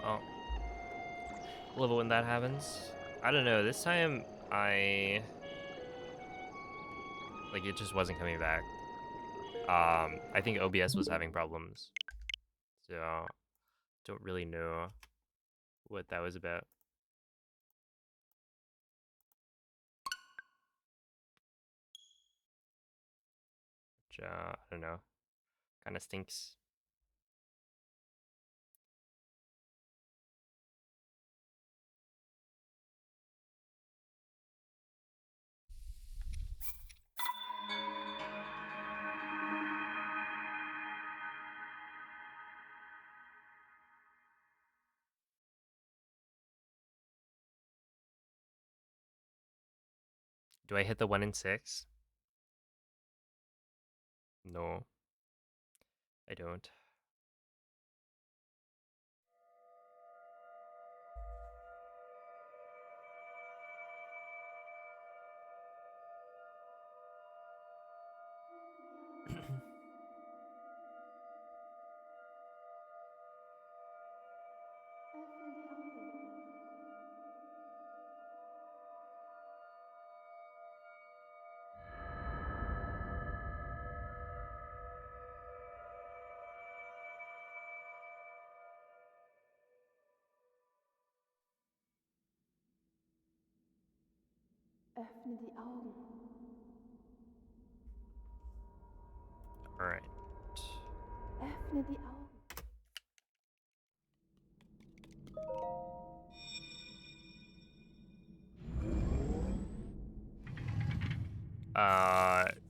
Oh. Love it when that happens. I don't know, this time like it just wasn't coming back. I think OBS was having problems. So don't really know what that was about. Which, I don't know. Kind of stinks. Do I hit the 1 in 6? No, I don't. Öffne die Augen. All right. Öffne die Augen.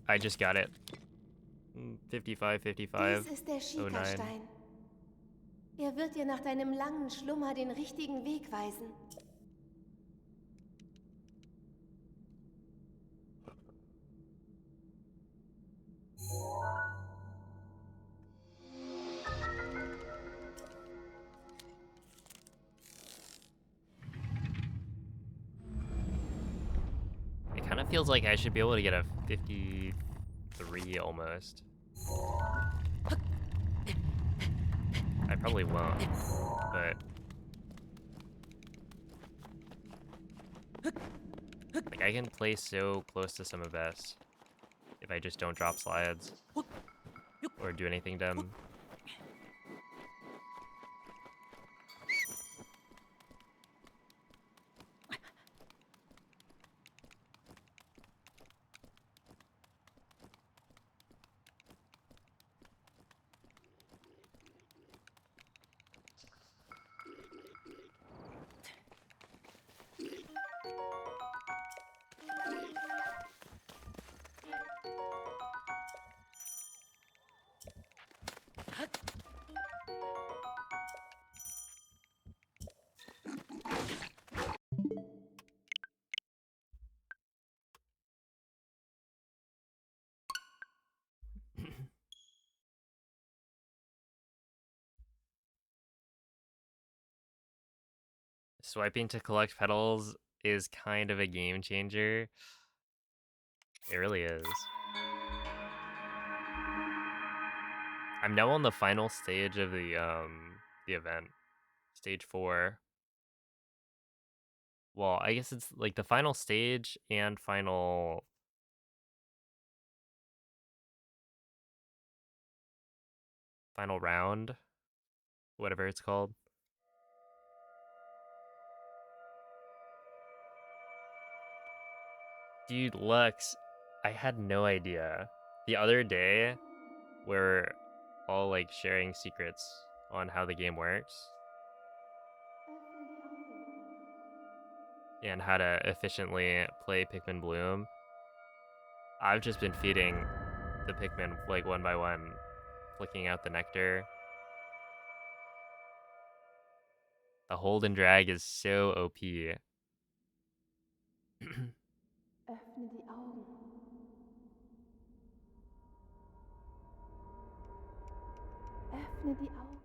I just got it. 55, 55, Dies ist der 09. Schikastein. Er wird dir nach deinem langen Schlummer den richtigen Weg weisen. It kind of feels like I should be able to get a 53 almost. I probably won't, but like I can play so close to some of best if I just don't drop slides or do anything dumb. Swiping to collect petals is kind of a game changer. It really is. I'm now on the final stage of the event. Stage 4. Well, I guess it's like the final stage and final round, whatever it's called. Dude, Lux, I had no idea. The other day, we're all like sharing secrets on how the game works Öffne die Augen. and how to efficiently play Pikmin Bloom. I've just been feeding the Pikmin like one by one, flicking out the nectar. The hold and drag is so OP. Öffne die Augen. Öffne die Augen.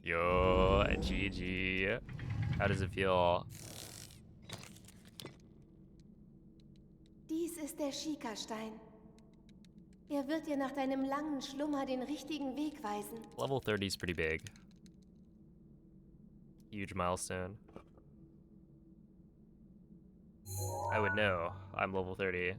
Yo, GG. How does it feel? Dies ist der Schikastein. Er wird dir nach deinem langen Schlummer den richtigen Weg weisen. Level 30 is pretty big. Huge milestone. I would know. I'm level 30.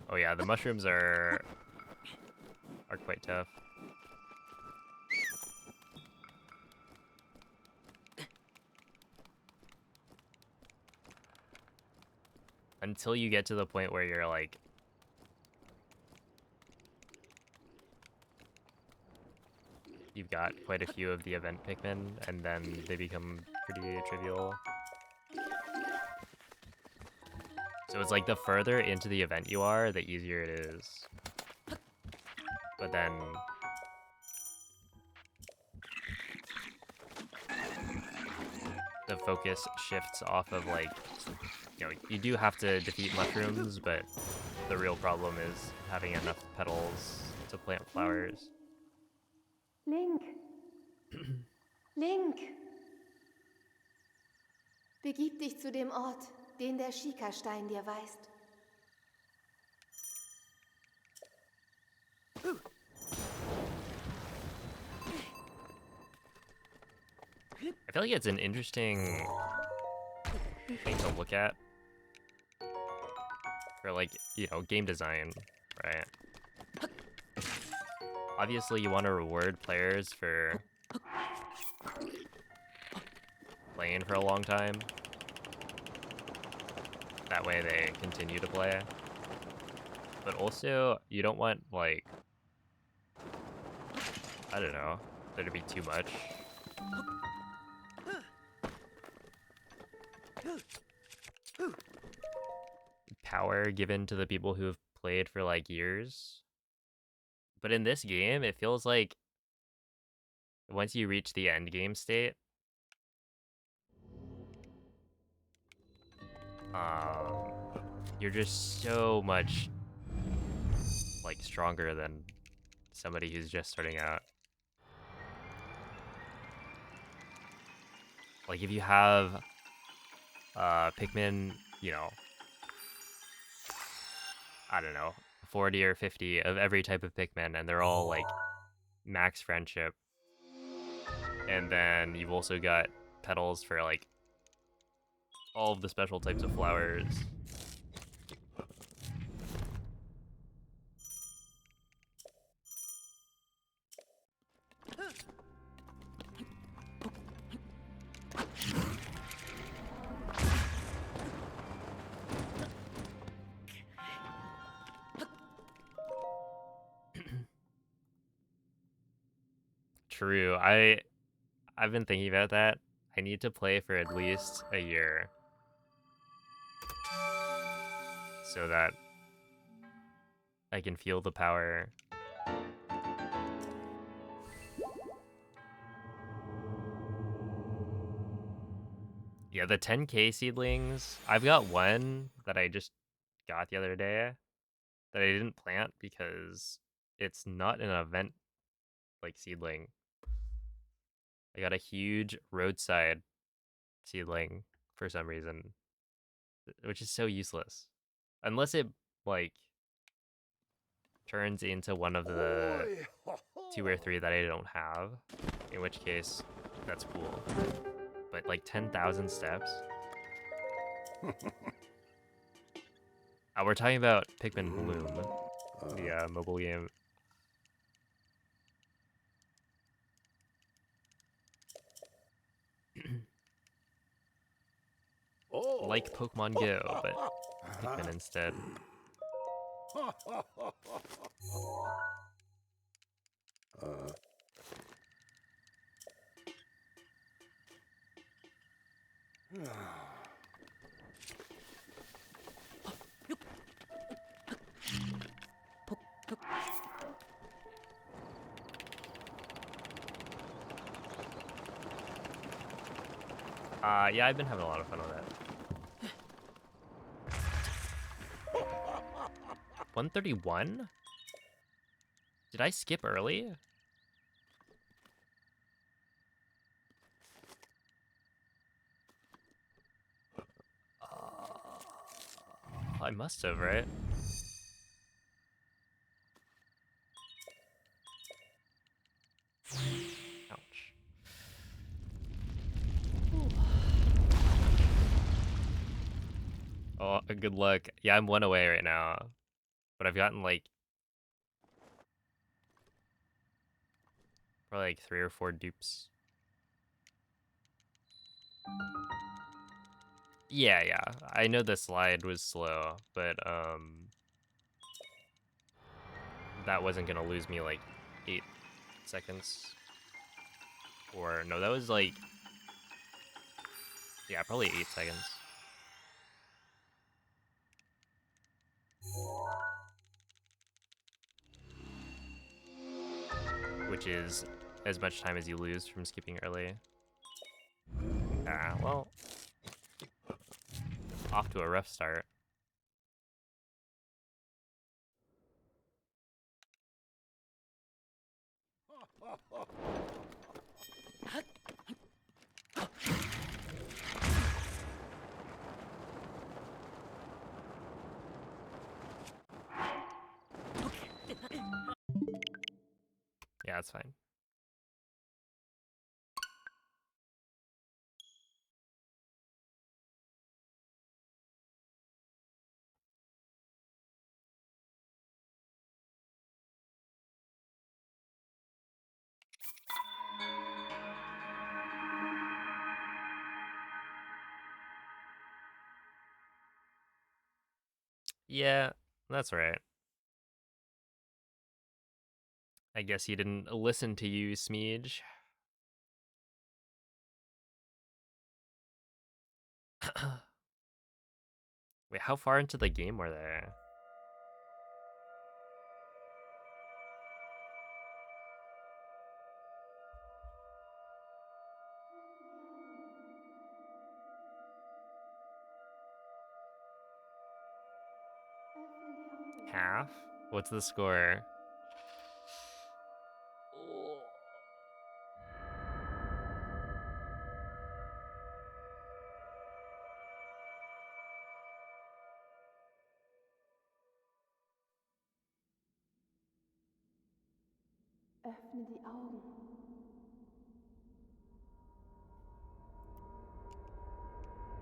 Oh yeah, the mushrooms are quite tough. Until you get to the point where you're like you've got quite a few of the event Pikmin, and then they become pretty trivial. So it's like the further into the event you are, the easier it is. But then the focus shifts off of like, you know, you do have to defeat mushrooms, but the real problem is having enough petals to plant flowers. Link. Link. Begib dich zu dem Ort, den der Schikastein dir weist. I feel like it's an interesting thing to look at for, like, you know, game design, right? Obviously you want to reward players for playing for a long time. That way they continue to play. But also, you don't want, like, I don't know, there to be too much. Power given to the people who have played for like years. But in this game, it feels like once you reach the end game state, you're just so much like stronger than somebody who's just starting out. Like if you have Pikmin, you know, I don't know, 40 or 50 of every type of Pikmin, and they're all like max friendship. And then you've also got petals for like all of the special types of flowers. True. I've been thinking about that. I need to play for at least a year so that I can feel the power. Yeah, the 10k seedlings, I've got one that I just got the other day that I didn't plant because it's not an event like seedling. I got a huge roadside seedling for some reason, which is so useless. Unless it like turns into one of the 2 or 3 that I don't have, in which case that's cool. But like 10,000 steps? We're talking about Pikmin Bloom, the mobile game. Like Pokemon Go, but Pikmin instead. Yeah, I've been having a lot of fun with it. 131? Did I skip early? I must have, right? Ouch. Oh, good luck. Yeah, I'm 1 away right now. But I've gotten like probably like 3 or 4 dupes. Yeah. I know the slide was slow, but that wasn't gonna lose me like 8 seconds. Or no, that was like, yeah, probably 8 seconds. Which is as much time as you lose from skipping early. Ah, well, off to a rough start. Yeah, it's fine. Yeah, that's right. I guess he didn't listen to you, Smeege. Wait, how far into the game were they? Öffne die Augen. Half? What's the score? Öffne die Augen.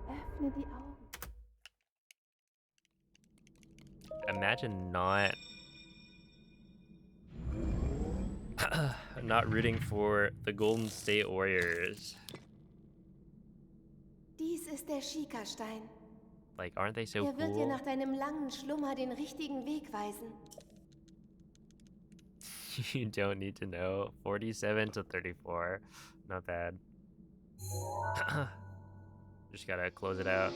Öffne die Augen. Imagine not rooting for the Golden State Warriors. Dies ist der Schikastein. Like, aren't they so Er wird dir cool? nach deinem langen Schlummer den richtigen Weg weisen. You don't need to know. 47 to 34. Not bad. Just gotta close it out.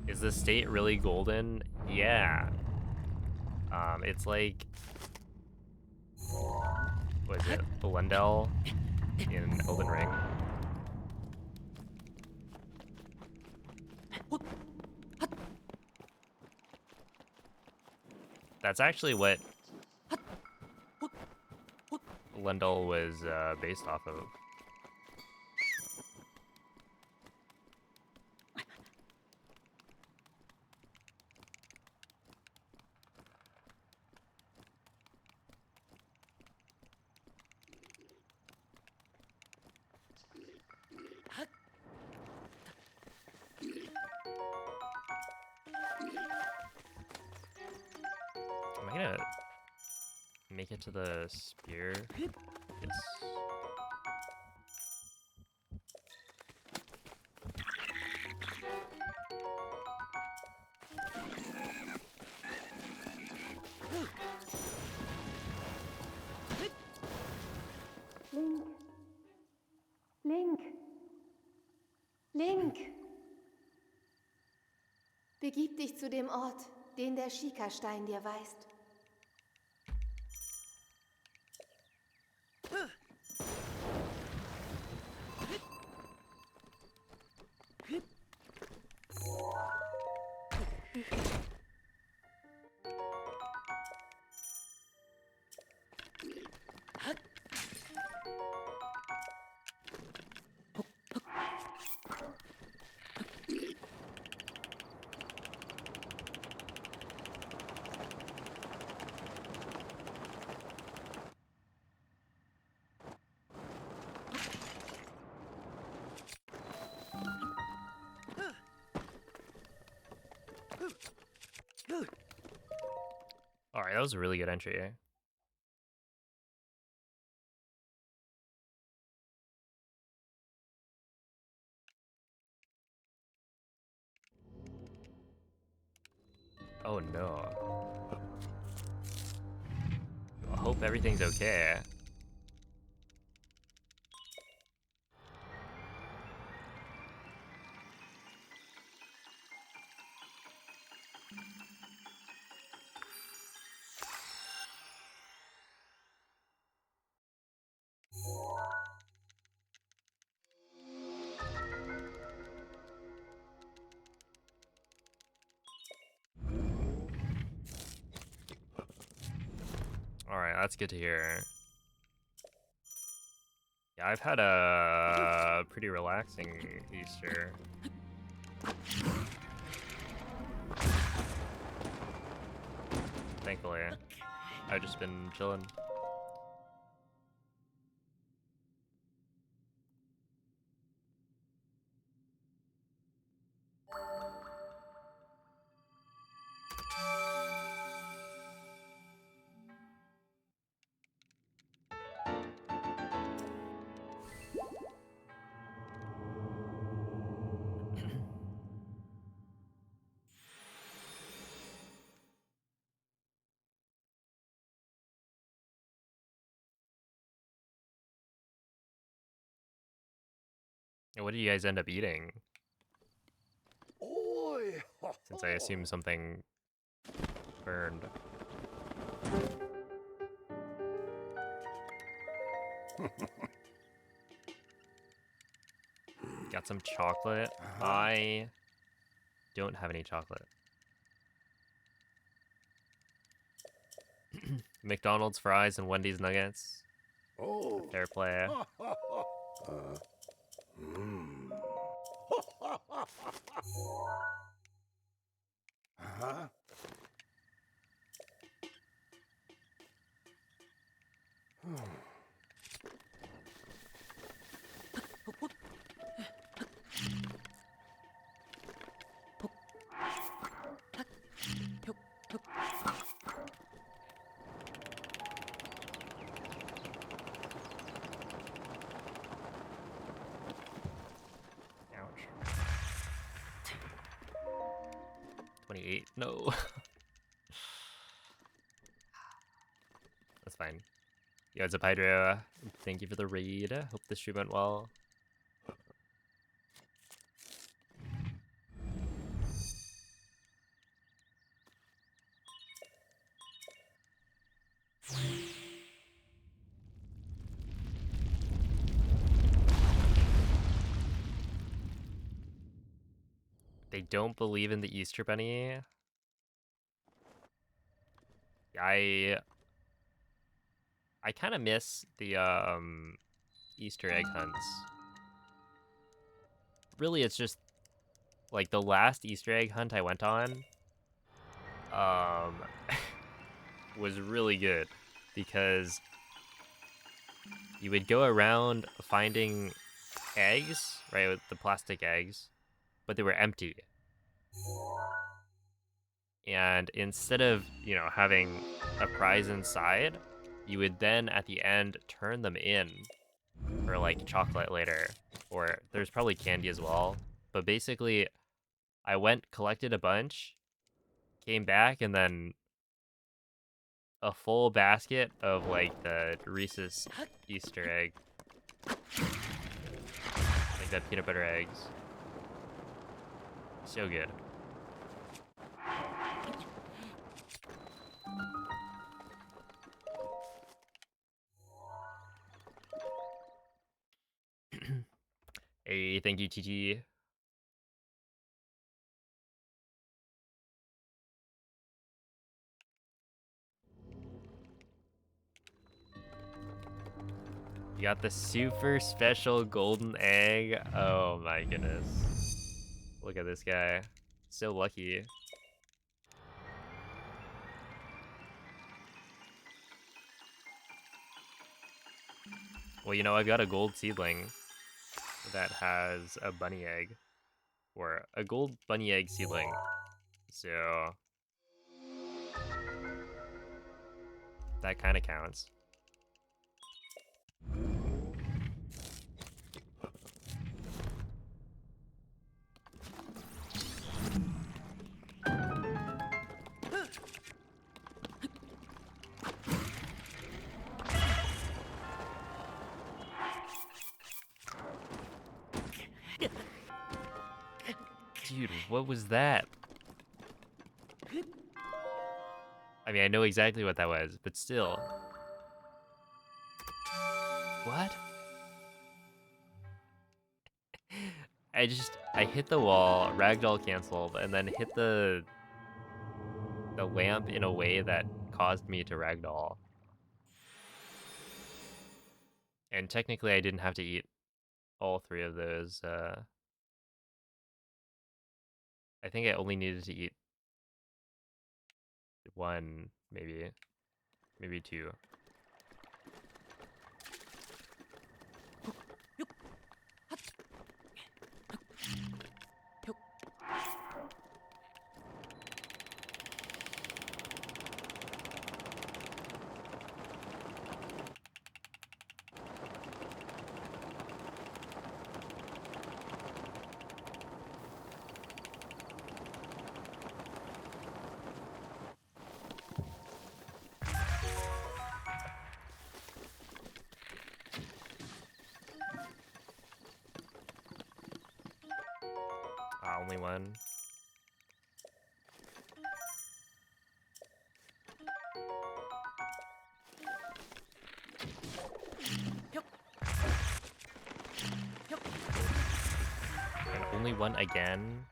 Is the state really golden? Yeah. It's like, what is it? Elendel in Elden Ring. That's actually what Elendel was based off of. Am I gonna make it to the spear? Yes. Link. Link. Link. Begib dich zu dem Ort, den der Schikastein dir weist. Alright, that was a really good entry. Oh no. I hope everything's okay. Alright, that's good to hear. Yeah, I've had a pretty relaxing Easter. Thankfully. I've just been chilling. What did you guys end up eating? Oi! Since I assume something burned. Got some chocolate. I don't have any chocolate. McDonald's fries and Wendy's nuggets. Oh. Fair play. Mm. Huh? Ouch. 28. No. That's fine. Yo, what's up, Hydra? Thank you for the raid. Hope the stream went well. They don't believe in the Easter Bunny. I kind of miss the Easter egg hunts. Really, it's just like the last Easter egg hunt I went on was really good because you would go around finding eggs, right, with the plastic eggs, but they were empty. And instead of, having a prize inside, you would then at the end turn them in for like chocolate later, or there's probably candy as well. But basically, I went, collected a bunch, came back, and then a full basket of like the Reese's Easter egg, like the peanut butter eggs. So good. Hey, thank you, TT. You got the super special golden egg. Oh my goodness. Look at this guy. So lucky. Well, you know, I've got a gold seedling that has a bunny egg. Or a gold bunny egg seedling. So that kind of counts. Dude, what was that? I mean, I know exactly what that was, but still. What? I hit the wall, ragdoll canceled, and then hit the lamp in a way that caused me to ragdoll. And technically, I didn't have to eat all three of those. I think I only needed to eat one, maybe two. Only one. And only one again.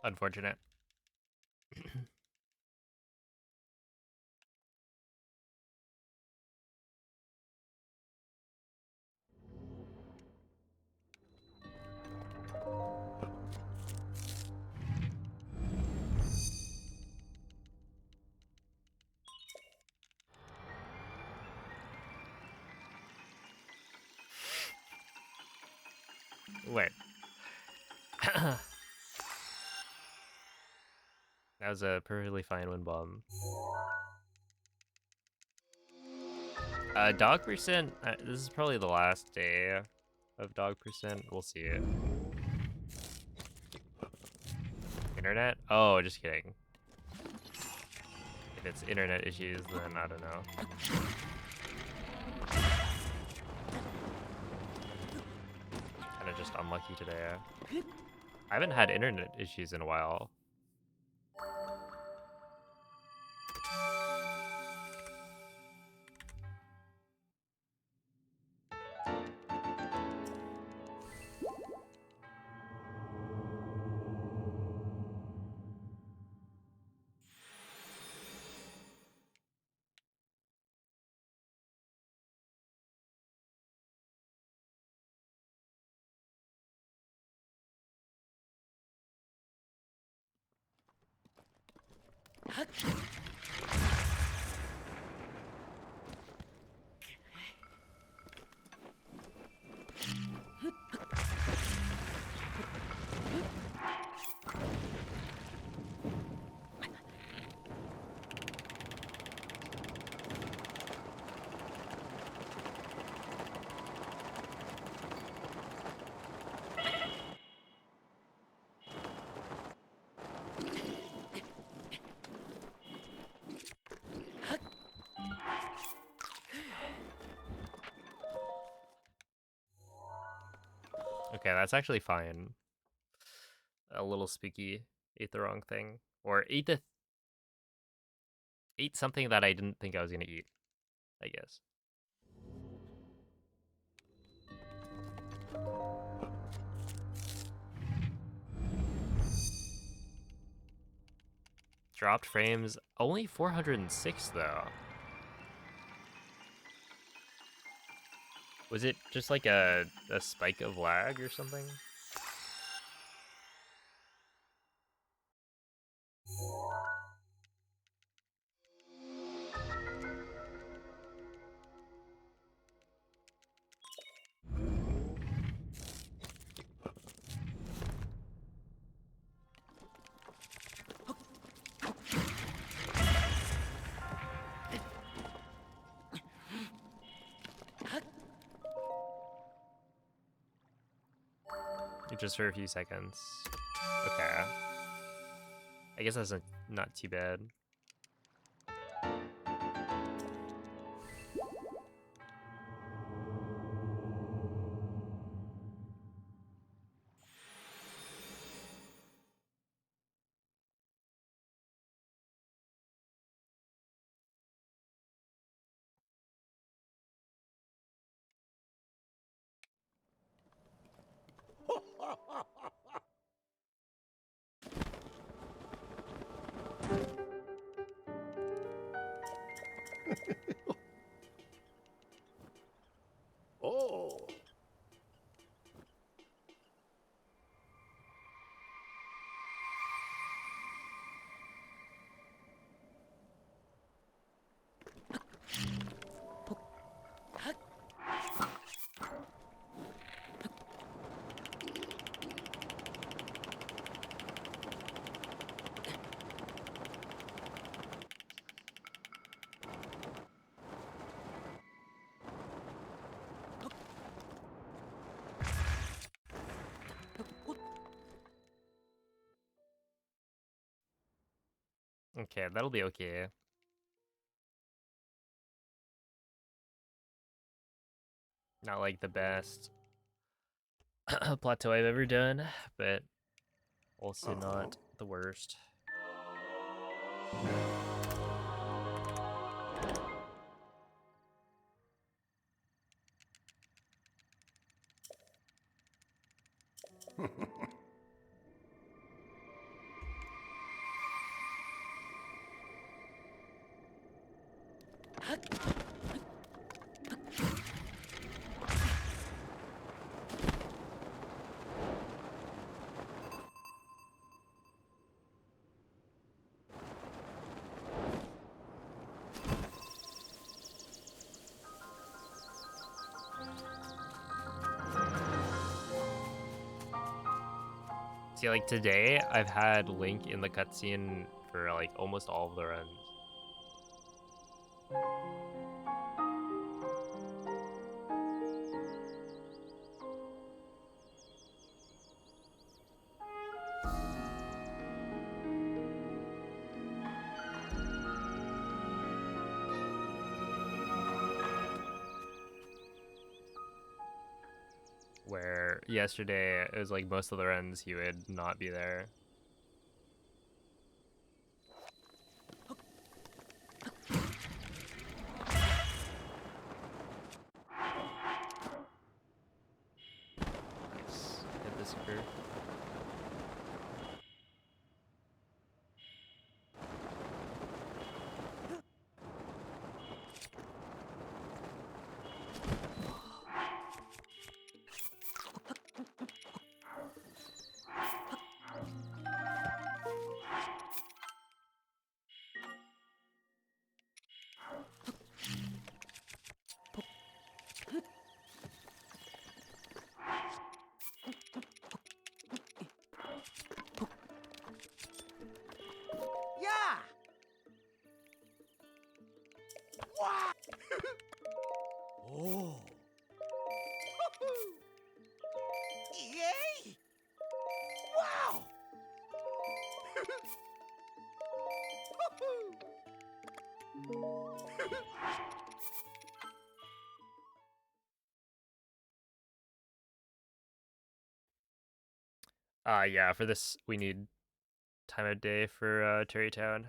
Unfortunate. Wait. That was a perfectly fine wind bomb. Dog percent. This is probably the last day of dog percent. We'll see. Internet? Oh, just kidding. If it's internet issues, then I don't know. Kind of just unlucky today. I haven't had internet issues in a while. Okay, that's actually fine. A little spooky. Ate the wrong thing. Or ate something that I didn't think I was gonna eat, I guess. Dropped frames, only 406 though. Was it just like a spike of lag or something? Just for a few seconds. Okay. I guess that's not too bad. Oh. Okay, that'll be okay. Not like the best plateau I've ever done, but also not the worst. See, like today, I've had Link in the cutscene for like almost all of the runs. Where yesterday, it was like most of the runs, he would not be there. Nice. Hit this curve. Yeah. Wow. Oh. Yay. Wow. Yeah, for this we need time of day for Terrytown.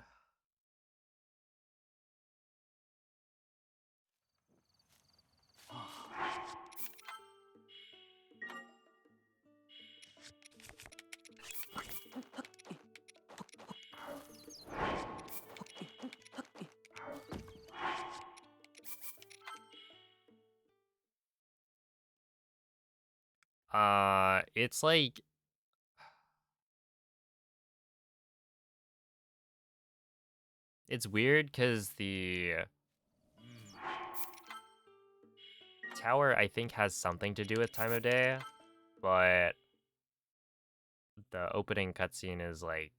It's like it's weird because the tower I think has something to do with time of day, but the opening cutscene is like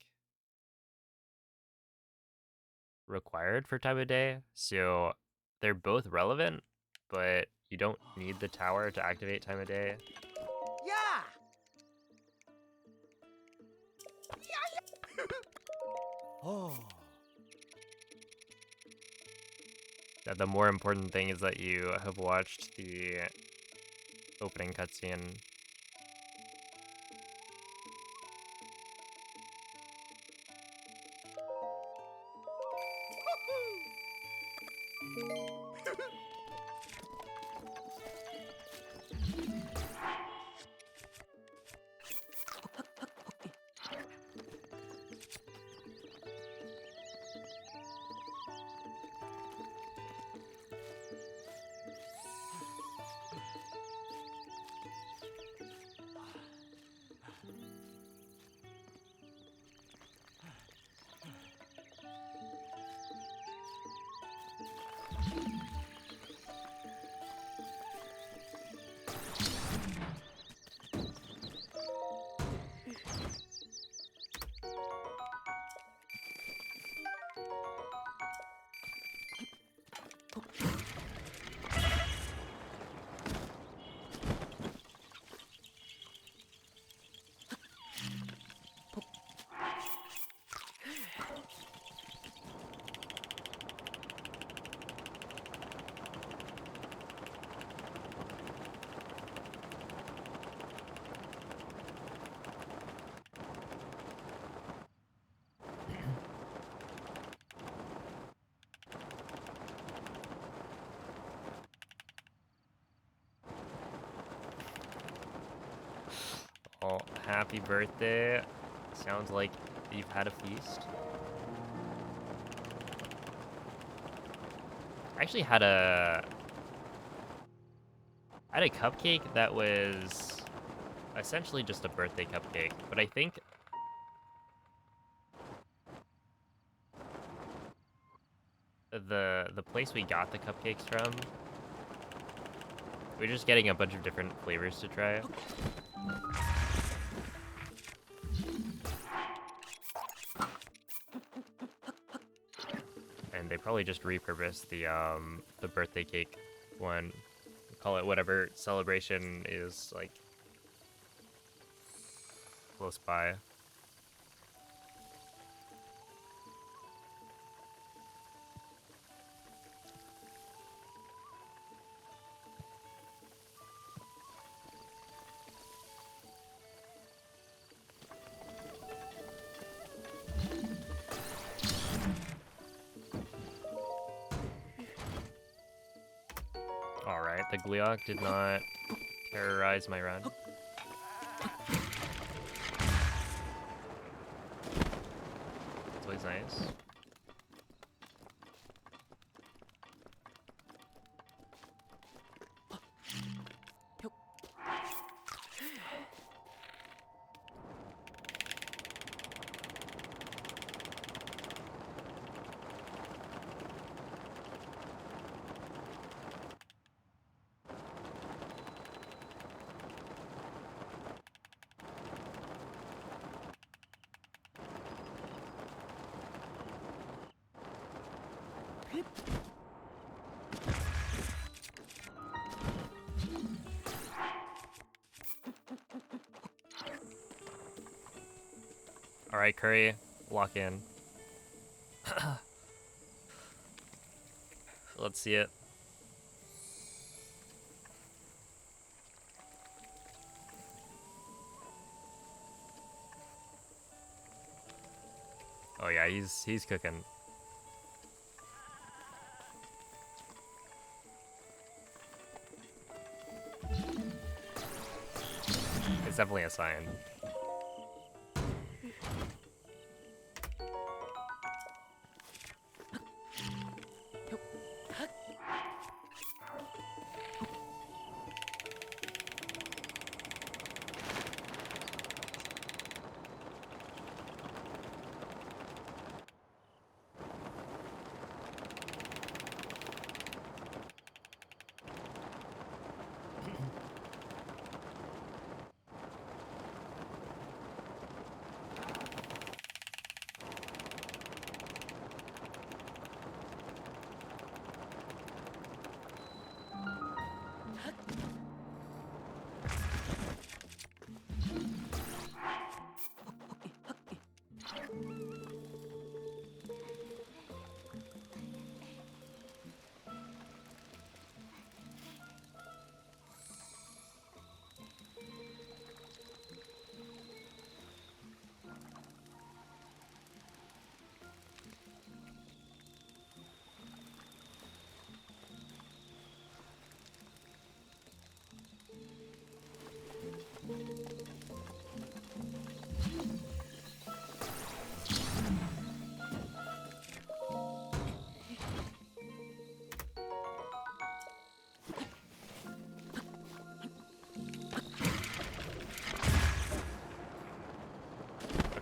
required for time of day, so they're both relevant, but you don't need the tower to activate time of day. Yeah! Oh. The more important thing is that you have watched the opening cutscene. Oh, happy birthday. Sounds like you've had a feast. I actually had a cupcake that was essentially just a birthday cupcake, but I think the place we got the cupcakes from, we're just getting a bunch of different flavors to try. And they probably just repurposed the birthday cake one. Call it whatever celebration is like close by. Alright, the Gleeok did not terrorize my run. That's always nice. Alright, Curry, lock in. Let's see it. Oh yeah, he's cooking. It's definitely a sign.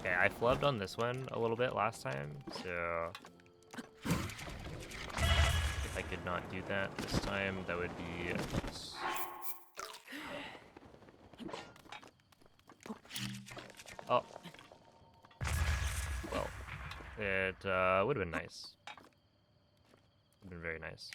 Okay, I flubbed on this one a little bit last time, so if I could not do that this time, that would be oh well. It would have been nice. Would have been very nice.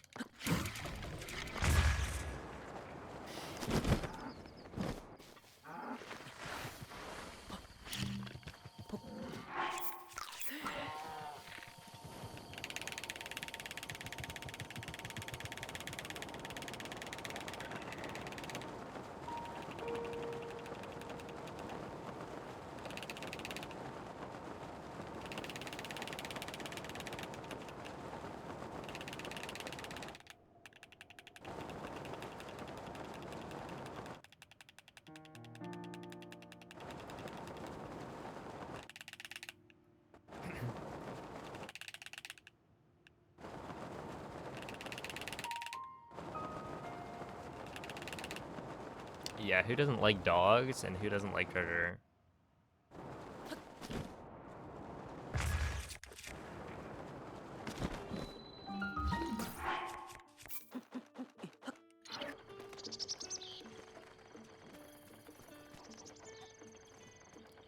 Yeah, who doesn't like dogs and who doesn't like treasure?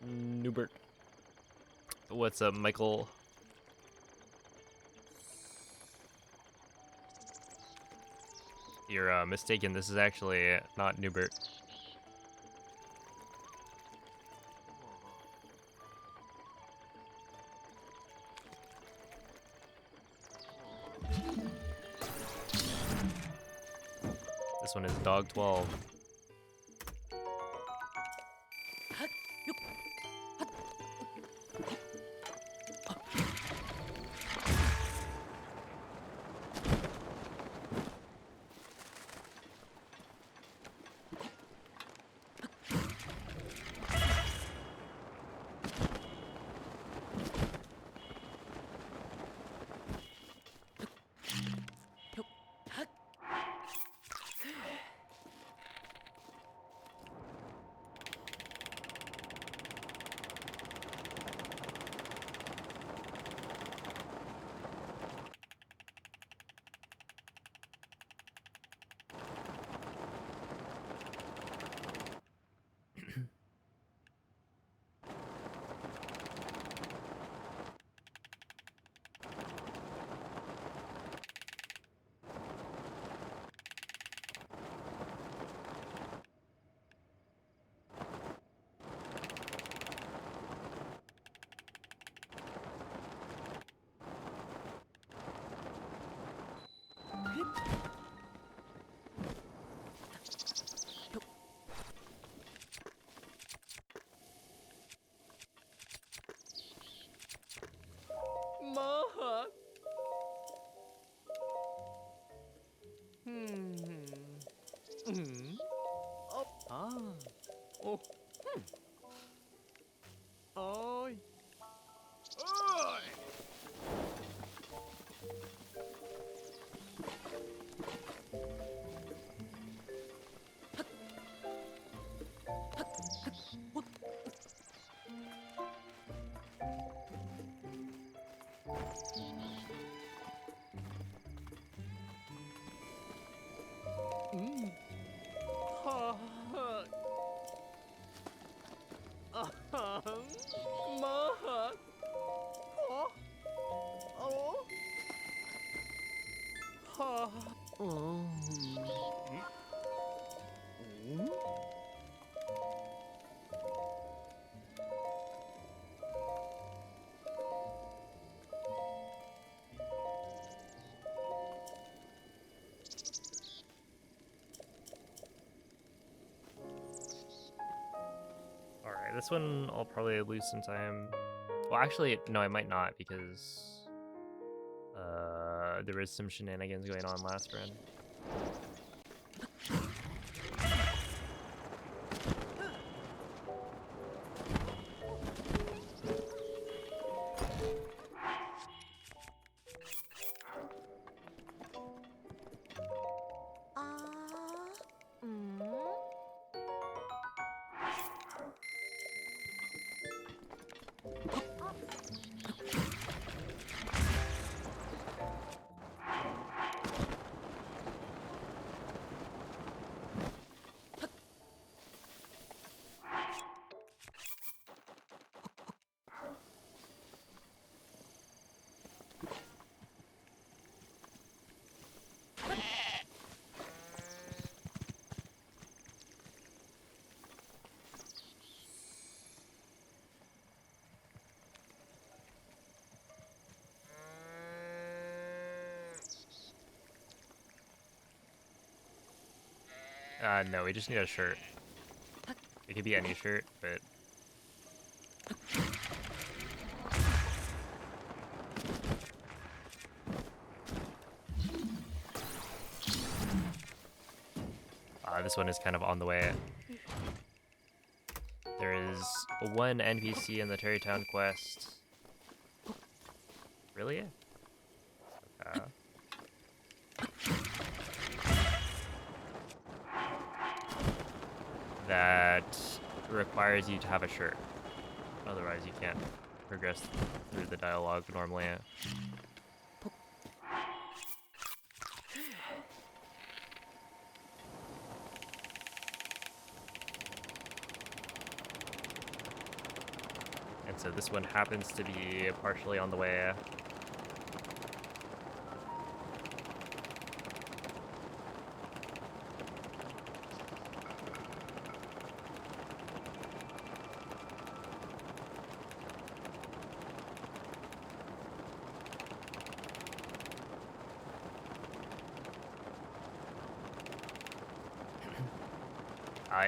Newbert. What's up, Michael? You're mistaken. This is actually not Newbert. This one is Dog 12. Mơ hả? Ủa? Ủa? Hả? Alright, this one I'll probably lose some time. Well, actually, no, I might not because there was some shenanigans going on last run. No, we just need a shirt. It could be any shirt, but... this one is kind of on the way. There is one NPC in the Terrytown quest. Really? That requires you to have a shirt. Otherwise, you can't progress through the dialogue normally. And so this one happens to be partially on the way.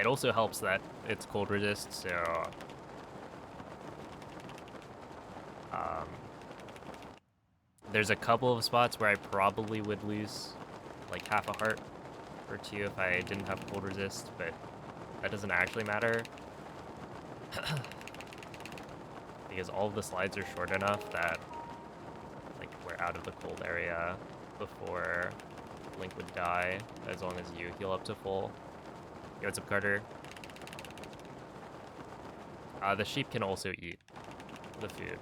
It also helps that it's cold resist, so there's a couple of spots where I probably would lose like half a heart or two if I didn't have cold resist, but that doesn't actually matter because all of the slides are short enough that like we're out of the cold area before Link would die, as long as you heal up to full. Yo, what's up, Carter? The sheep can also eat the food,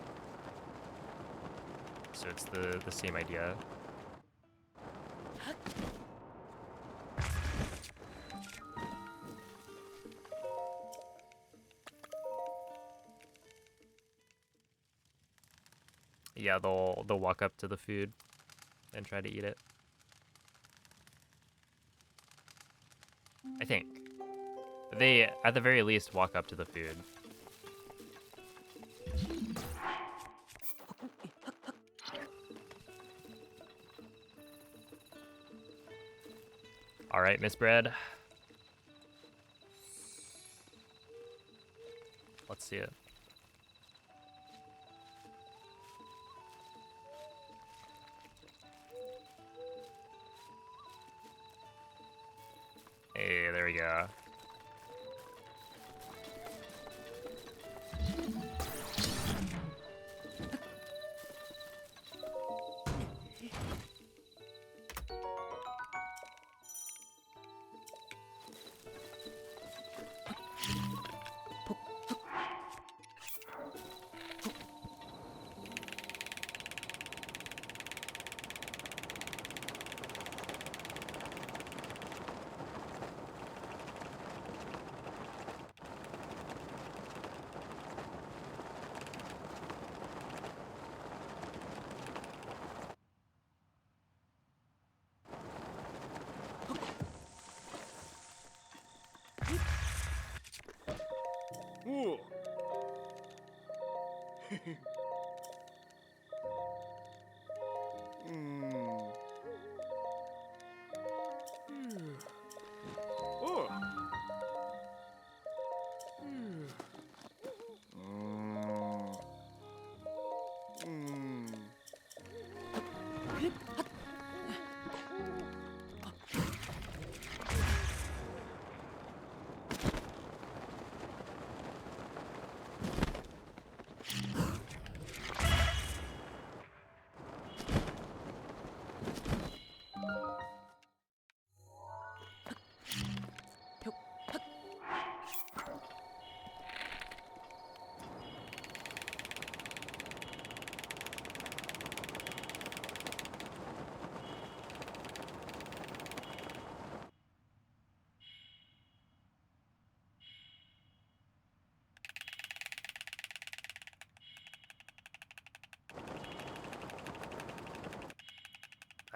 so it's the same idea. Yeah, they'll walk up to the food and try to eat it. I think they, at the very least, walk up to the food. All right, Miss Bread. Let's see it. Hey, there we go.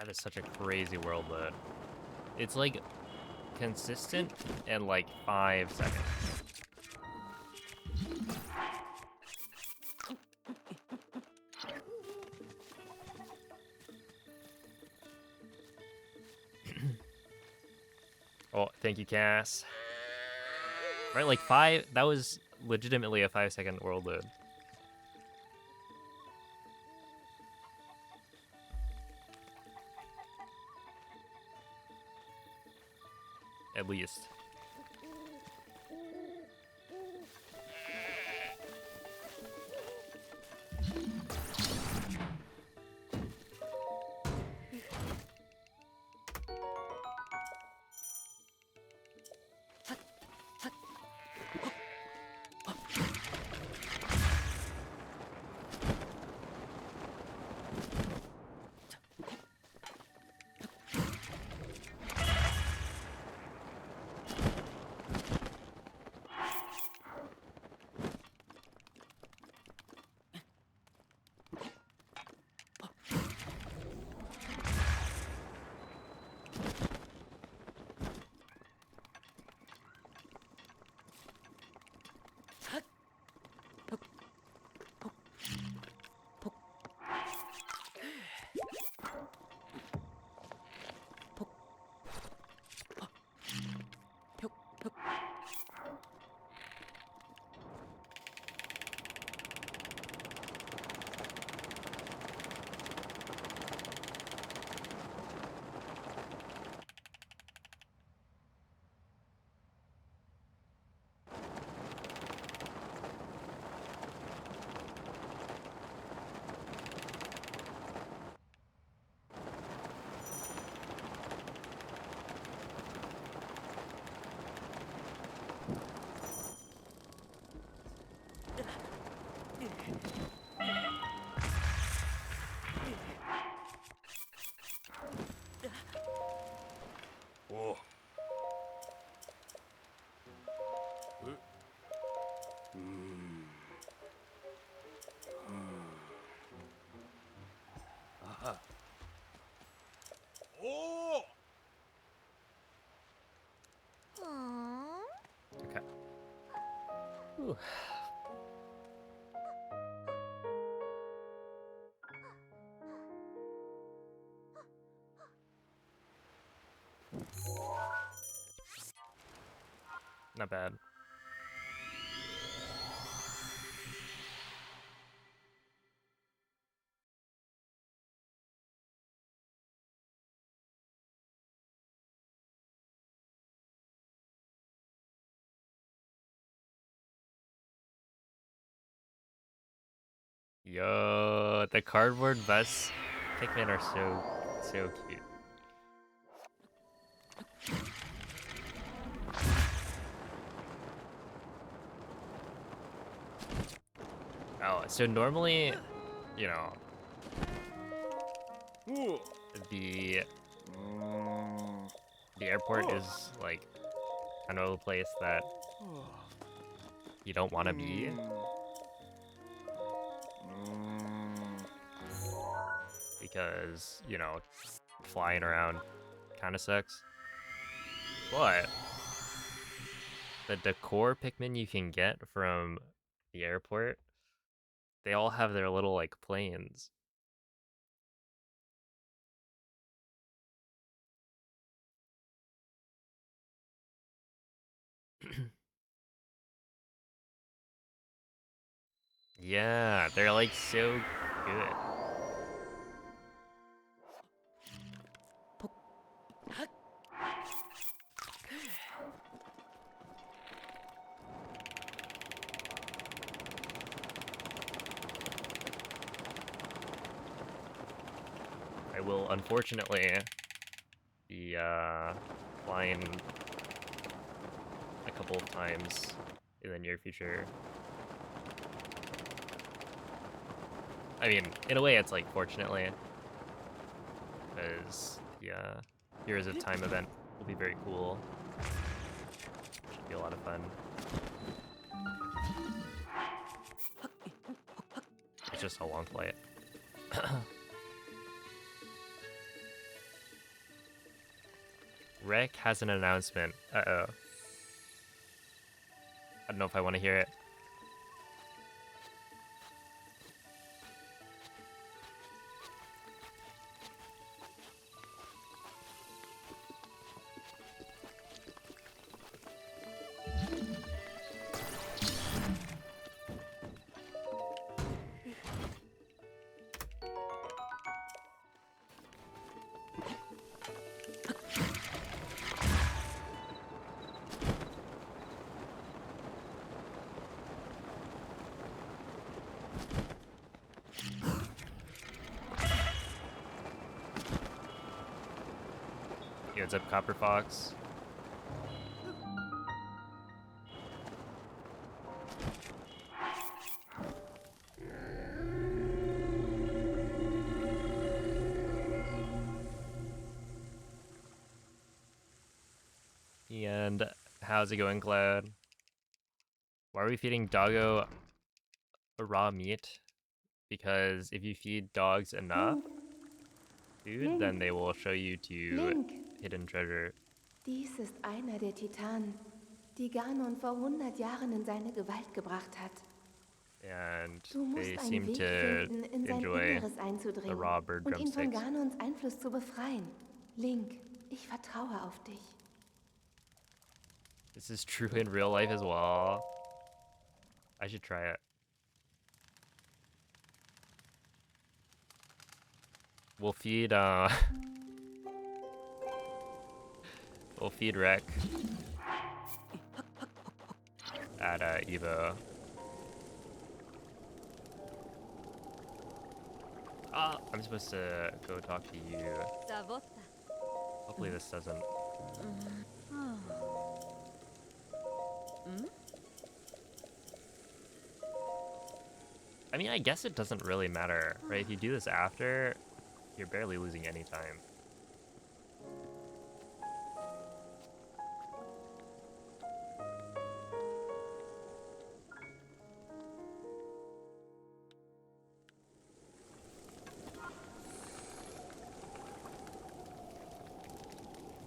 That is such a crazy world load. It's like consistent in like 5 seconds. Oh, thank you, Cass. Right, like 5, that was legitimately a 5-second world load. At least. Oh. Oh! Okay. Ooh. Not bad. Yo, the cardboard vest Pikmin are so cute. Oh, so normally, you know, Ooh. the the airport is like kind of a place that you don't want to be because, you know, flying around kind of sucks. But the decor Pikmin you can get from the airport, they all have their little like planes. Yeah, they're like so good. I will unfortunately be flying a couple of times in the near future. I mean, in a way, it's like fortunately, because the Heroes of Time event will be very cool. Should be a lot of fun. It's just a long flight. Rick has an announcement. Uh-oh. I don't know if I want to hear it. Yo, what's up, Copper Fox? And how's it going, Cloud? Why are we feeding Doggo raw meat? Because if you feed dogs enough Link, food, then Link, they will show you to Link. hidden treasure. Dies ist einer der Titanen, die Ganon vor 100 Jahren in seine Gewalt gebracht hat. And Du they musst einen seem Weg to finden, in sein enjoy Inneres the einzudringen raw bird und ihn von drumsticks. Ganons Einfluss zu befreien. Link, ich vertraue auf dich. This is true in real life as well. I should try it. We'll feed we'll feed Rek at Evo. Ah, I'm supposed to go talk to you. Hopefully this doesn't. I mean, I guess it doesn't really matter, right? If you do this after, you're barely losing any time.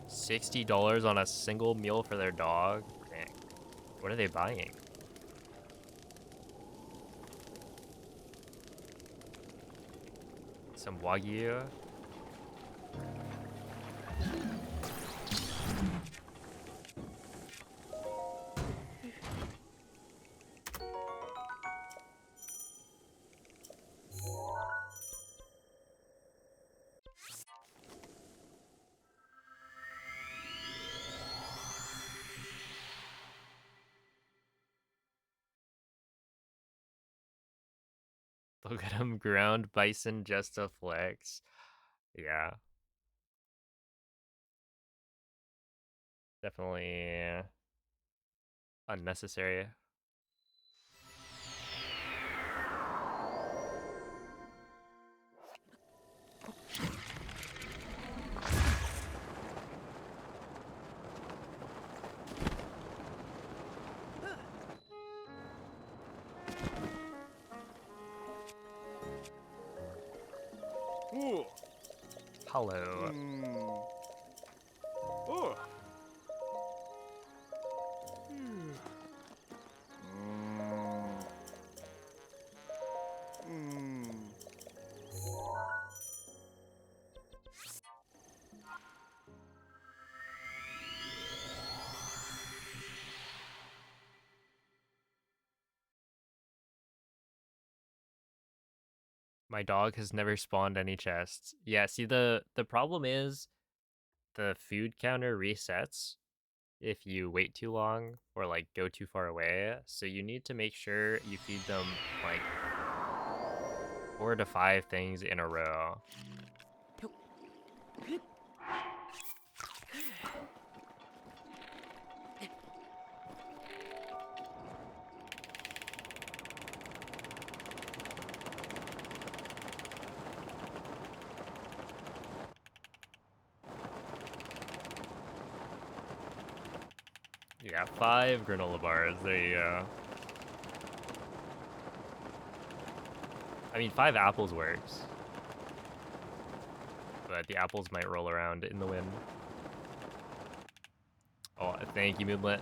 $60 on a single meal for their dog? Dang. What are they buying? Some Wagyu? Look at him, ground bison just to flex. Yeah. Definitely unnecessary. Ooh. Hello. Oh. My dog has never spawned any chests. Yeah, see the problem is the food counter resets if you wait too long or like go too far away. So you need to make sure you feed them like 4 to 5 things in a row. Yeah, 5 granola bars. There you go. I mean, 5 apples works. But the apples might roll around in the wind. Oh, thank you, Moonlit.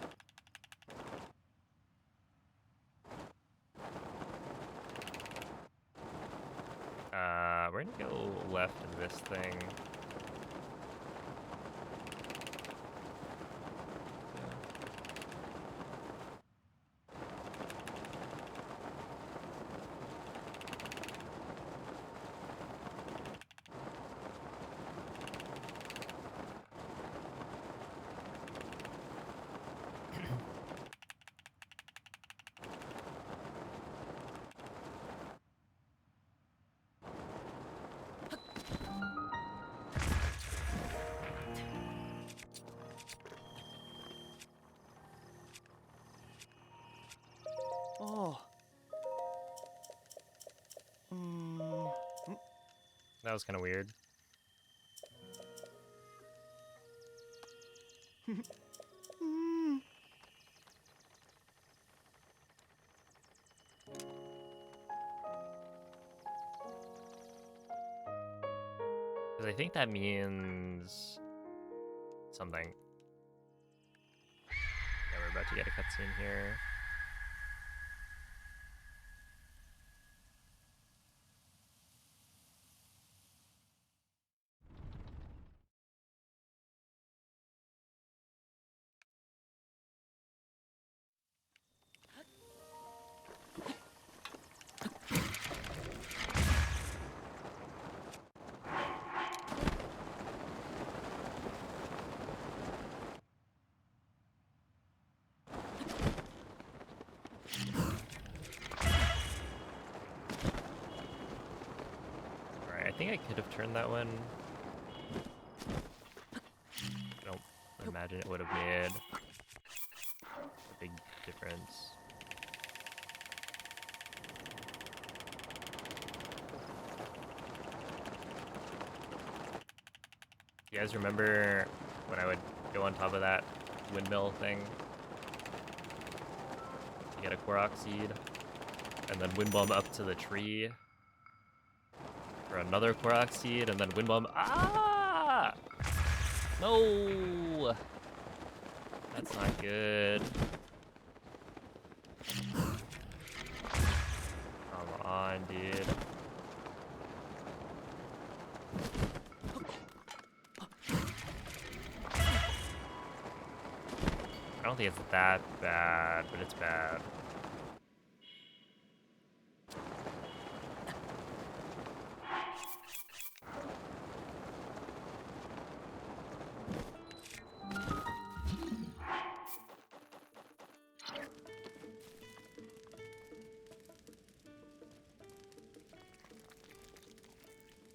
We're gonna go left of this thing. Oh. That was kind of weird. Because I think that means something. Yeah, we're about to get a cutscene here. Alright, I think I could have turned that one. I don't imagine it would have made a big difference. You guys remember when I would go on top of that windmill thing to get a Korok seed, and then wind bomb up to the tree for another Korok seed, and then wind bomb? Ah! No! That's not good. Come on, dude. I don't think it's that bad, but it's bad.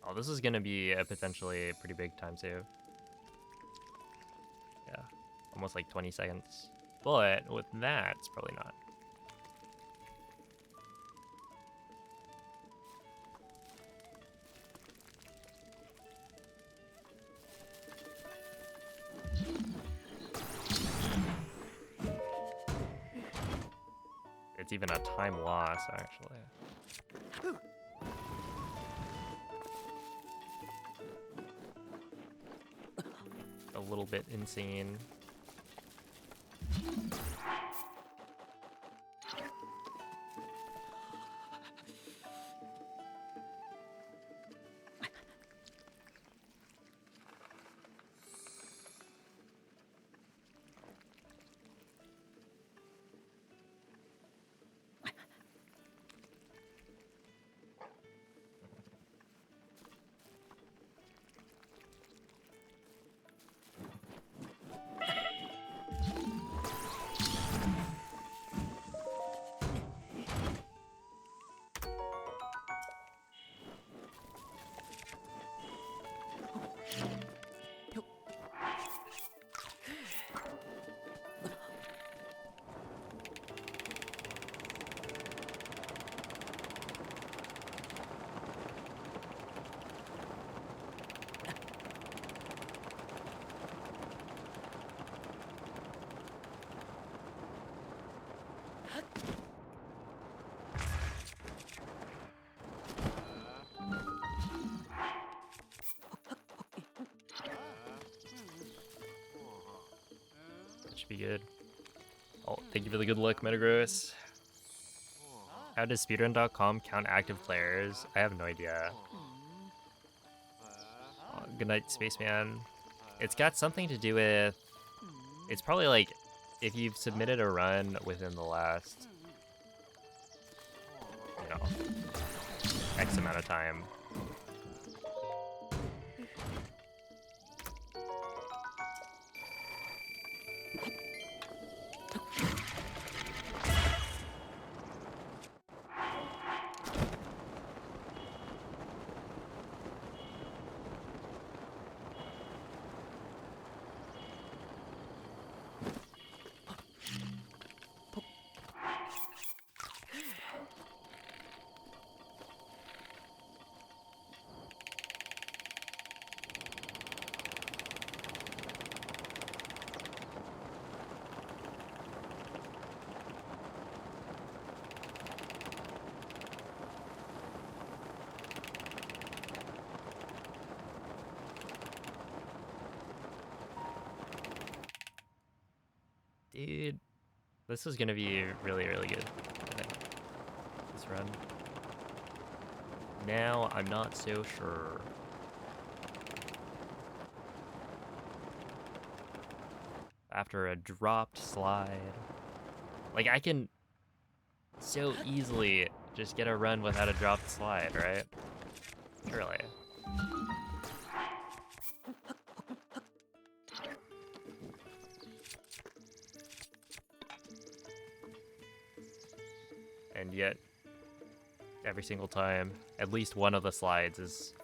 Oh, this is gonna be a potentially pretty big time save. Yeah, almost like 20 seconds. But with that, it's probably not. It's even a time loss, actually. A little bit insane. should be good. Oh, thank you for the good luck, Metagross. How does speedrun.com count active players? I have no idea. Oh, good night, Spaceman. It's got something to do with... It's probably like if you've submitted a run within the last, you know, X amount of time. Dude, this is gonna be really, really good, I think, this run. Now, I'm not so sure. After a dropped slide. Like, I can so easily just get a run without a dropped slide, right? Surely. And yet, every single time, at least one of the slides is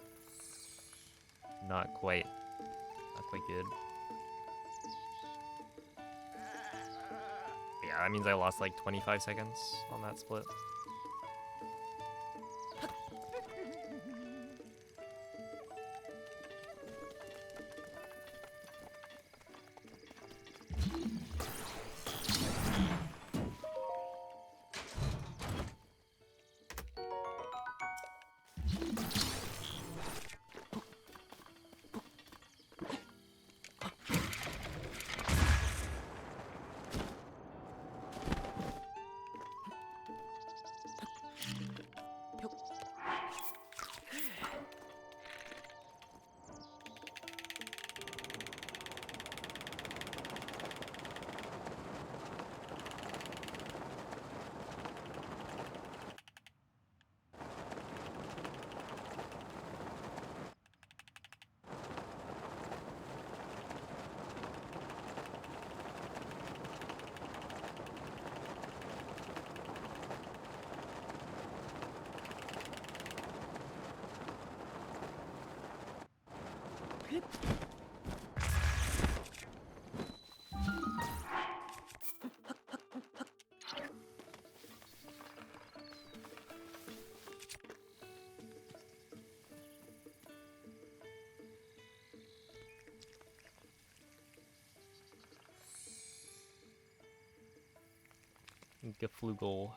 not quite good. Yeah, that means I lost like 25 seconds on that split. Geflugel.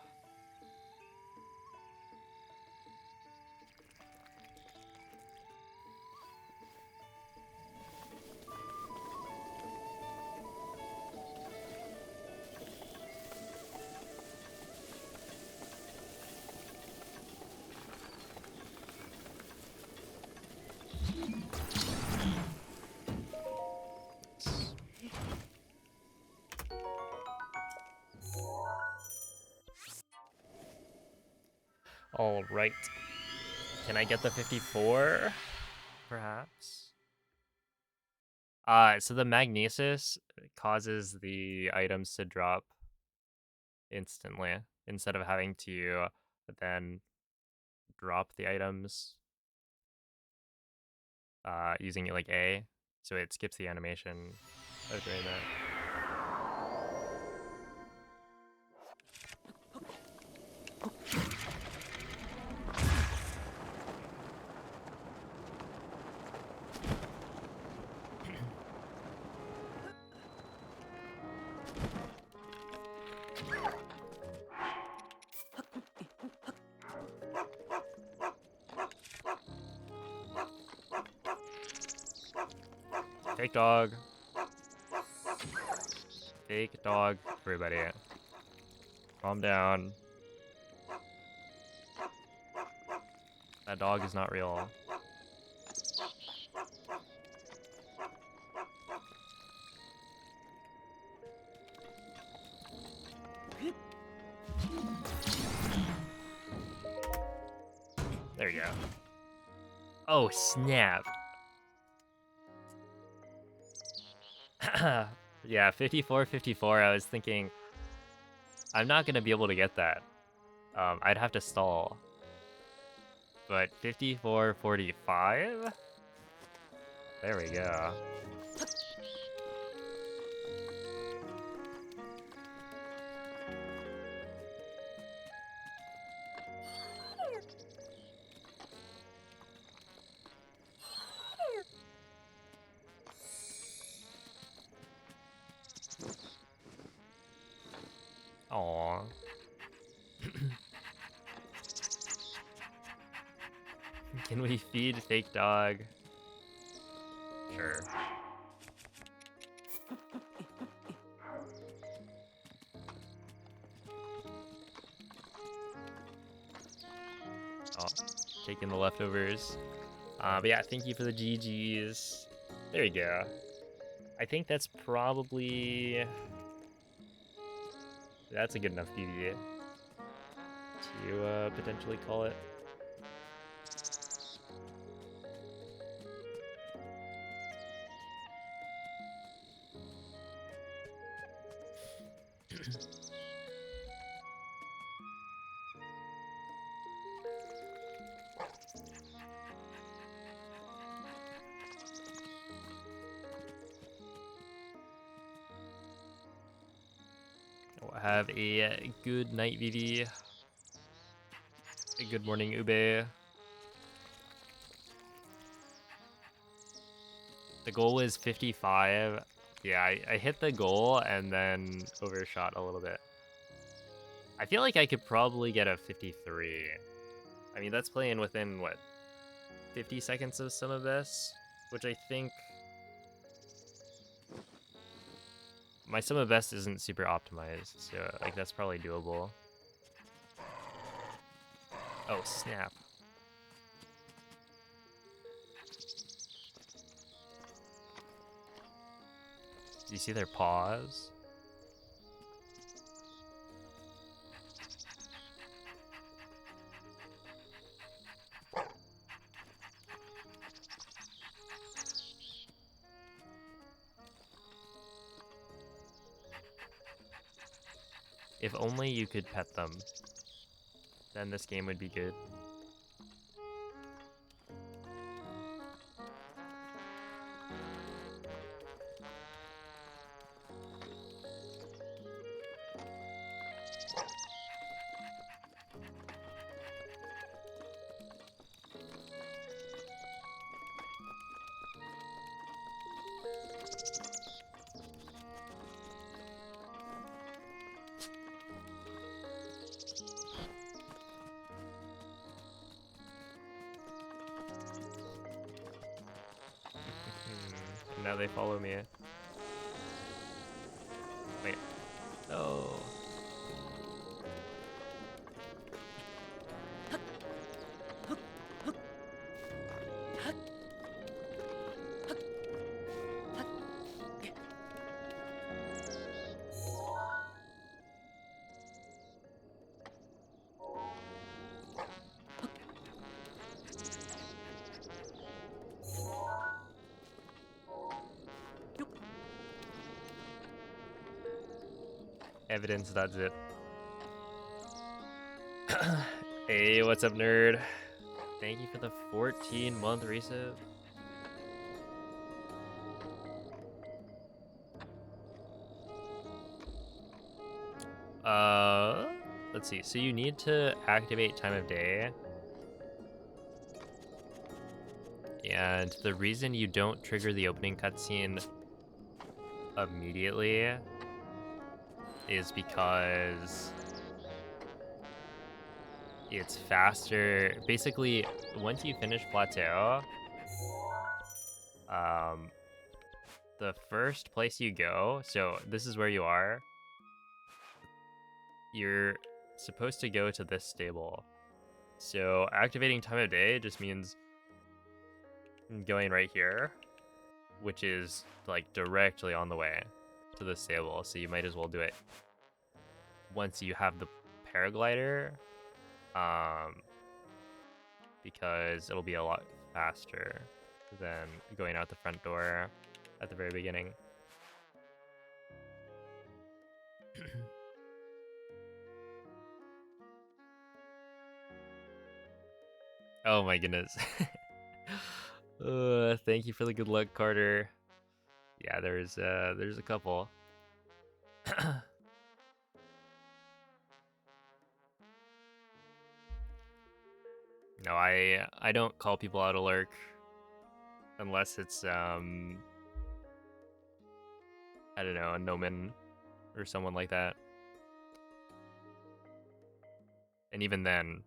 All right. Can I get the 54? Perhaps. So the magnesis causes the items to drop instantly instead of having to then drop the items using it like A. So it skips the animation of doing that. Take dog. Fake dog, everybody. Calm down. That dog is not real. There you go. Oh, snap. Yeah, 54-54, I was thinking, I'm not gonna be able to get that. I'd have to stall. But 54-45? There we go. Aww. Can we feed fake dog? Sure. Oh, taking the leftovers. But yeah, thank you for the GGs. There you go. I think that's probably... That's a good enough PB to potentially call it. Have a good night, Vivi. A good morning, Ube. The goal was 55. Yeah, I hit the goal and then overshot a little bit. I feel like I could probably get a 53. I mean, that's playing within, what, 50 seconds of some of this? Which I think... My sum of best isn't super optimized, so like that's probably doable. Oh, snap. Do you see their paws? If only you could pet them, then this game would be good. And now they follow me. Wait. Oh. Evidence, that's it. Hey, what's up, nerd? Thank you for the 14-month resub. Let's see. So you need to activate time of day. And the reason you don't trigger the opening cutscene immediately is because it's faster. Basically, once you finish plateau, the first place you go, so this is where you are. You're supposed to go to this stable. So activating time of day just means going right here, which is like directly on the way to the stable. So you might as well do it once you have the paraglider, because it'll be a lot faster than going out the front door at the very beginning. Oh my goodness. Thank you for the good luck, Carter. Yeah, there's a couple. No, I don't call people out of lurk unless it's I don't know, a Noman or someone like that. And even then,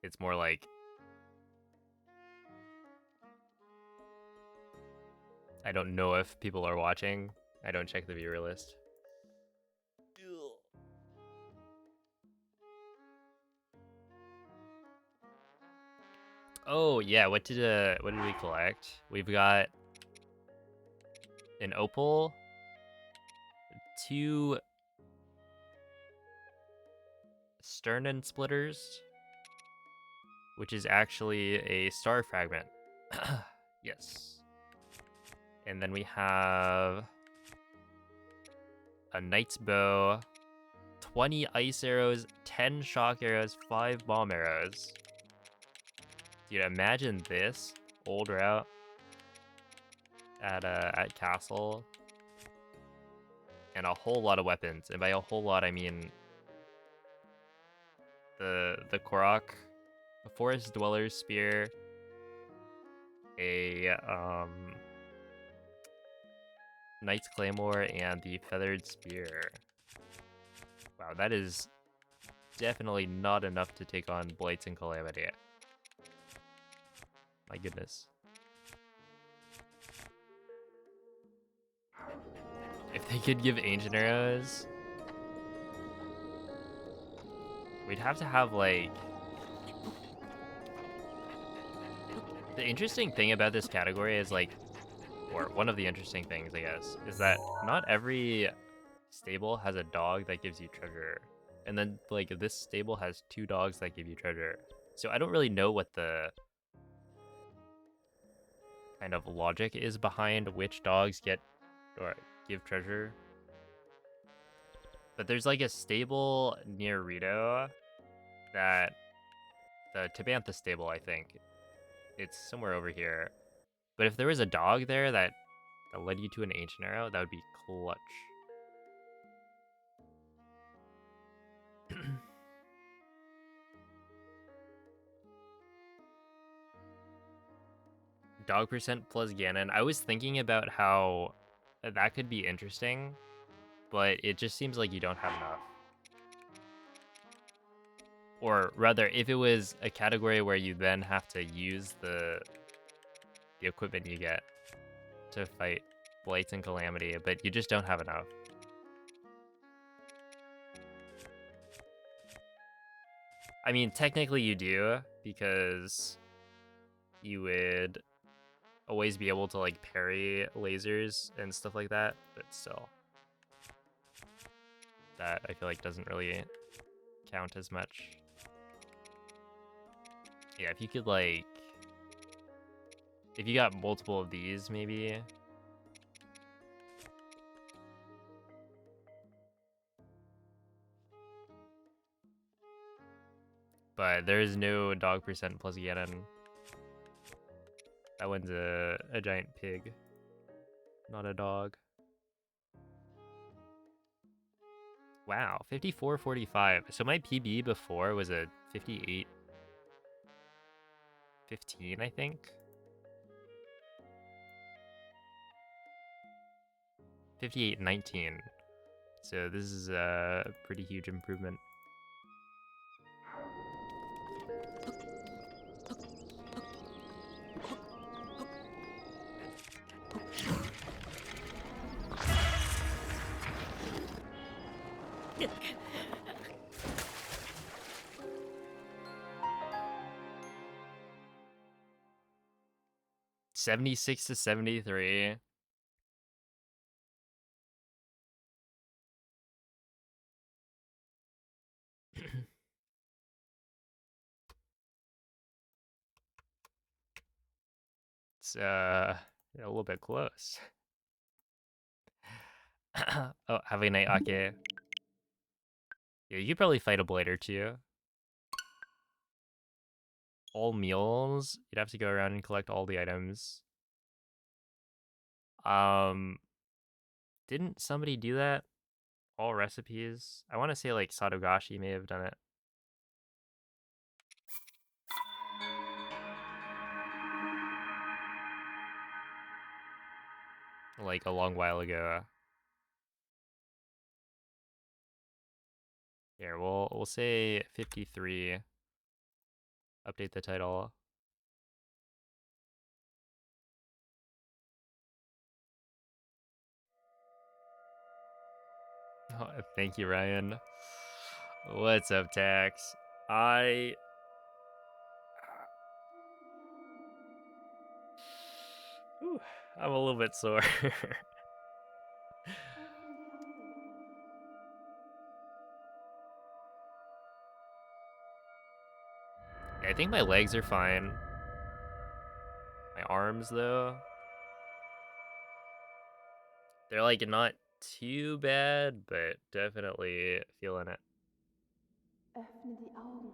it's more like I don't know if people are watching. I don't check the viewer list. Oh yeah, what did we collect? We've got an opal, 2 sternin splitters, which is actually a star fragment. Yes. And then we have a knight's bow, 20 ice arrows, 10 shock arrows, 5 bomb arrows. Dude, imagine this old route at castle, and a whole lot of weapons. And by a whole lot, I mean the Korok, a forest dweller's spear, a knight's claymore, and the feathered spear. Wow, that is definitely not enough to take on Blights and Calamity. My goodness. If they could give ancient arrows, we'd have to have like... The interesting thing about this category is like, or one of the interesting things, I guess, is that not every stable has a dog that gives you treasure. And then like this stable has 2 dogs that give you treasure. So I don't really know what the kind of logic is behind which dogs get or give treasure. But there's like a stable near Rito that the Tabantha stable, I think. It's somewhere over here. But if there was a dog there that led you to an ancient arrow, that would be clutch. Dog percent plus Ganon. I was thinking about how that could be interesting, but it just seems like you don't have enough. Or rather, if it was a category where you then have to use the equipment you get to fight Blights and Calamity, but you just don't have enough. I mean, technically you do, because you would always be able to like parry lasers and stuff like that, but still. That I feel like doesn't really count as much. Yeah, if you could like... If you got multiple of these, maybe. But there is no dog percent plus Ganon. That one's a giant pig, not a dog. Wow, 54.45. So my PB before was a 58.15, I think. 58.19. So this is a pretty huge improvement. 76 to 73. It's yeah, a little bit close. Oh, have a night, Ake. Yeah, you could probably fight a blade or two. All meals, you'd have to go around and collect all the items. Um, didn't somebody do that? All recipes? I want to say like Sadogashi may have done it. Like a long while ago. Here, we'll say 53. Update the title. Oh, thank you, Ryan. What's up, Tax? I'm a little bit sore. I think my legs are fine. My arms, though, they're like not too bad, but definitely feeling it. Öffne die Augen.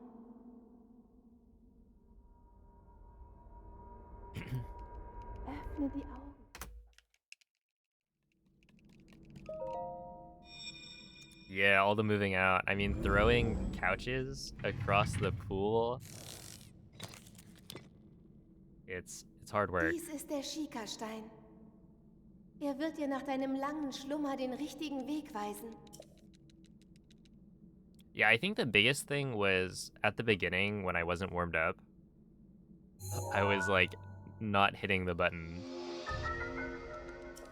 Öffne die Augen. Yeah, all the moving out. I mean, throwing couches across the pool. It's hard work. Dies ist der Schikastein. Er wird dir nach deinem langen Schlummer den richtigen Weg weisen. Yeah, I think the biggest thing was at the beginning when I wasn't warmed up, I was like not hitting the button.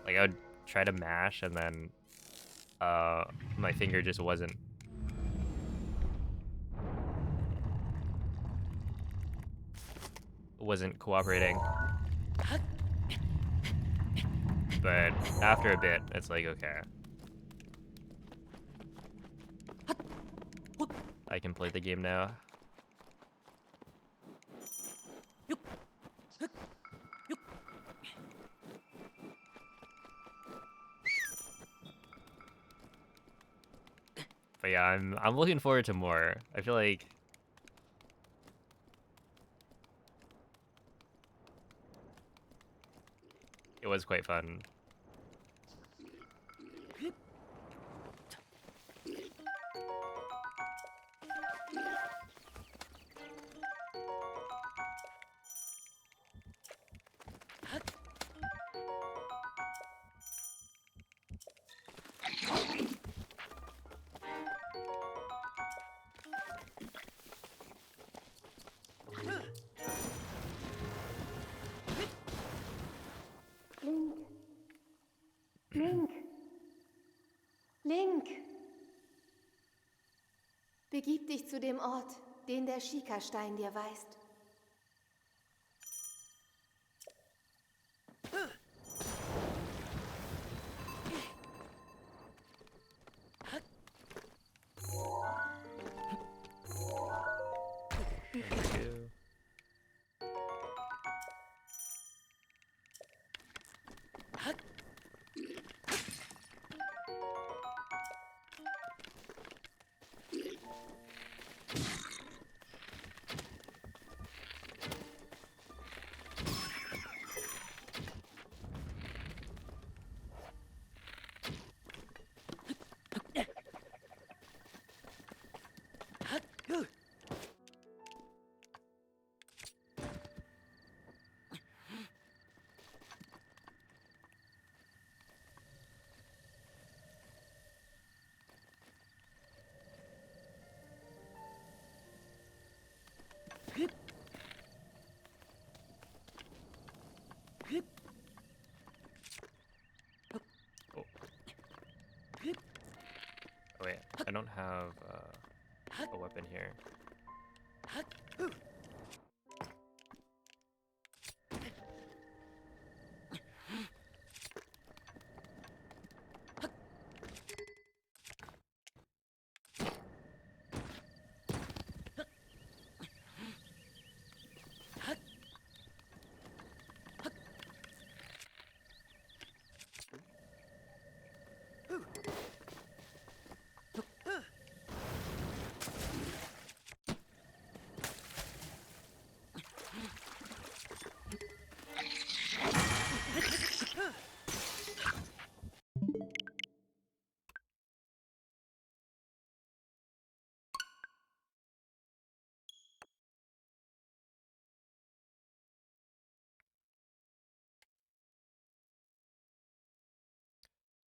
Like I would try to mash and then my finger just wasn't cooperating. But after a bit, it's like, okay, I can play the game now. But yeah, I'm looking forward to more. I feel like it was quite fun. Link. Link. Link. Begib dich zu dem Ort, den der Schikastein dir weist. Thank you. Oh. Oh wait, I don't have a weapon here.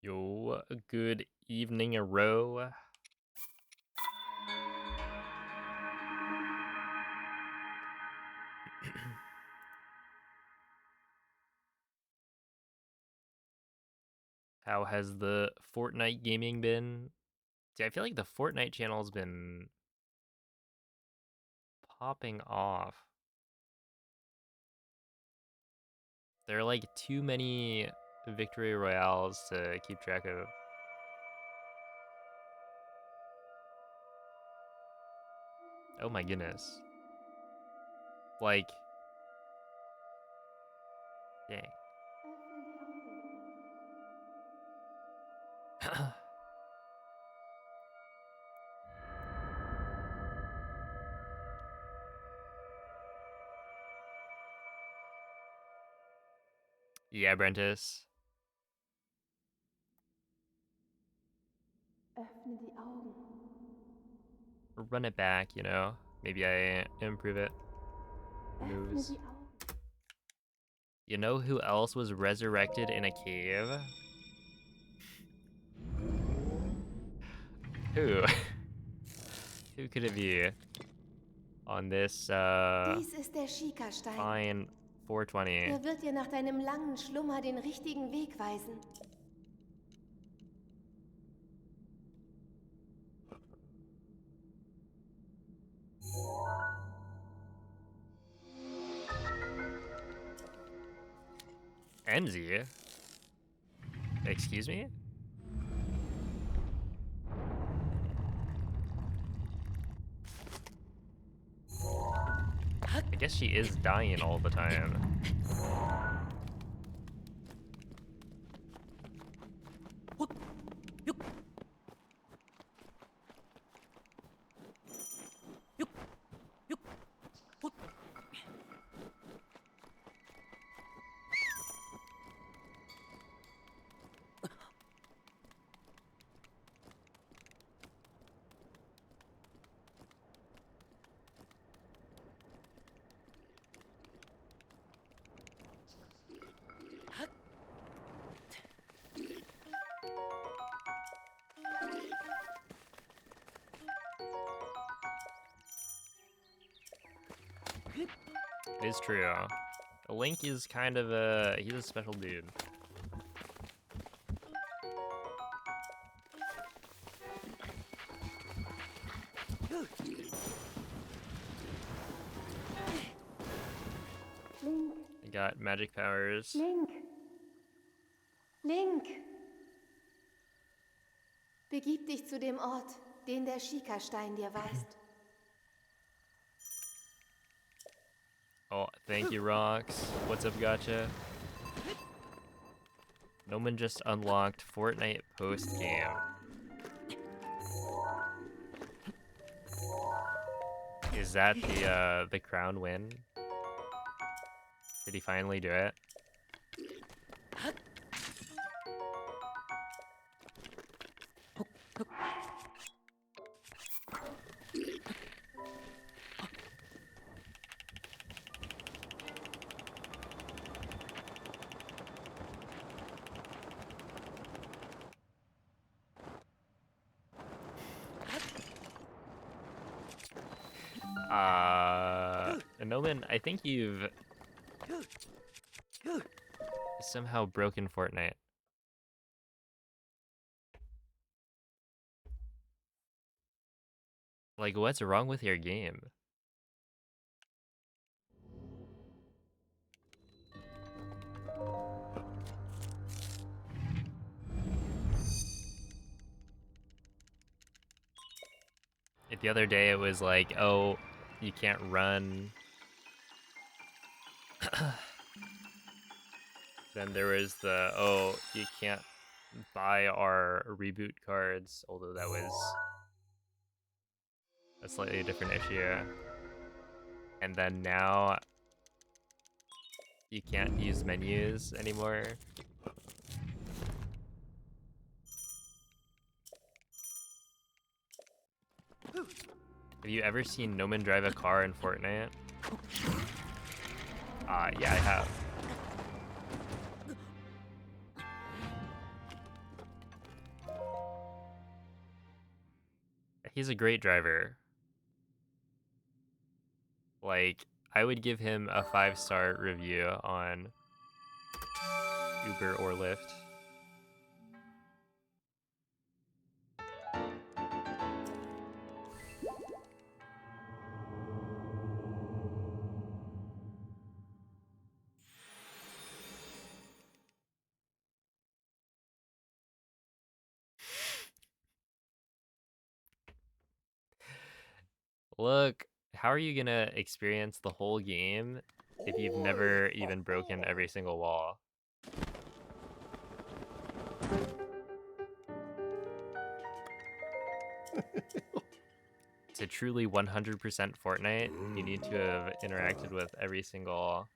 Yo, good evening, Aro. How has the Fortnite gaming been? See, I feel like the Fortnite channel's been popping off. There are like too many victory royales to keep track of. Oh my goodness. Like, dang. Yeah, Brentis. Öffne die Augen. Run it back, you know? Maybe I improve it. Who Öffne knows? die Augen. You know who else was resurrected in a cave? Who? Who could it be? On this, Dies ist der Schikastein. fine 420. Er wird dir nach deinem langen Schlummer den richtigen Weg weisen. Enzi? Excuse me? I guess she is dying all the time. It is true. Link is kind of he's a special dude. Link, He got magic powers. Link. Link. Begib dich zu dem Ort, den der Schikastein dir weist. Oh, thank you, Rocks. What's up, gotcha? Noman just unlocked Fortnite post-game. Is that the crown win? Did he finally do it? Noman, I think you've somehow broken Fortnite. Like, what's wrong with your game? The other day it was like, oh, you can't run. Then there was the, oh, you can't buy our reboot cards, although that was a slightly different issue. And then now you can't use menus anymore. Have you ever seen Noman drive a car in Fortnite? Yeah, I have. He's a great driver. Like, I would give him a 5-star review on Uber or Lyft. Look, how are you gonna experience the whole game if you've never even broken every single wall? To truly 100% Fortnite, you need to have interacted with every single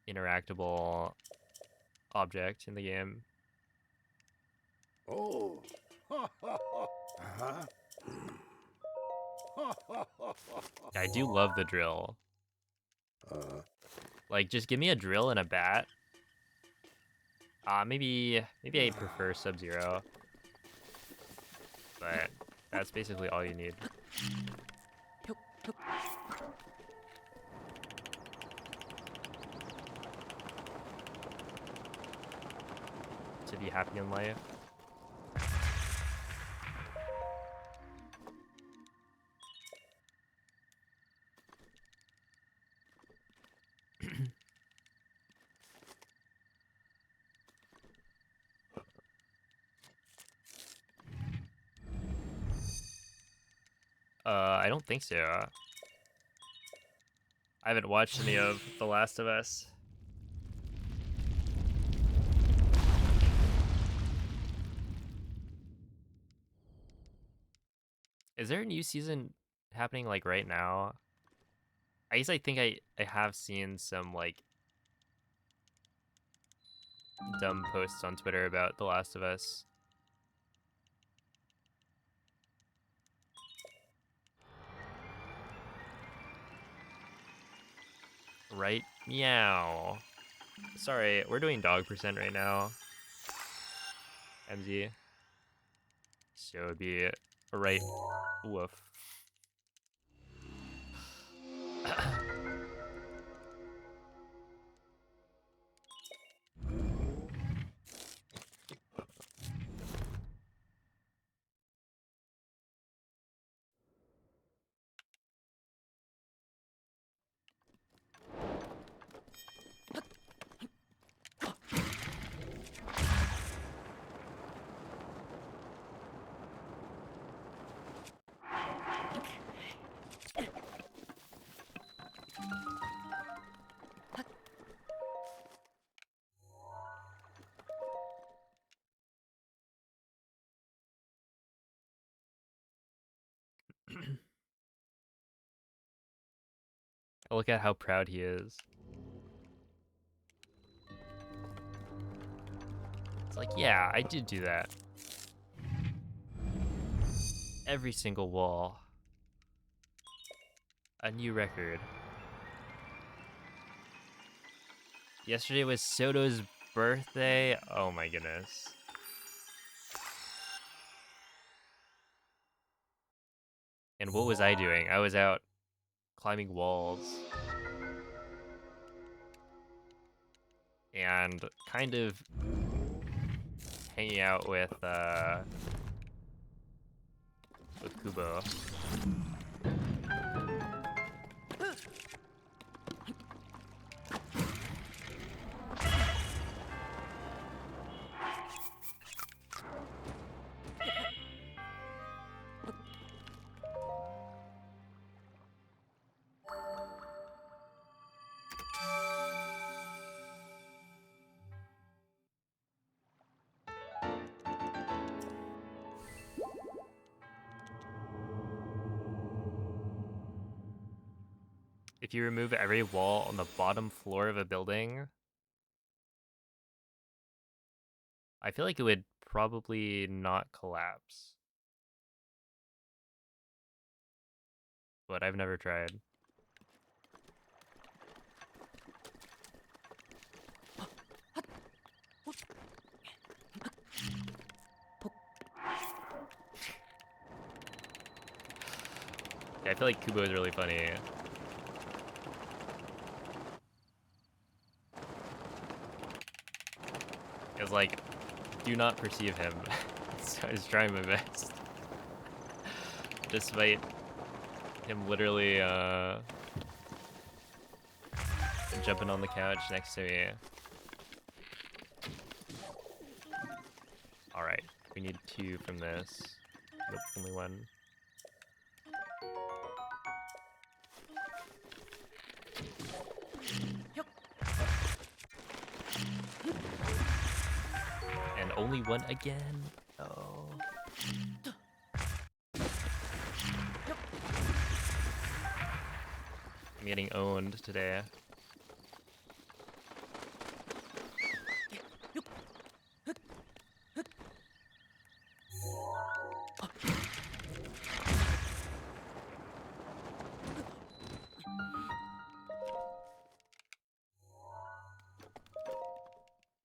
interactable object in the game. Oh. Uh-huh. I do love the drill. Like, just give me a drill and a bat. Maybe I prefer Sub-Zero, but that's basically all you need. To be happy in life. I don't think so. I haven't watched any of The Last of Us. Is there a new season happening like right now? I guess I think I have seen some like dumb posts on Twitter about The Last of Us. Right? Meow. Sorry, we're doing dog percent right now. MZ. So it'd be a right woof. Look at how proud he is. It's like, yeah, I did do that. Every single wall. A new record. Yesterday was Soto's birthday. Oh my goodness. And what was I doing? I was out climbing walls. And kind of hanging out with Kubo. If you remove every wall on the bottom floor of a building, I feel like it would probably not collapse. But I've never tried. Yeah, I feel like Kubo is really funny. It's like, do not perceive him. So I was trying my best. Despite him literally jumping on the couch next to me. Alright, we need 2 from this. Nope, only 1. And only 1 again. Oh. I'm getting owned today.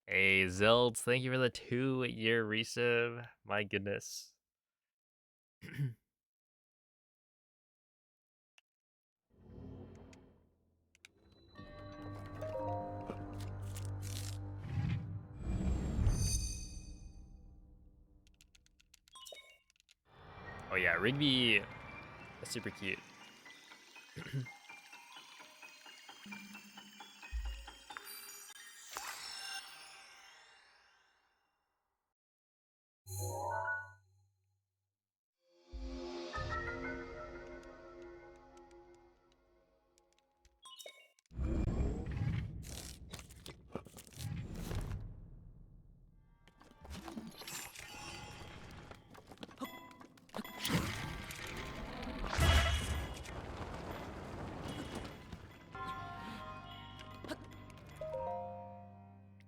Hey, Zelds, thank you for the 2-year resub. My goodness. Oh yeah, Rigby is super cute.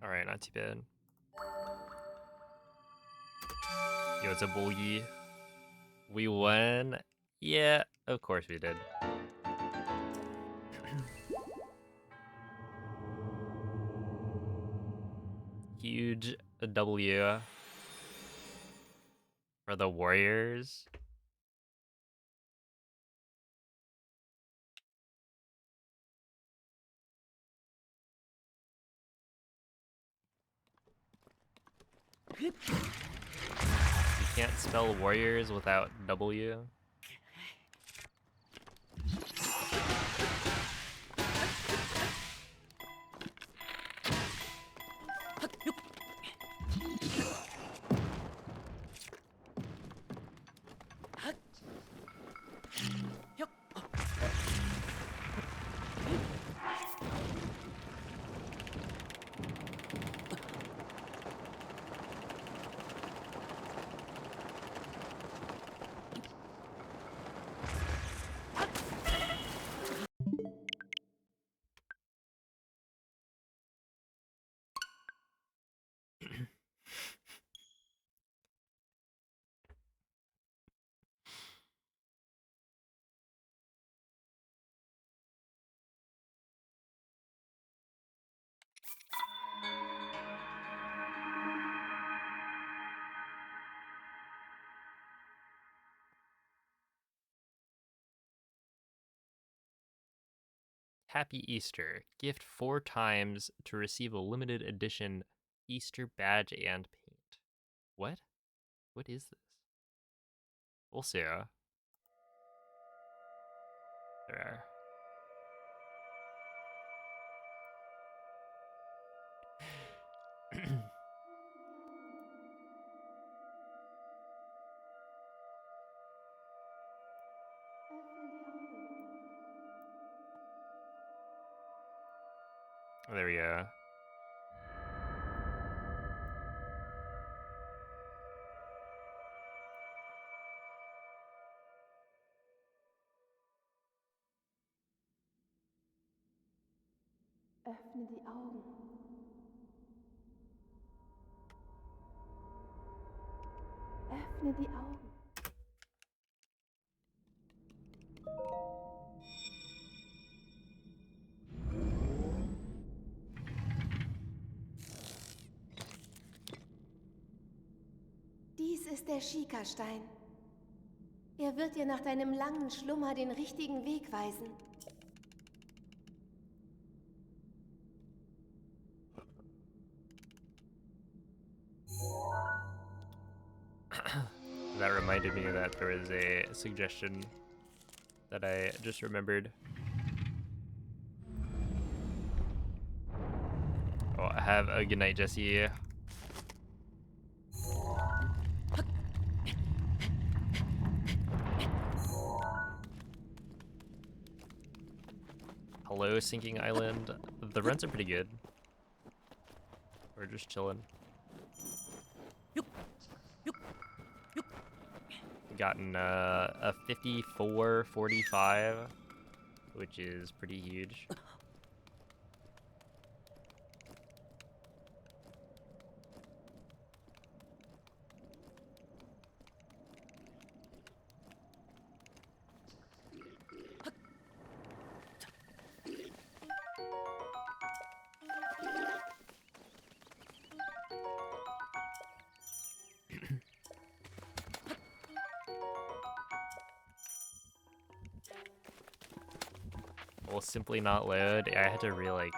Alright, not too bad. Yo, it's a bully. We won? Yeah, of course we did. Huge W for the Warriors. You can't spell Warriors without W. Happy Easter. Gift 4 times to receive a limited edition Easter badge and paint. What? What is this? We'll see. There. There we go. Öffne die Augen. Öffne die Augen. Dies ist der Schika-Stein. Er wird dir nach deinem langen Schlummer den richtigen Weg weisen. That reminded me that there was a suggestion that I just remembered. Oh, have a good night, Jesse. Hello, Sinking Island. The rents are pretty good. We're just chilling. Gotten a 54-45, which is pretty huge. Will simply not load. I had to reload.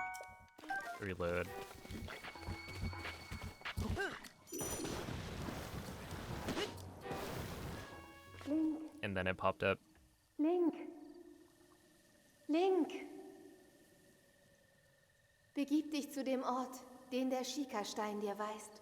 Link, And then it popped up. Link. Link. Begib dich zu dem Ort, den der Schikastein dir weist.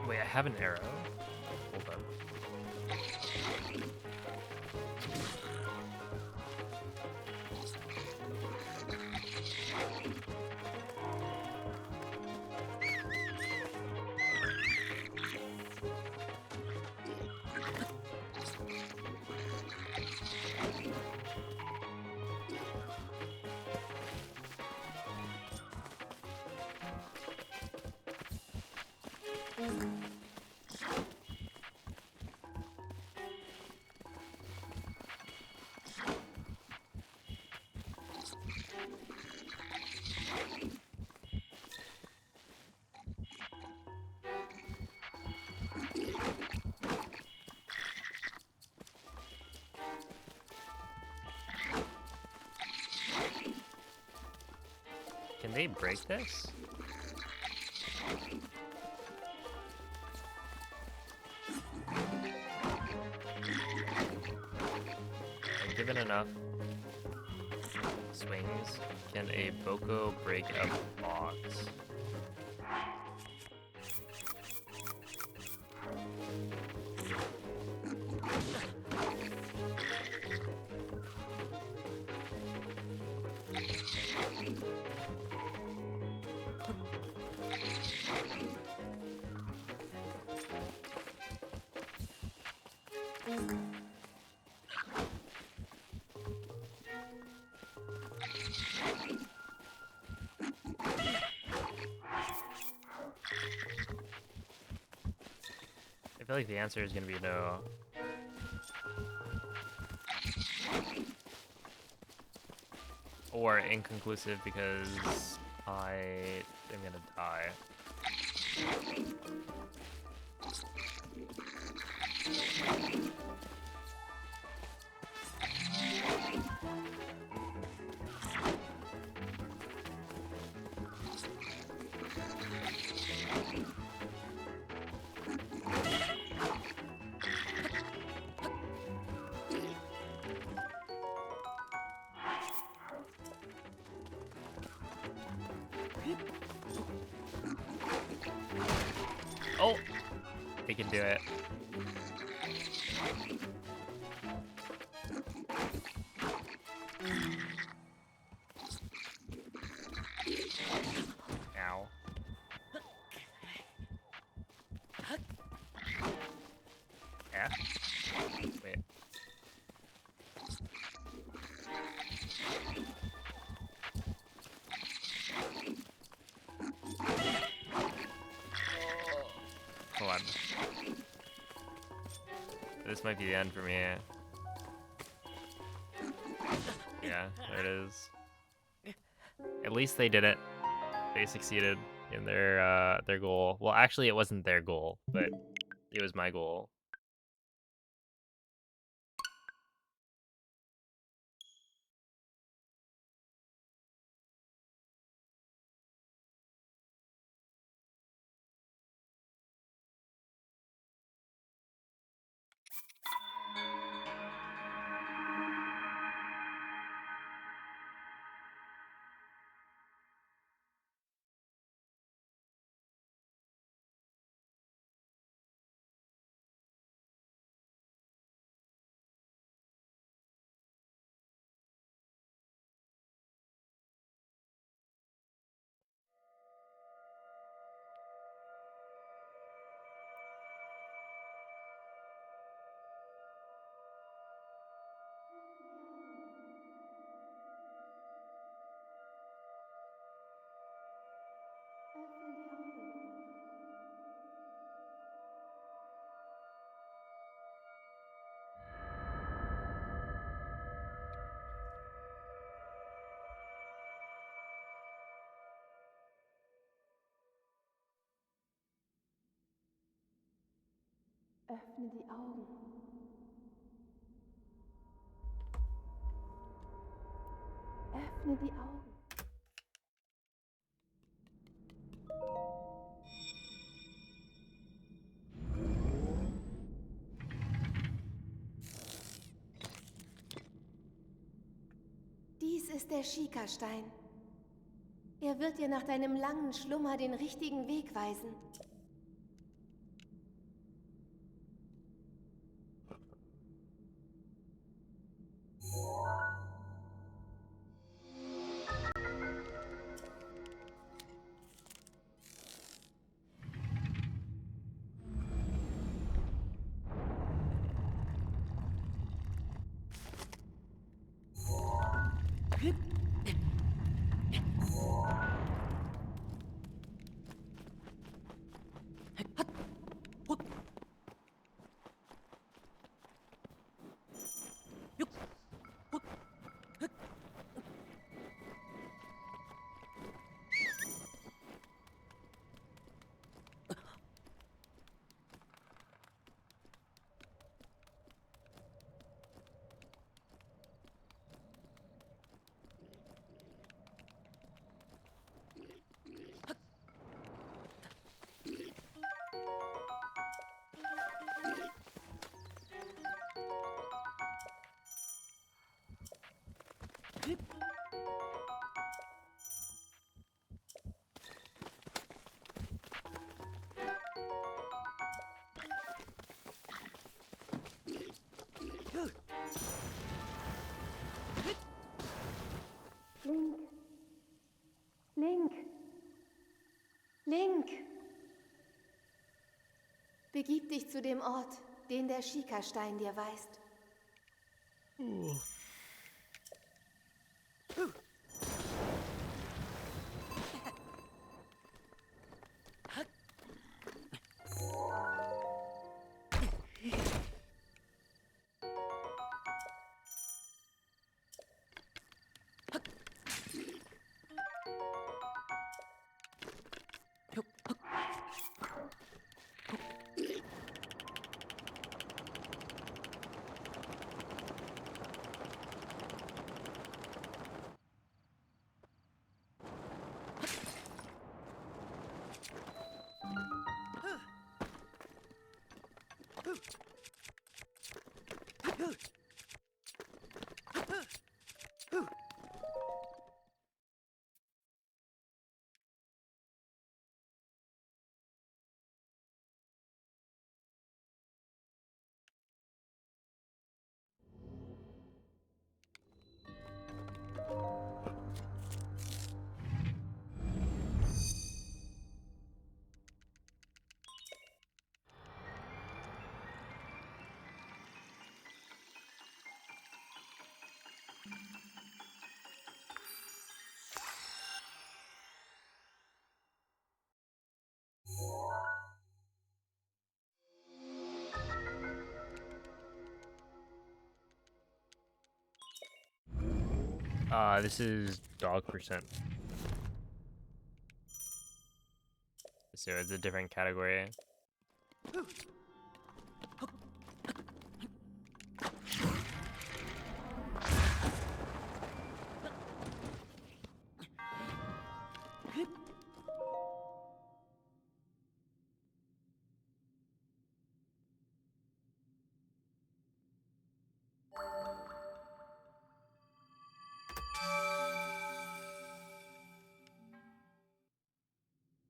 Wait, I have an arrow. Hold on. Can they break this? Given enough swings, can a Boko break a box? I feel like the answer is gonna be no. Or inconclusive because I am gonna die. Oh! They can do it. Ow. Yeah? Wait. Hold on. This might be the end for me. Yeah, there it is. At least they did it. They succeeded in their goal. Well, actually, it wasn't their goal, but it was my goal. Öffne die Augen. Öffne die Augen. Öffne die Augen. Dies ist der Schikastein. Er wird dir nach deinem langen Schlummer den richtigen Weg weisen. Link. Link. Link. Begib dich zu dem Ort, den der Schikastein dir weist. This is dog percent. So it's a different category.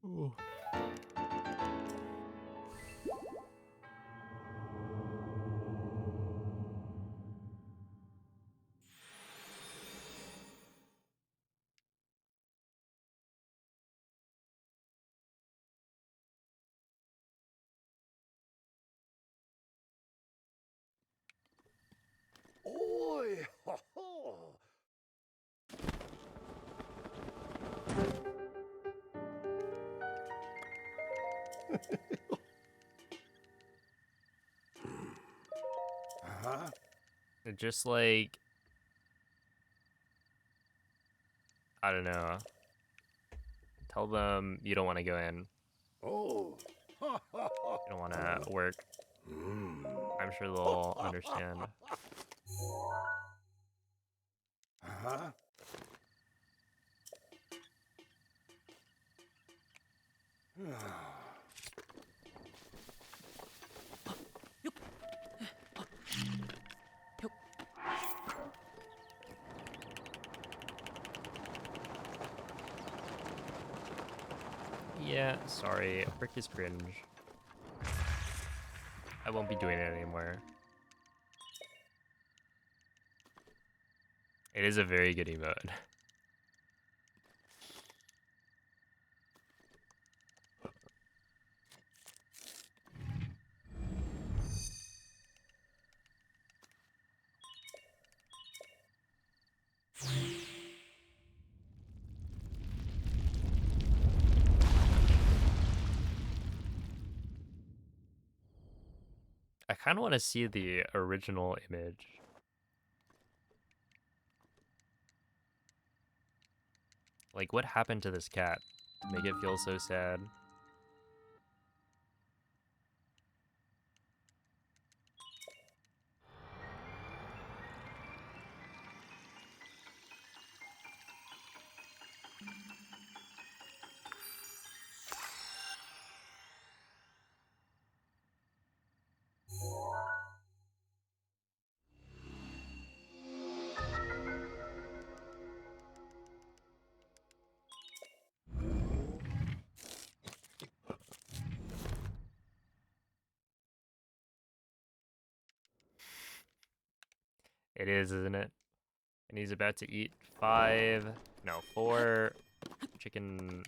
Ooh. Oi! Ho, ho. Uh-huh. Just like, I don't know. Tell them you don't want to go in. Oh. Ha, ha, ha. You don't want to work. Mm. I'm sure they'll understand. Uh-huh. Yeah, sorry. A prick is cringe. I won't be doing it anymore. It is a very good emote. I kind of want to see the original image. Like, what happened to this cat to make it feel so sad? It is, isn't it? And he's about to eat 4 chicken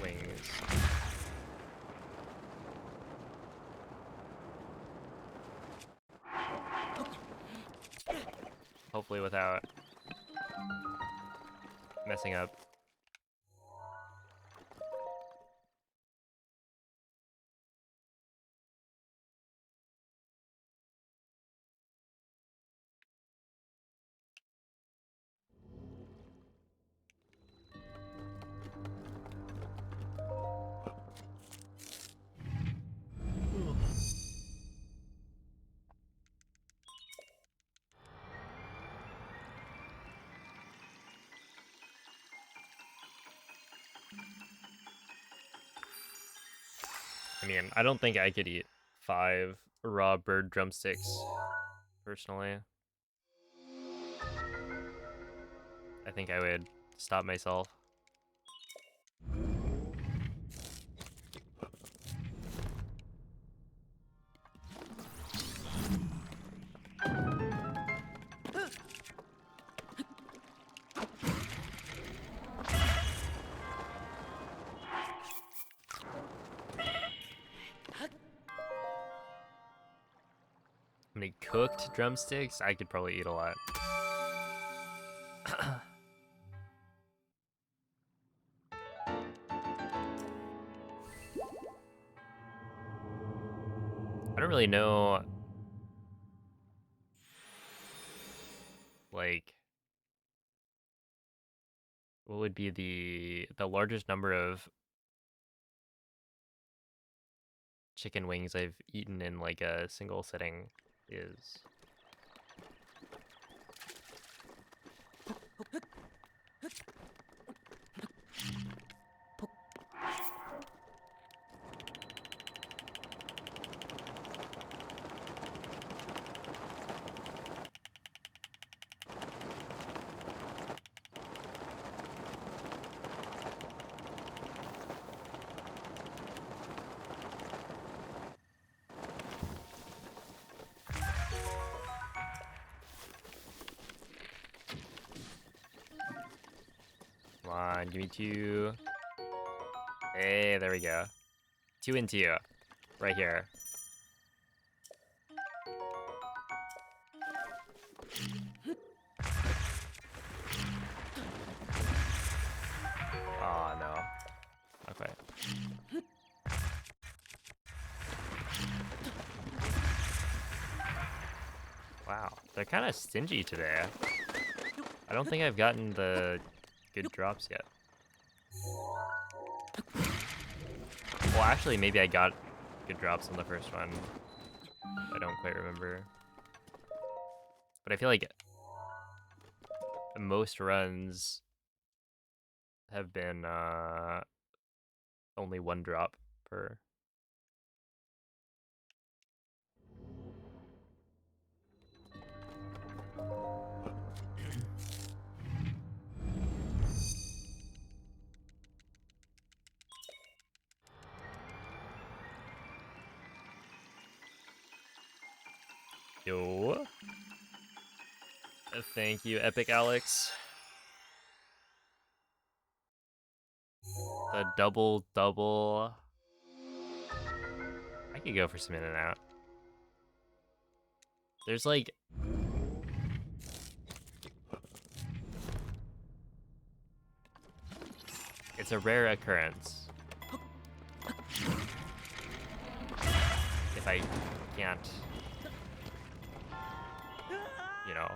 wings. Hopefully without messing up. I mean, I don't think I could eat 5 raw bird drumsticks, personally. I think I would stop myself. How many cooked drumsticks? I could probably eat a lot. I don't really know, like, what would be the largest number of chicken wings I've eaten in like a single sitting is. Come on, give me 2. Hey, there we go. 2 and 2. Right here. Oh no. Okay. Wow, they're kind of stingy today. I don't think I've gotten the good drops yet. Well, actually, maybe I got good drops on the first one. I don't quite remember. But I feel like most runs have been only 1 drop per. Yo. Thank you, Epic Alex. The double. I could go for some in and out. There's like it's a rare occurrence. If I can't, you know,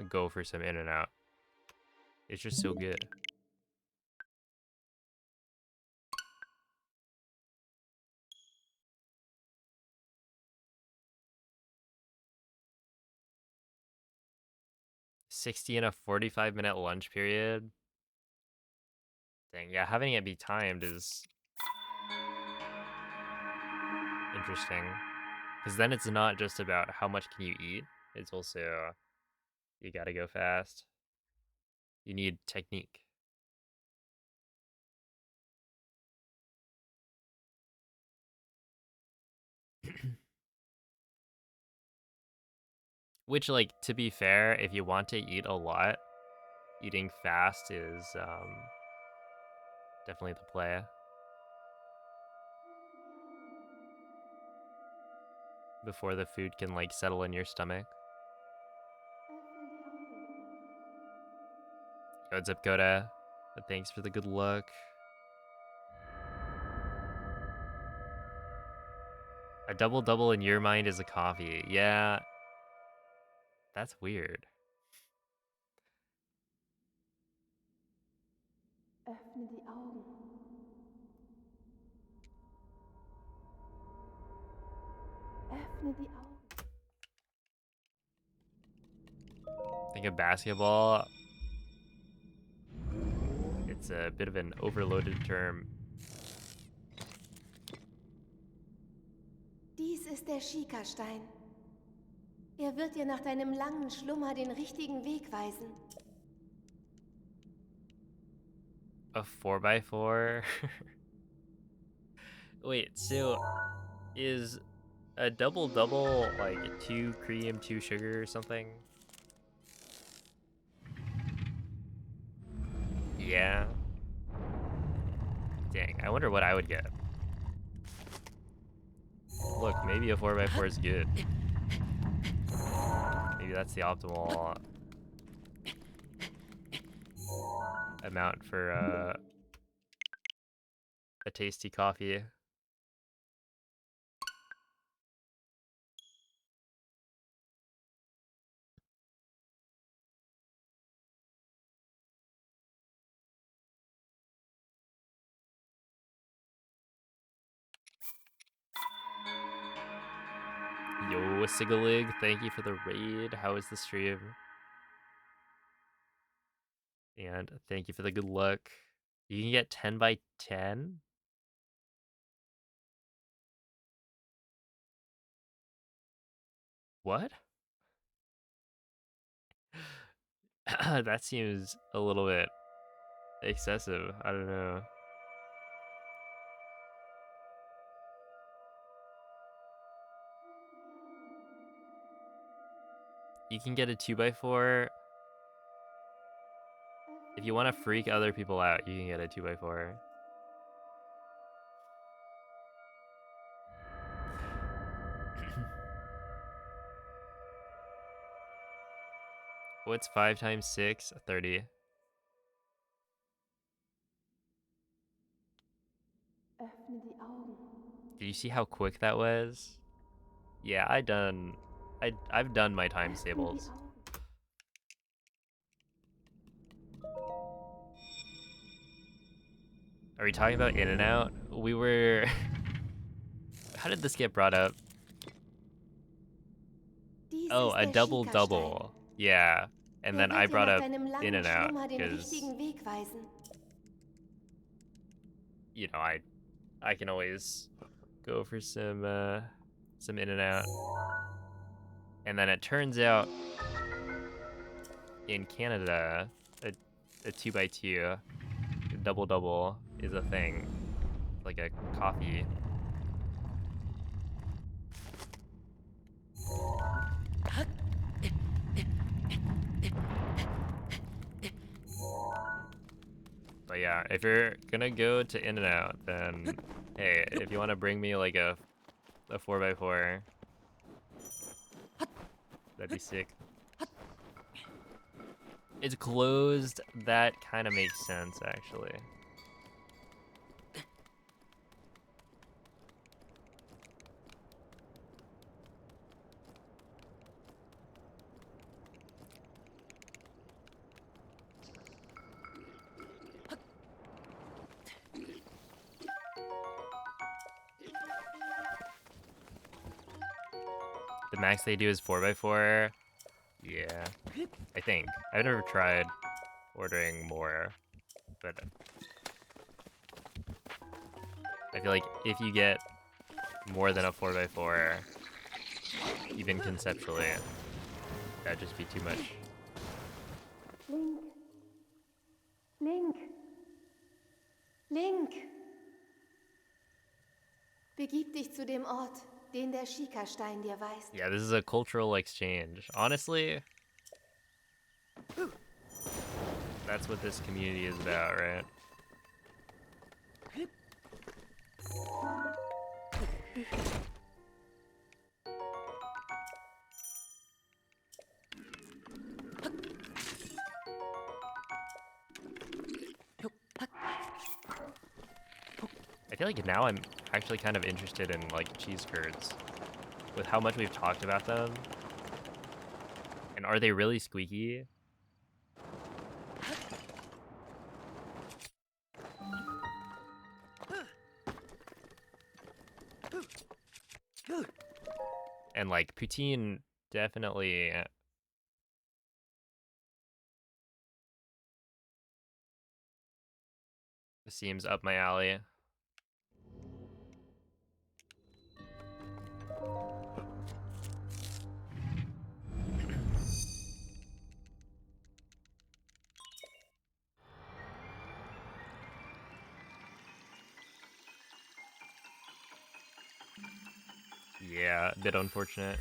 go for some in and out. It's just so good. $60 in a 45-minute lunch period. Dang, yeah, having it be timed is interesting. Because then it's not just about how much can you eat. It's also, you gotta go fast. You need technique. Which, like, to be fair, if you want to eat a lot, eating fast is definitely the play. Before the food can, like, settle in your stomach. Yo, what's up, Coda? Thanks for the good luck. A double-double in your mind is a coffee. Yeah. That's weird. Öffne die Augen. Öffne die Augen. Think of basketball. It's a bit of an overloaded term. Dies ist der Schikastein. Er wird dir nach deinem langen Schlummer den richtigen Weg weisen. A 4x4? Wait, so is a double-double like 2 cream, 2 sugar or something? Yeah. Dang, I wonder what I would get. Look, maybe a 4x4 is good. Maybe that's the optimal amount for a tasty coffee. Yo, Sigalig, thank you for the raid. How is the stream? And thank you for the good luck. You can get 10 by 10? What? That seems a little bit excessive. I don't know. You can get a 2x4. If you want to freak other people out, you can get a 2x4. What's 5 times 6? 30. Öffne die Augen. Did you see how quick that was? Yeah, I've done my times Öffne die tables. Augen. Are we talking about In-N-Out? We were how did this get brought up? Dies Oh, ist a der Schikastein. double-double. Yeah. And Er then I wird dir brought nach up deinem langen In-N-Out Schlummer den because, richtigen Weg weisen. you know, I can always go for some In-N-Out. And then it turns out in Canada, a 2x2 double-double is a thing. Like a coffee. But yeah, if you're gonna go to In-N-Out, then hey, if you want to bring me like a 4x4, that'd be sick. It's closed. That kind of makes sense, actually. The max they do is 4x4. Yeah, I think. I've never tried ordering more, but I feel like if you get more than a 4x4, even conceptually, that'd just be too much. Link. Link. Link. Begib dich zu dem Ort. den der Schikastein dir weist. Yeah, this is a cultural exchange. Honestly, that's what this community is about, right? I feel like now I'm actually kind of interested in like cheese curds with how much we've talked about them. And are they really squeaky? And like poutine definitely seems up my alley. Yeah, a bit unfortunate.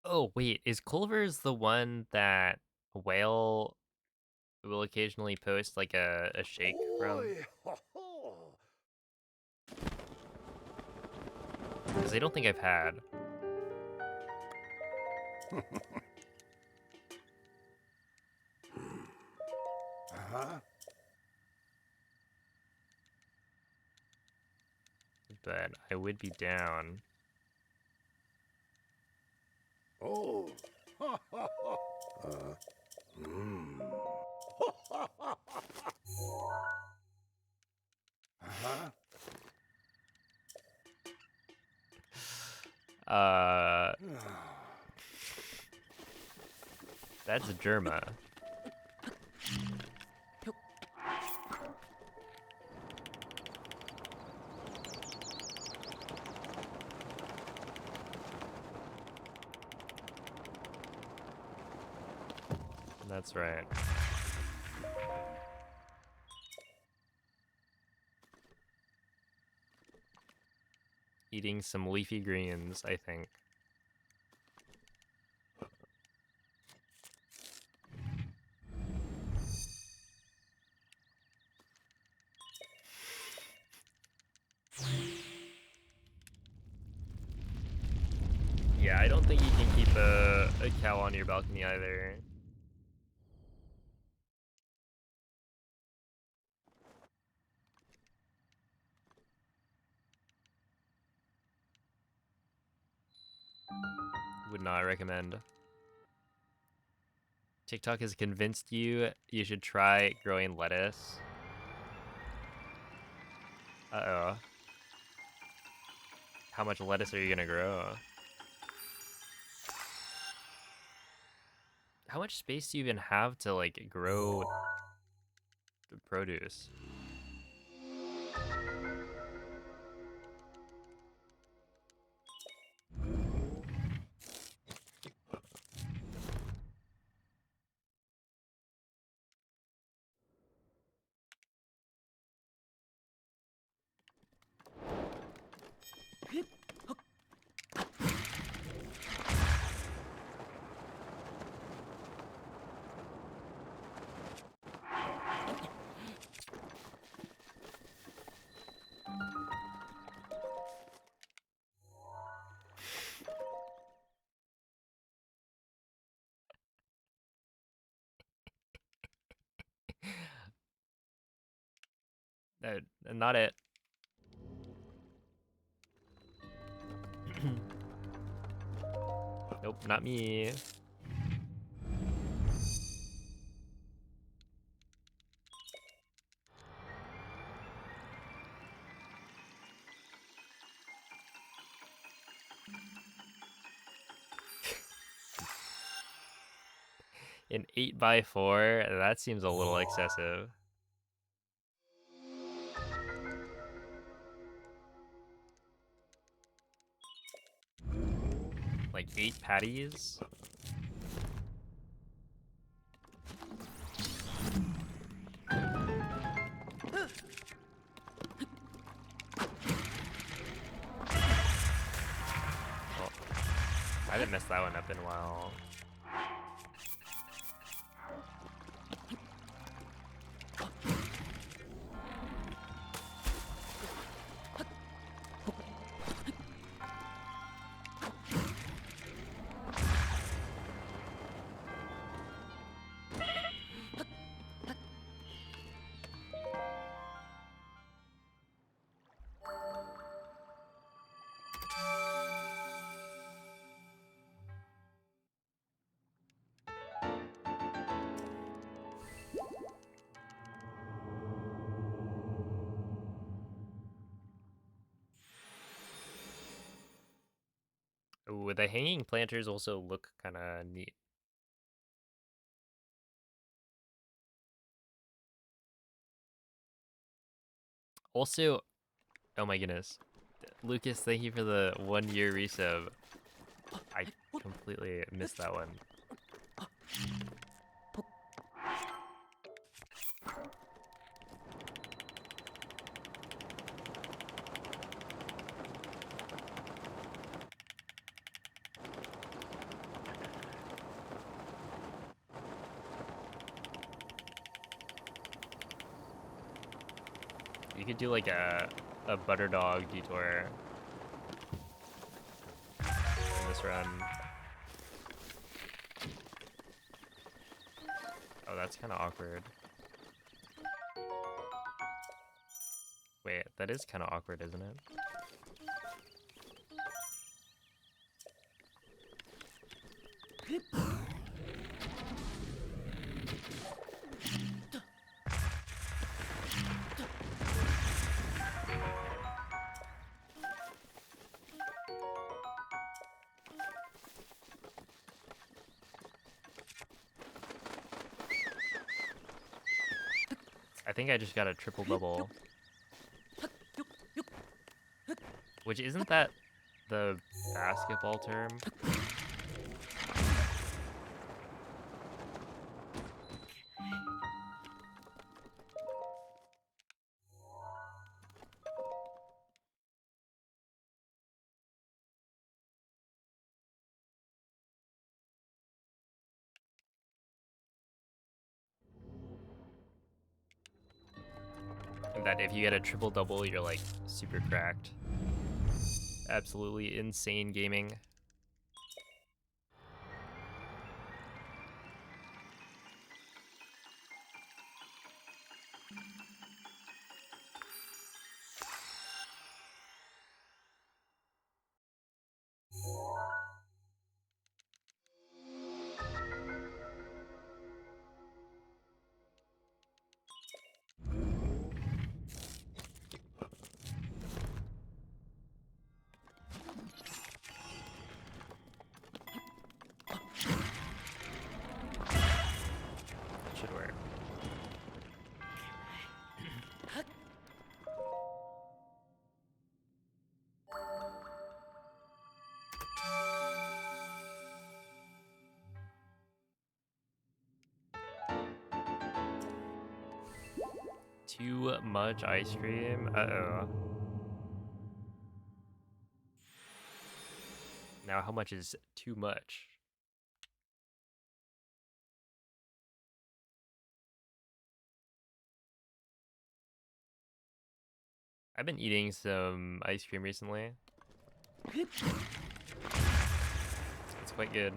Oh, wait, is Culver's the one that Whale will occasionally post like a shake from? Oi, ho, ho. Because I don't think I've had. Uh-huh. But I would be down. Oh. Ha, ha, ha. Mm. Uh-huh. Uh, that's Germa. That's right. Eating some leafy greens, I think. Yeah, I don't think you can keep a cow on your balcony either. Would not recommend. TikTok has convinced you you should try growing lettuce. Uh-oh. How much lettuce are you gonna grow? How much space do you even have to like grow the produce? No, not it. Nope, not me. An 8x4? That seems a little excessive. Like 8 patties? Well, I haven't messed that one up in a while. Ooh, the hanging planters also look kind of neat. Also, oh my goodness. Lucas, thank you for the 1-year resub. I completely missed that one. You could do like a butter dog detour in this run. Oh, that's kind of awkward. Wait, that is kind of awkward, isn't it? I think I just got a triple double. Which isn't that the basketball term? And that if you get a triple double, you're like super cracked. Absolutely insane gaming. Should work. Too much ice cream? Uh-oh. Now how much is too much? I've been eating some ice cream recently. It's quite good.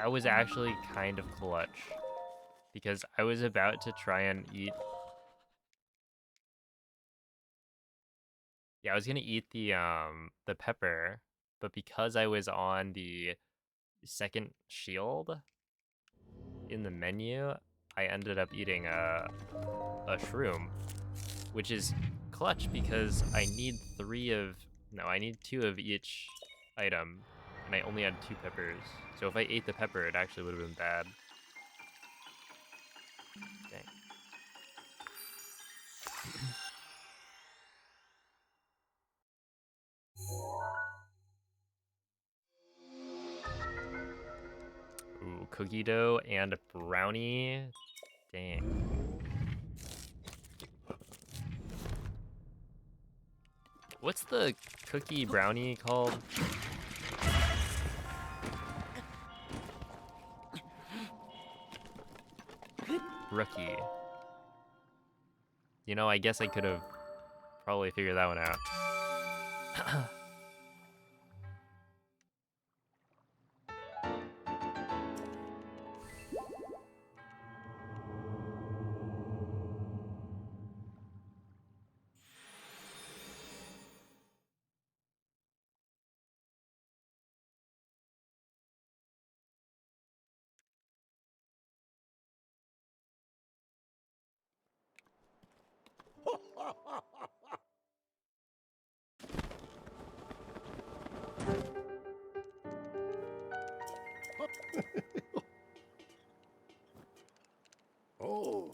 That was actually kind of clutch. Because I was about to try and eat... Yeah, I was gonna eat the pepper, but because I was on the second shield in the menu, I ended up eating a shroom, which is clutch because I need I need 2 of each item, and I only had 2 peppers. So if I ate the pepper, it actually would have been bad. Dang. Ooh, cookie dough and a brownie. Dang. What's the cookie brownie called? Rookie. You know, I guess I could have probably figured that one out. Oh.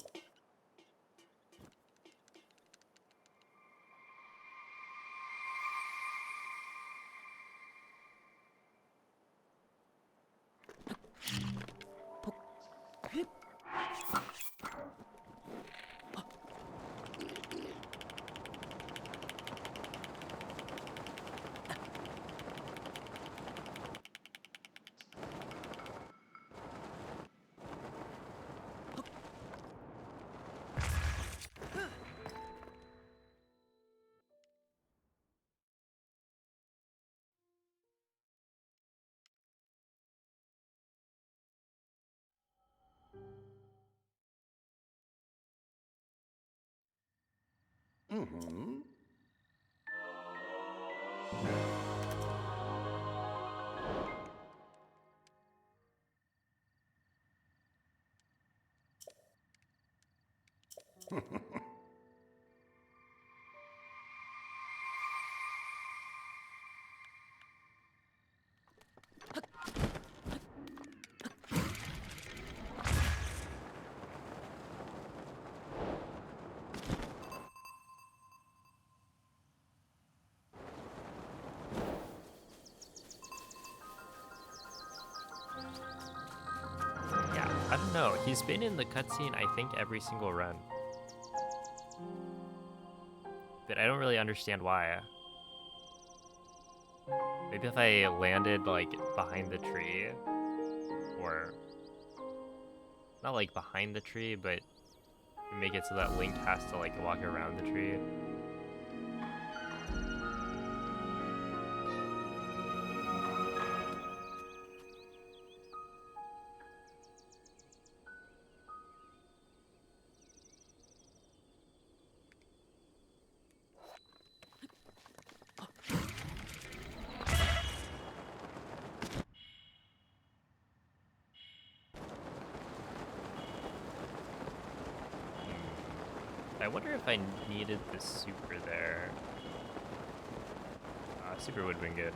Mm-hmm. Yeah, I don't know. He's been in the cutscene, I think, every single run. But I don't really understand why. Maybe if I landed, like, behind the tree, or... Not, like, behind the tree, but make it so that Link has to, like, walk around the tree. I wonder if I needed the super there. Super would have been good.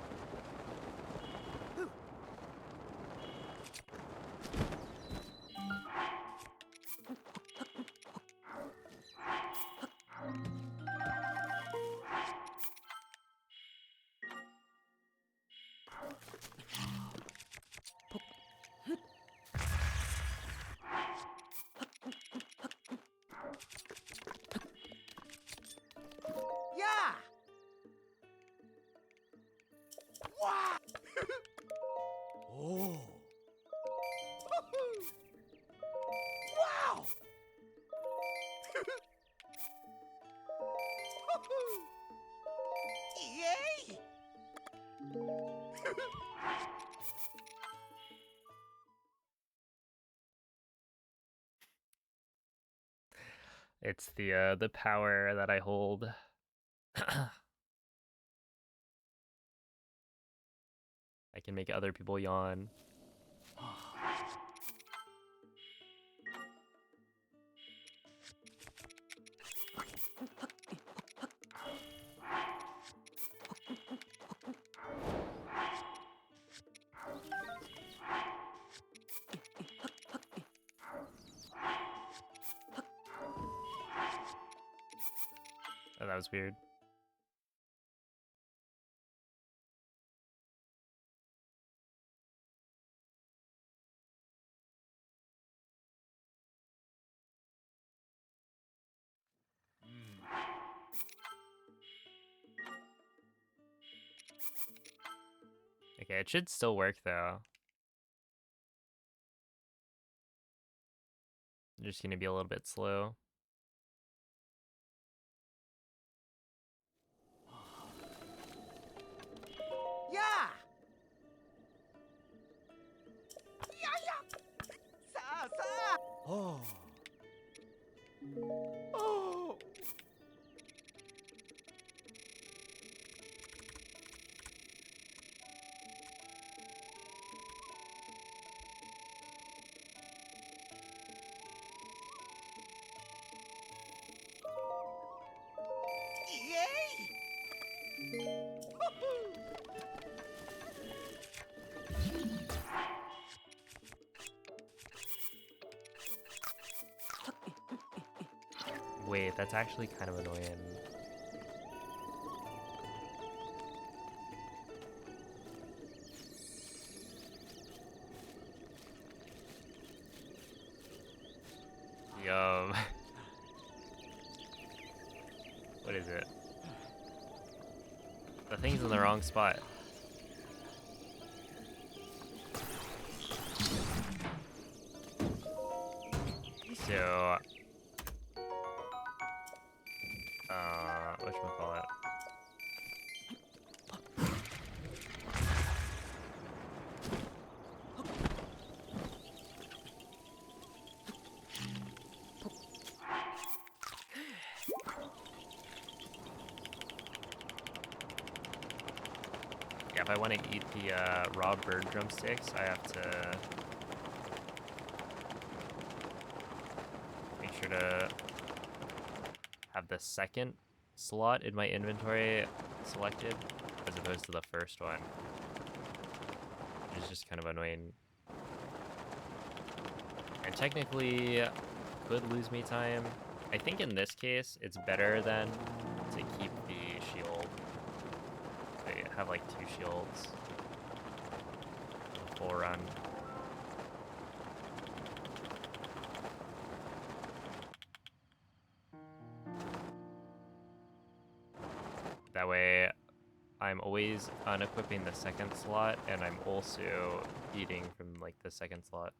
It's the power that I hold. I can make other people yawn. Oh, that was weird. Okay, it should still work though. I'm just gonna be a little bit slow. Yeah! Yeah, yeah! Sa, sa! Oh. Oh. Yay! Woohoo! Wait, that's actually kind of annoying. Yum. What is it? The thing's in the wrong spot. So, whatchamacallit? Yeah, if I want to eat the raw bird drumsticks, I have to make sure to have the second slot in my inventory selected as opposed to the first one, which is just kind of annoying. And technically could lose me time. I think in this case, it's better than to keep the shield. I have like 2 shields. Full run. That way, I'm always unequipping the second slot, and I'm also eating from like the second slot.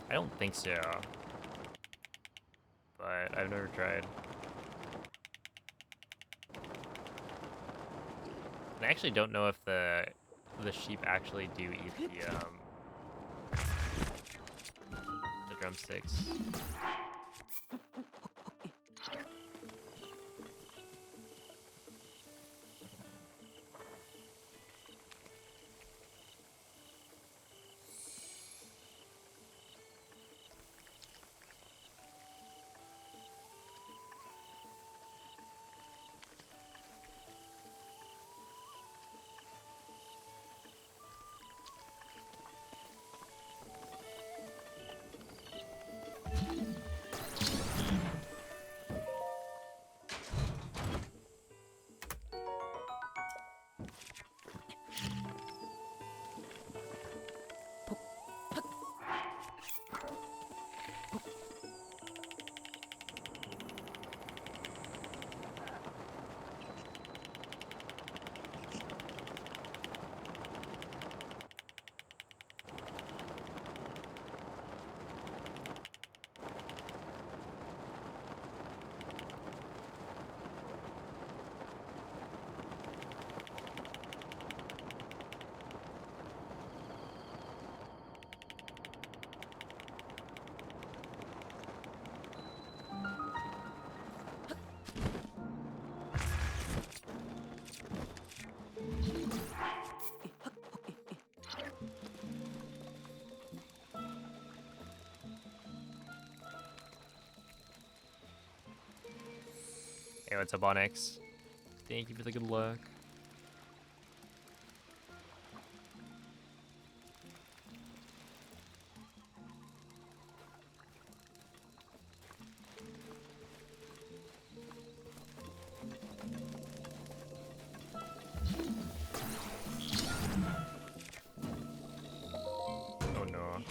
I don't think so, but I've never tried. And I actually don't know if the sheep actually do eat the drumsticks. Hey, what's up, Onyx? Thank you for the good luck. Oh no.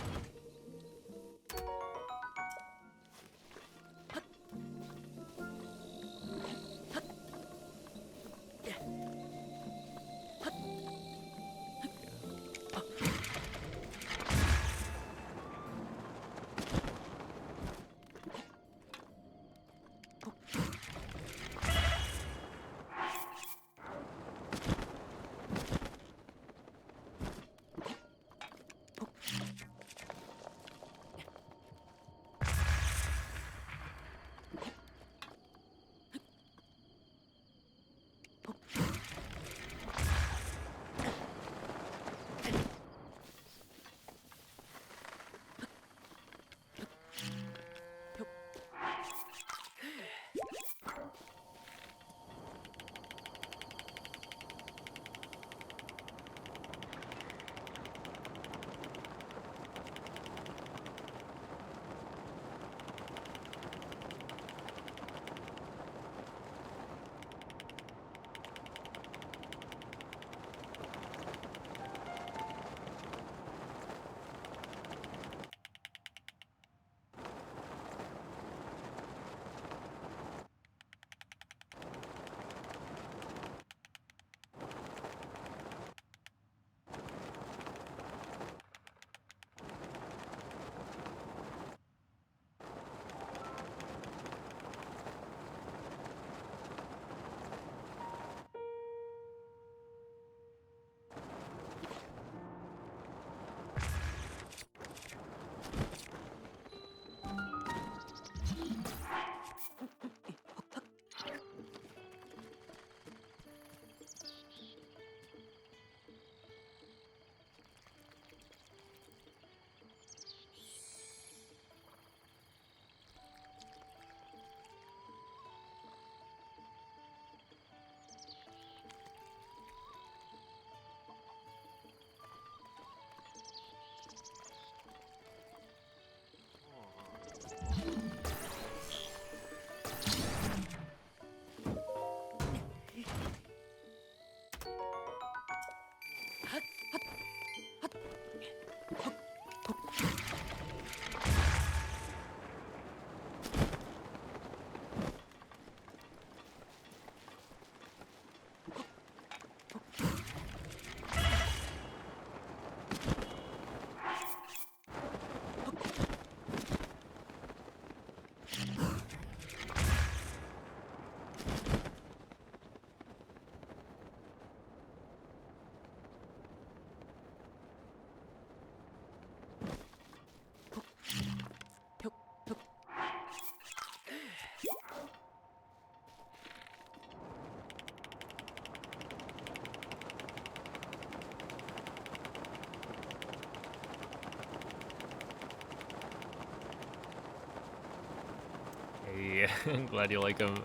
Hey, glad you like them.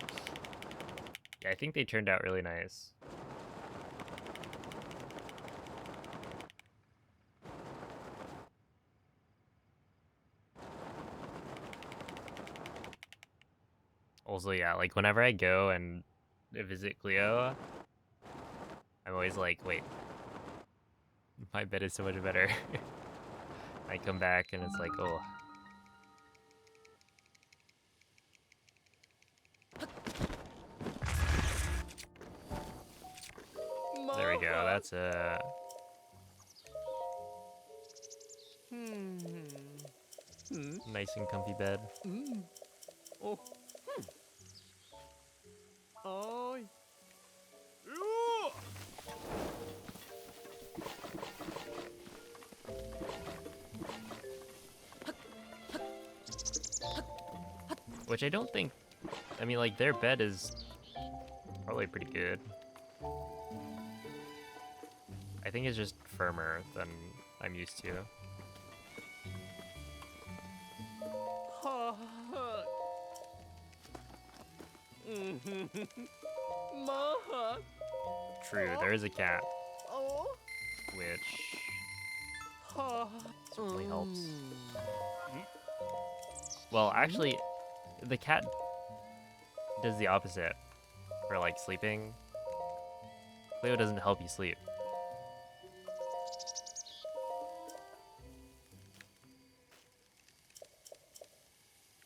Yeah, I think they turned out really nice. Also, yeah, like whenever I go and visit Cleo, I'm always like, wait, my bed is so much better. I come back and it's like, oh. There we go, Mama. that's a Hmm. Hmm. nice and comfy bed. Hmm. Oh. Hmm. Oi. Ooh. Which I don't think, I mean, like, their bed is probably pretty good. I think it's just firmer than I'm used to. Ha. Ha. Ma. True, there is a cat, Oh. which Ha. certainly helps. Well, actually, the cat does the opposite for like sleeping. Cleo doesn't help you sleep.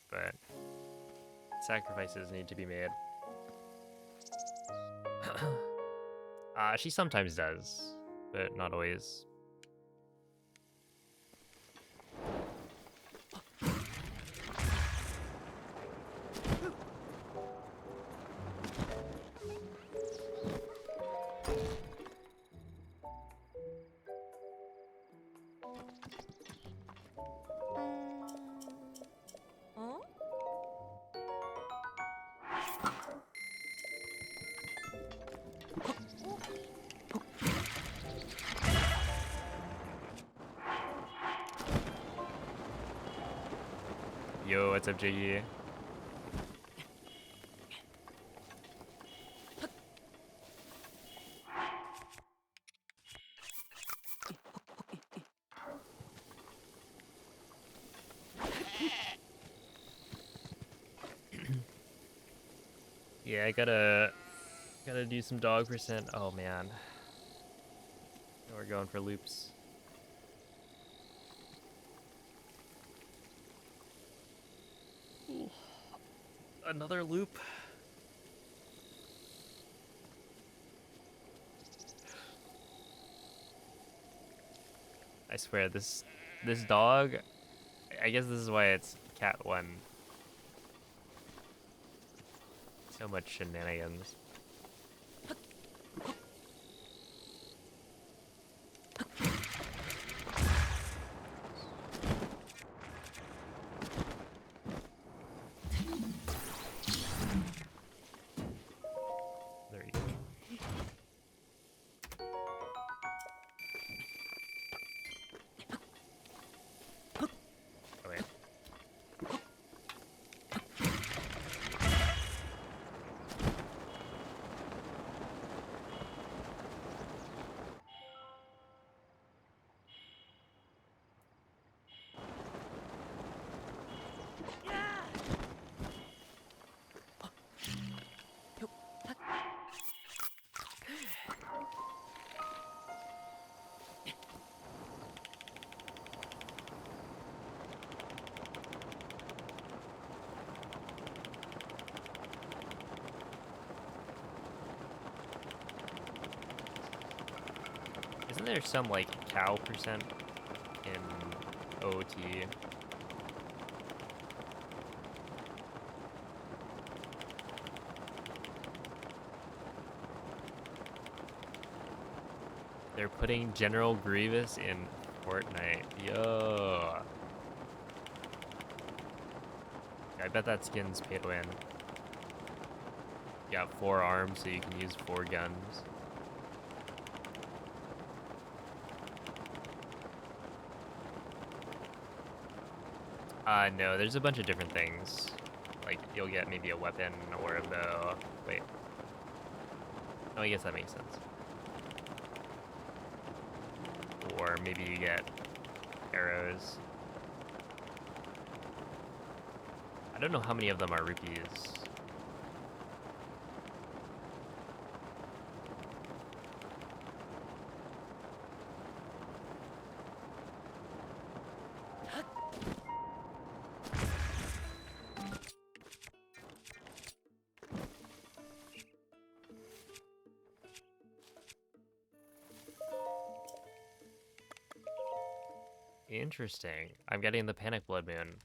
But sacrifices need to be made. She sometimes does, but not always. Yo, what's up, JE? Yeah, I gotta do some dog percent. Oh man, we're going for loops. Another loop. I swear this dog. I guess this is why it's cat one. So much shenanigans. There you go. Oh wait. Isn't there some like cow percent in OT? They're putting General Grievous in Fortnite. Yo. I bet that skin's pay to win. You got 4 arms, so you can use 4 guns. No, there's a bunch of different things. Like, you'll get maybe a weapon or a bow. Wait. Oh, I guess that makes sense. Or maybe you get arrows. I don't know how many of them are rupees. Interesting. I'm getting the Panic Blood Moon.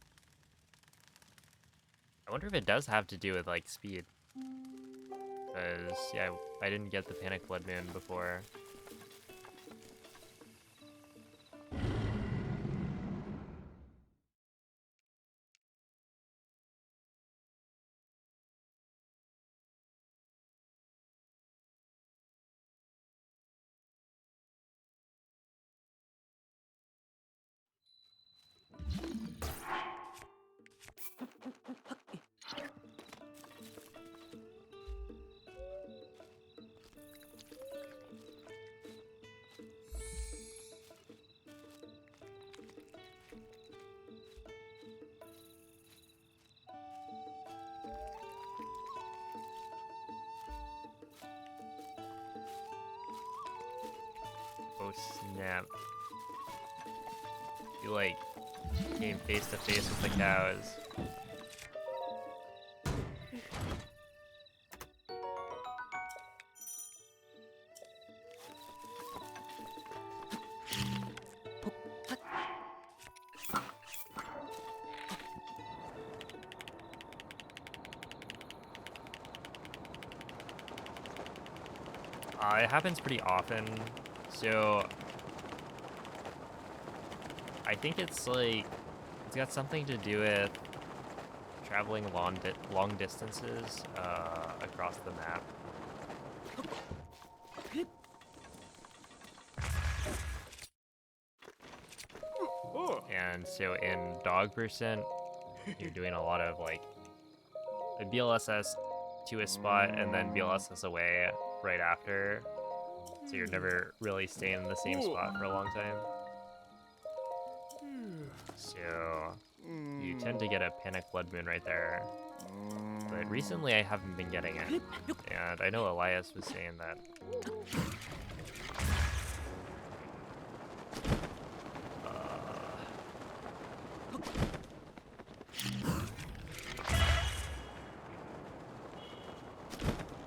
I wonder if it does have to do with, like, speed. Because, yeah, I didn't get the Panic Blood Moon before. Oh snap. You like came face to face with the cows. It happens pretty often, so I think it's like it's got something to do with traveling long distances across the map. And so in dog percent, you're doing a lot of like a BLSS to a spot and then BLSS away right after. So you're never really staying in the same spot for a long time. So you tend to get a panic blood moon right there. But recently I haven't been getting it. And I know Elias was saying that.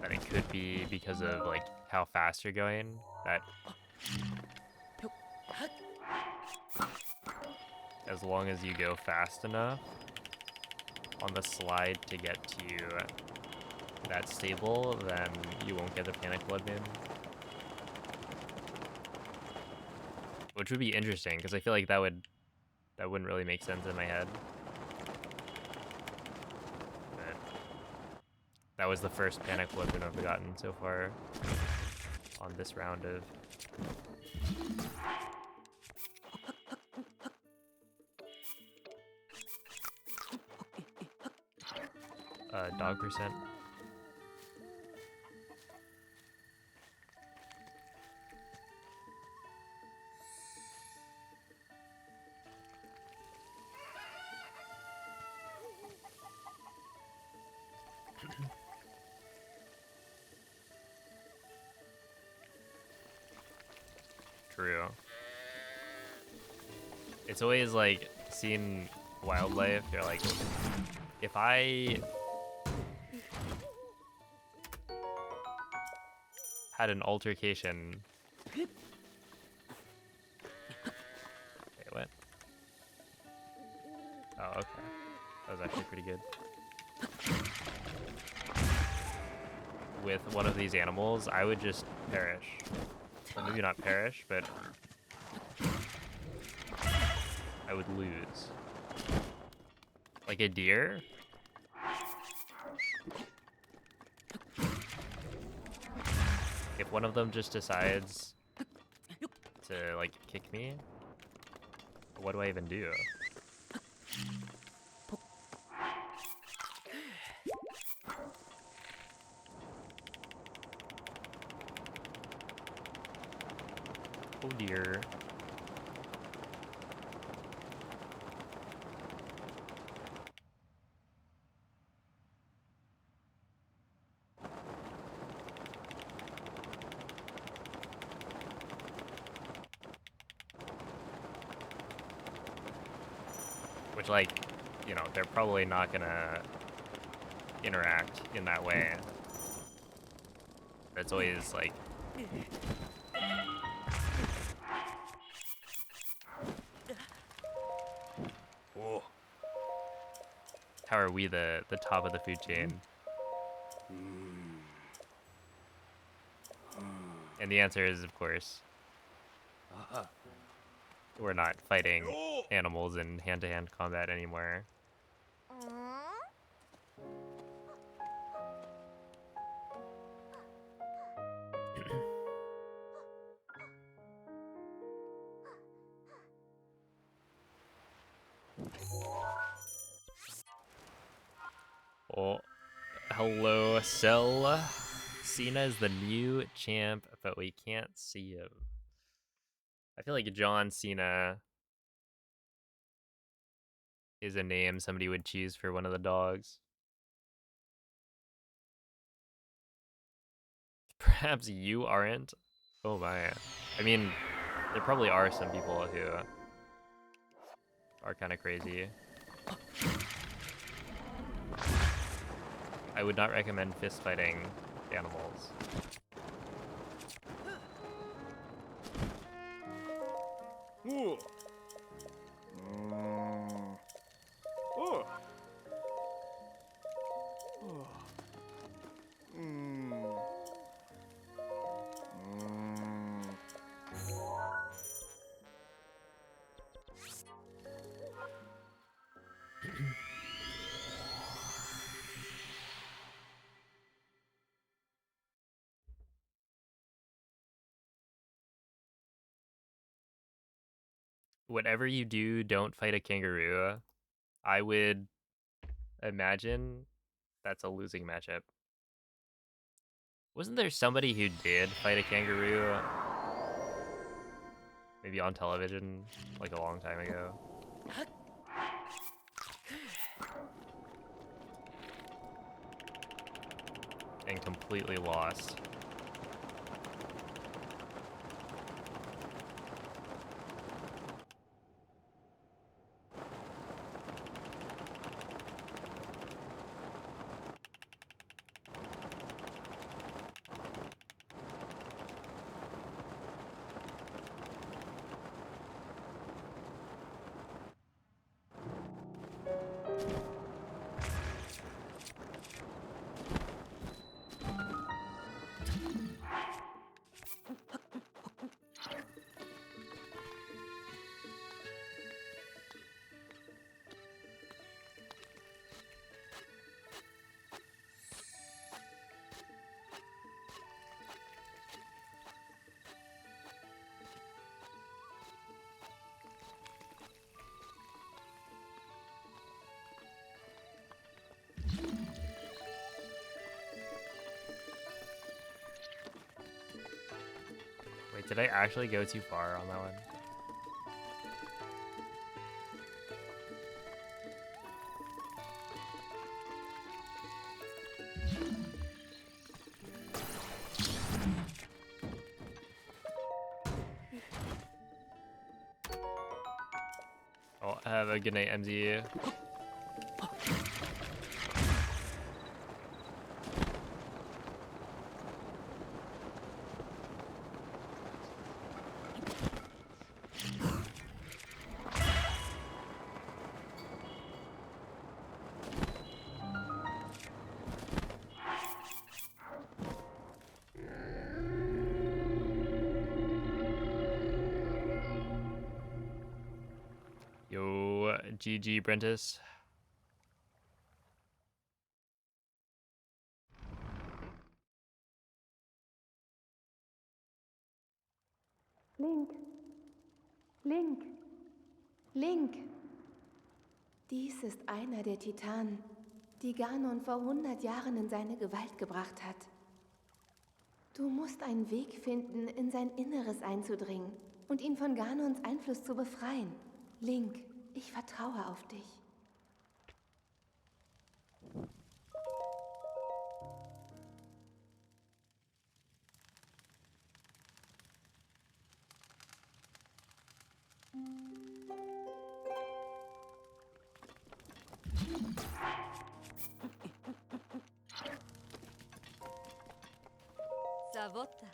That it could be because of like how fast you're going. That as long as you go fast enough on the slide to get to that stable, then you won't get the panic blood moon. Which would be interesting, because I feel like that wouldn't really make sense in my head. But that was the first panic blood moon I've gotten so far on this round of dog percent. True. It's always like seeing wildlife, you're like, if I had an altercation. Wait, what? Oh, okay. That was actually pretty good. With one of these animals, I would just perish. Well, maybe not perish, but I would lose. Like a deer? If one of them just decides to, like, kick me, what do I even do? Oh dear. Which, like, you know, they're probably not gonna interact in that way. It's always, like... Oh. How are we the top of the food chain? And the answer is, of course, we're not fighting animals in hand-to-hand combat anymore. Oh, hello, Cell. Cena is the new champ, but we can't see him. I feel like John Cena is a name somebody would choose for one of the dogs. Perhaps you aren't? Oh my. I mean, There probably are some people who are kind of crazy. I would not recommend fist fighting animals. Ooh. Mm. Oh. Oh. Mm. Mm. Whatever you do, don't fight a kangaroo. I would imagine that's a losing matchup. Wasn't there somebody who did fight a kangaroo? Maybe on television, like a long time ago. And completely lost. Wait, did I actually go too far on that one? Oh, have a good night, MZ. Yo, GG, Brentus. Link. Link. Link. Dies ist einer der Titanen, die Ganon vor 100 Jahren in seine Gewalt gebracht hat. Du musst einen Weg finden, in sein Inneres einzudringen und ihn von Ganons Einfluss zu befreien. Link, ich vertraue auf dich. Savota.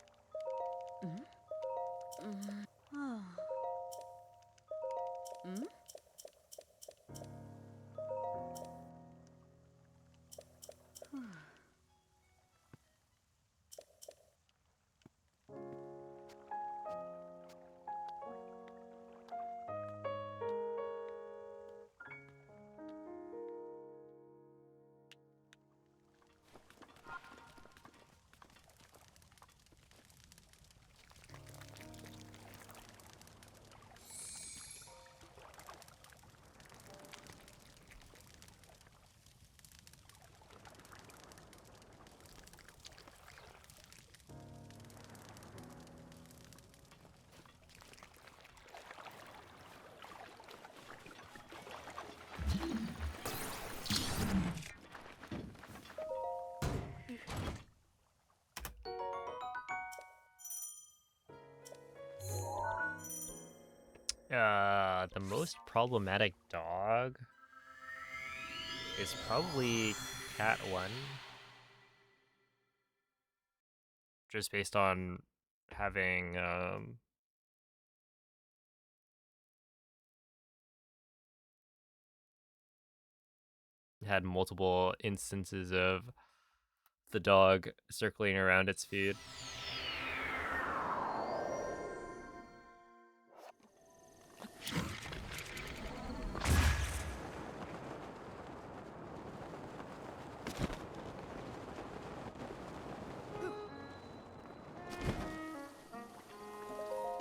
The most problematic dog is probably cat 1. Just based on having had multiple instances of the dog circling around its food.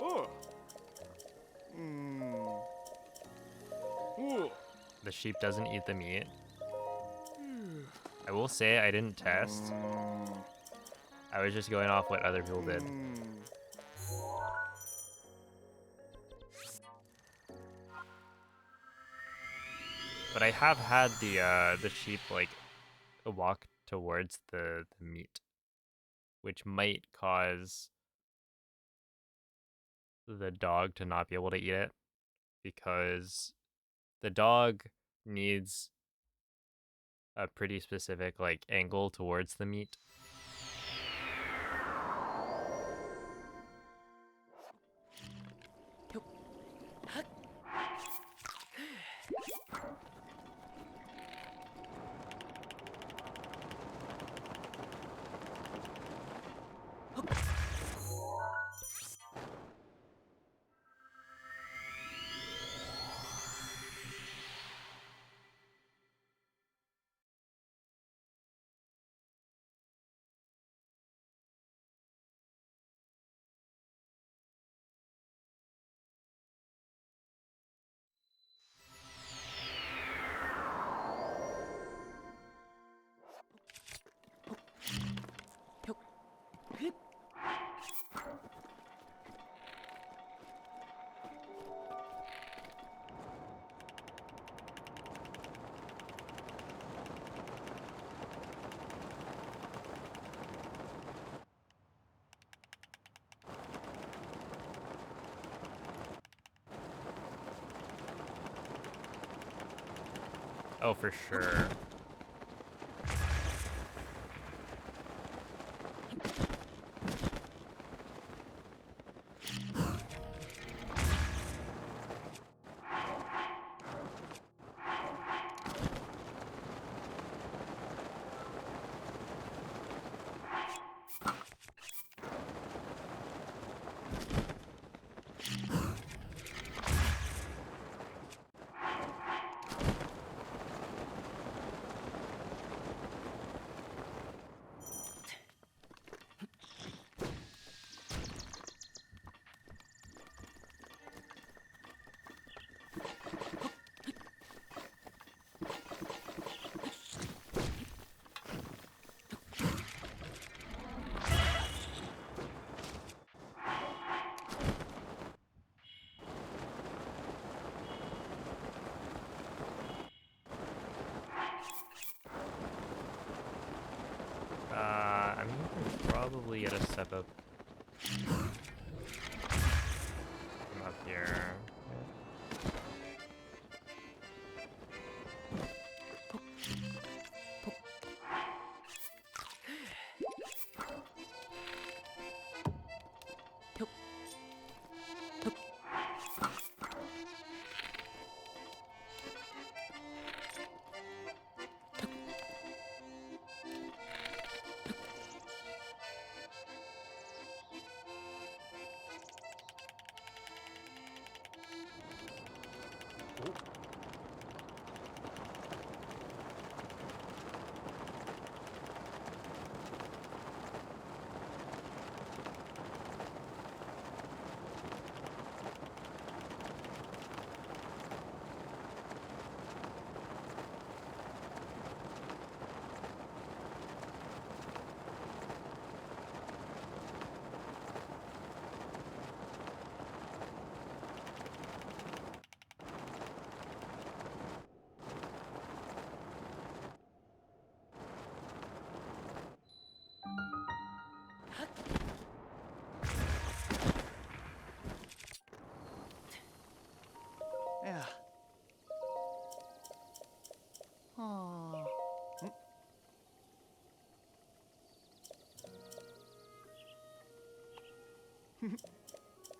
Oh. Mm. Oh. The sheep doesn't eat the meat. I will say I didn't test. I was just going off what other people did. But I have had the sheep like walk towards the meat, which might cause the dog to not be able to eat it, because the dog needs a pretty specific like angle towards the meat. Oh, for sure. I'm probably gonna step up from up here.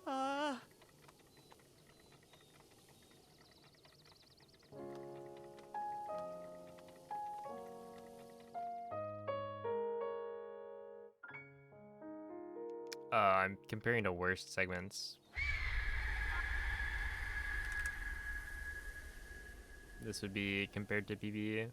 아. I'm comparing to worst segments. This would be compared to PB.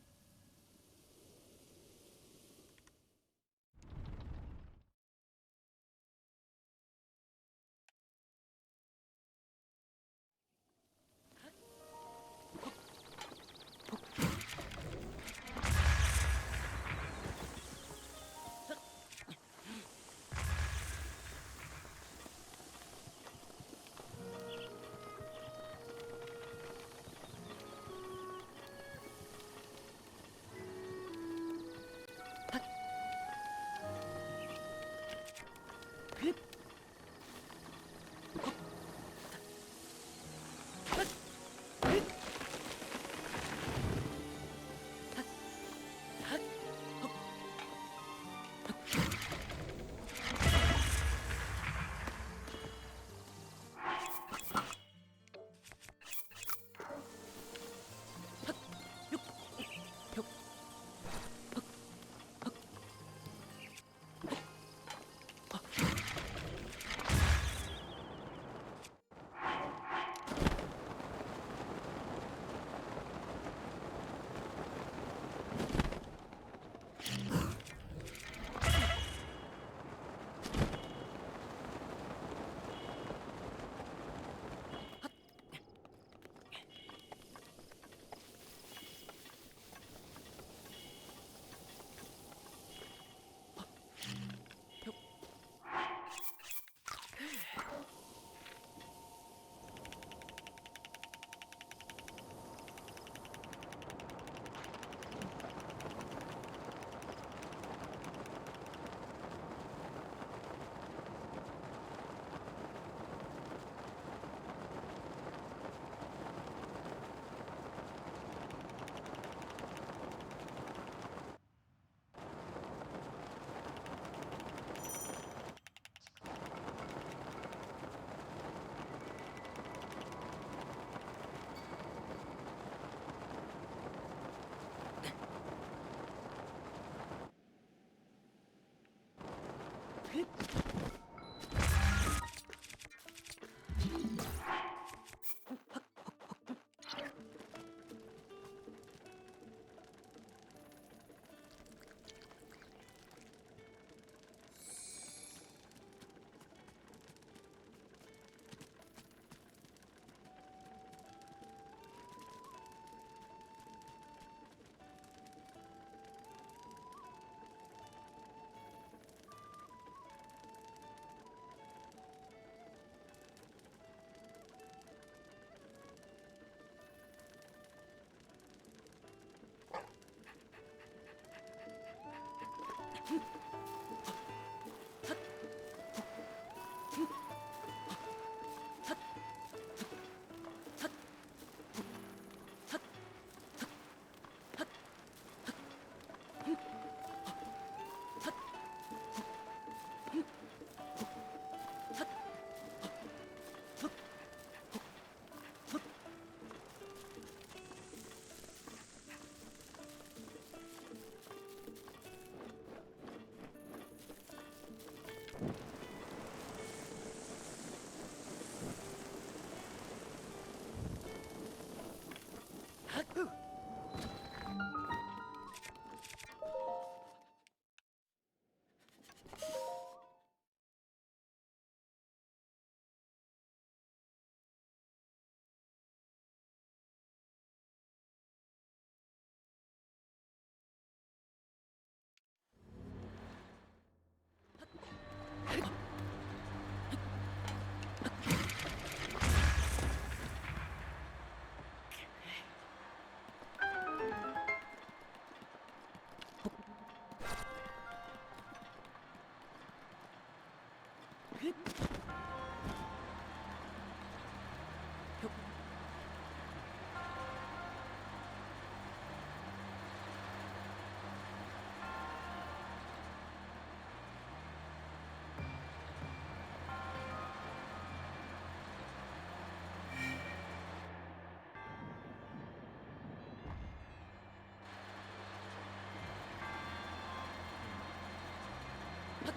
I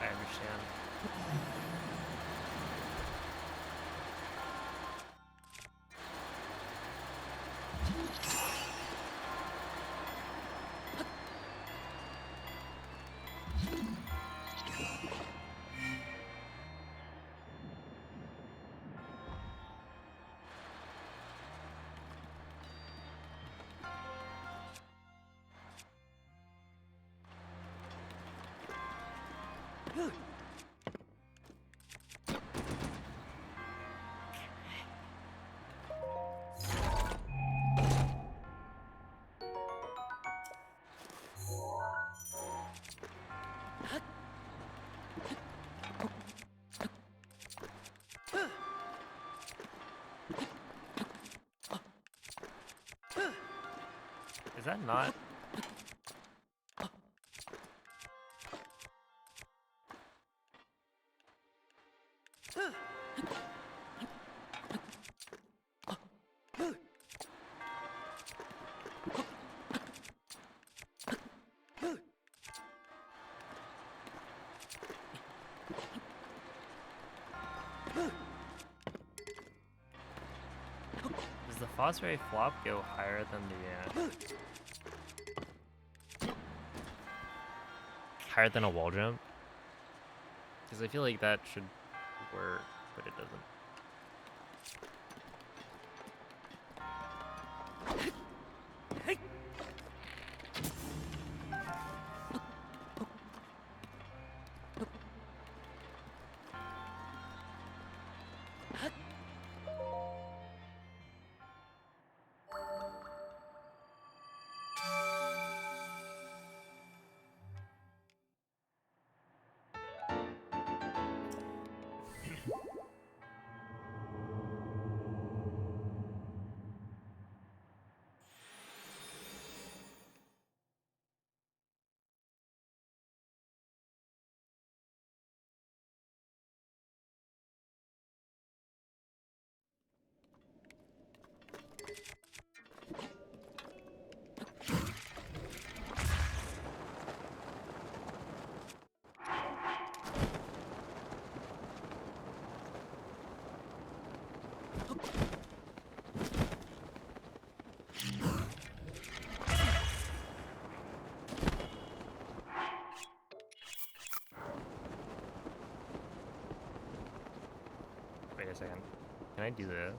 understand. Is that not? Does the phosphorate flop go higher than the higher than a wall jump? Because I feel like that should work, but it doesn't. Wait a second. Can I do this?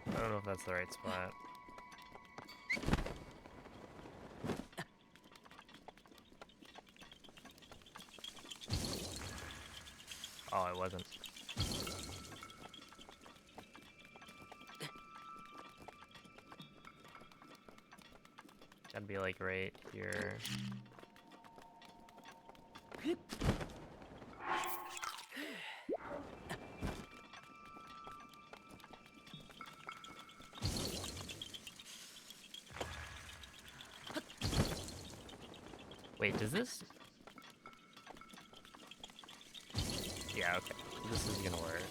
I don't know if that's the right spot. Oh, it wasn't. Gotta be like right here. Wait, does this? Yeah, okay. This is gonna work.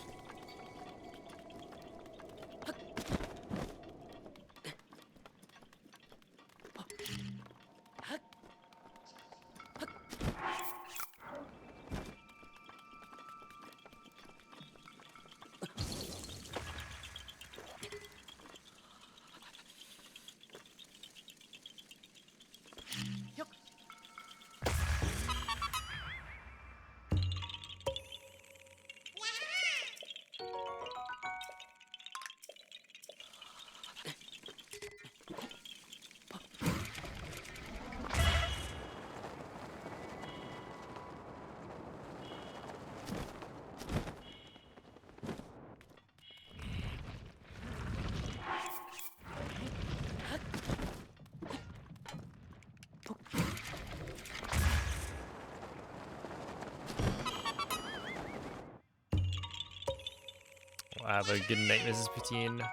Have a good night, Mrs. Poutine.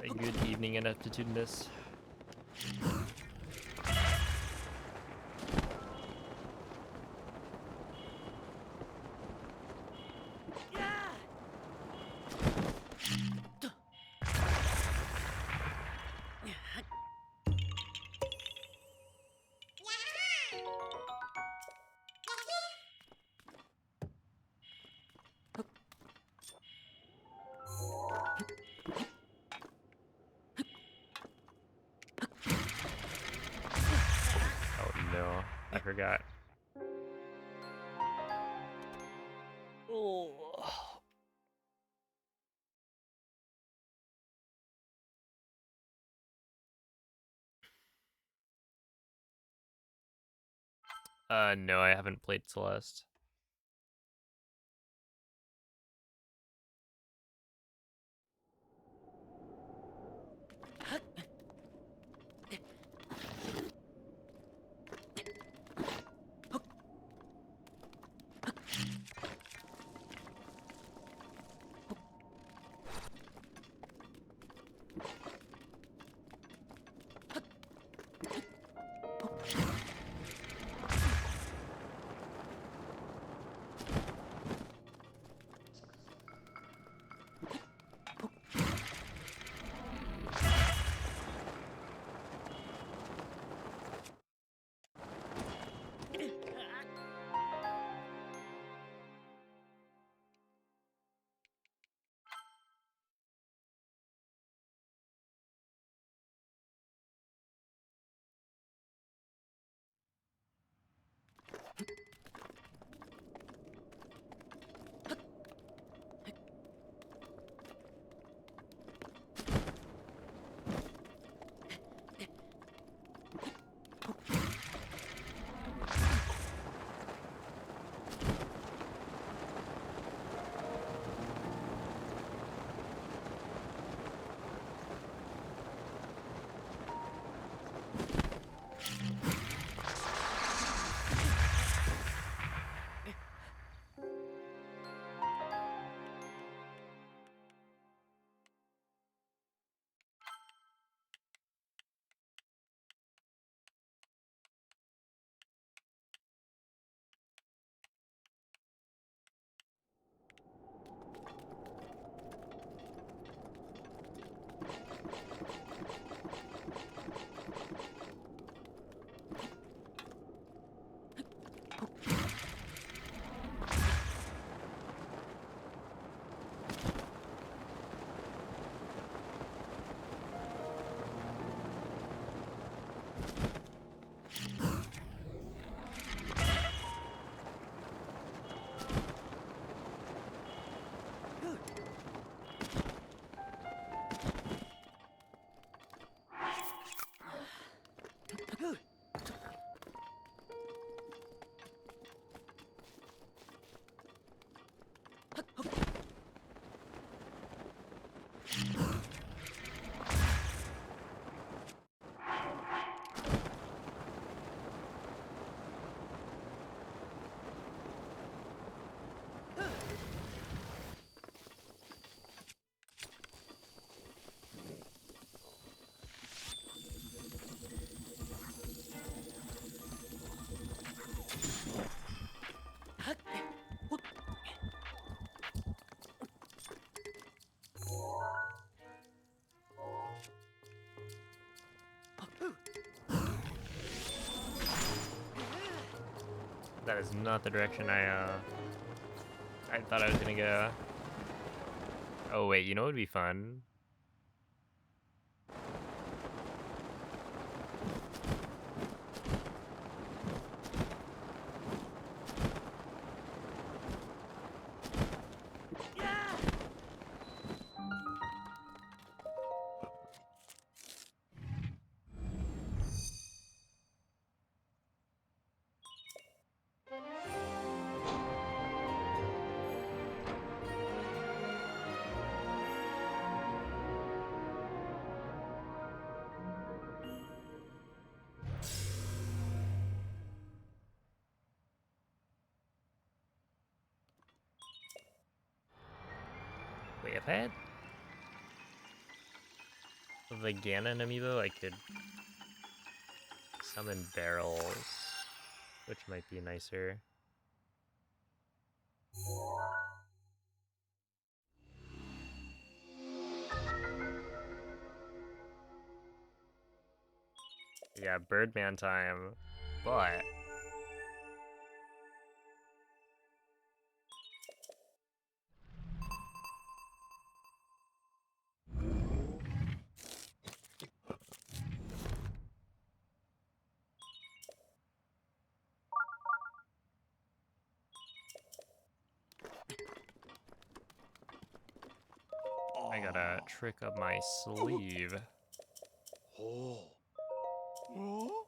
A good evening, ineptitudinous. forgot. Oh. No, I haven't played Celeste. That is not the direction I thought I was gonna go. Oh wait, you know what would be fun? Wait, if I had the Ganon amiibo, I could summon barrels, which might be nicer. Yeah, Birdman time, but got a trick up my sleeve. Oh. Oh.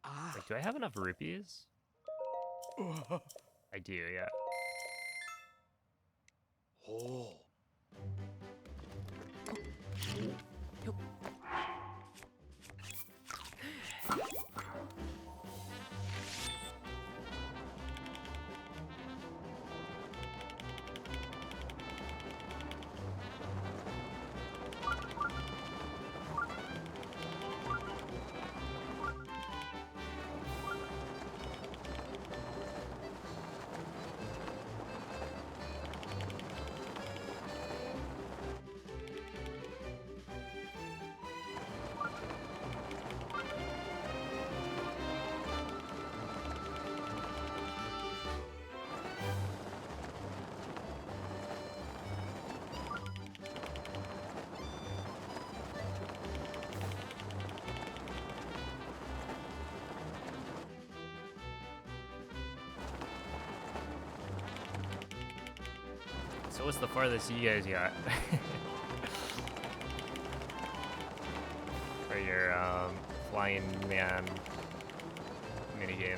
Ah. Wait, do I have enough rupees? I do, yeah. Oh. So what's the farthest you guys got? For your flying man minigame.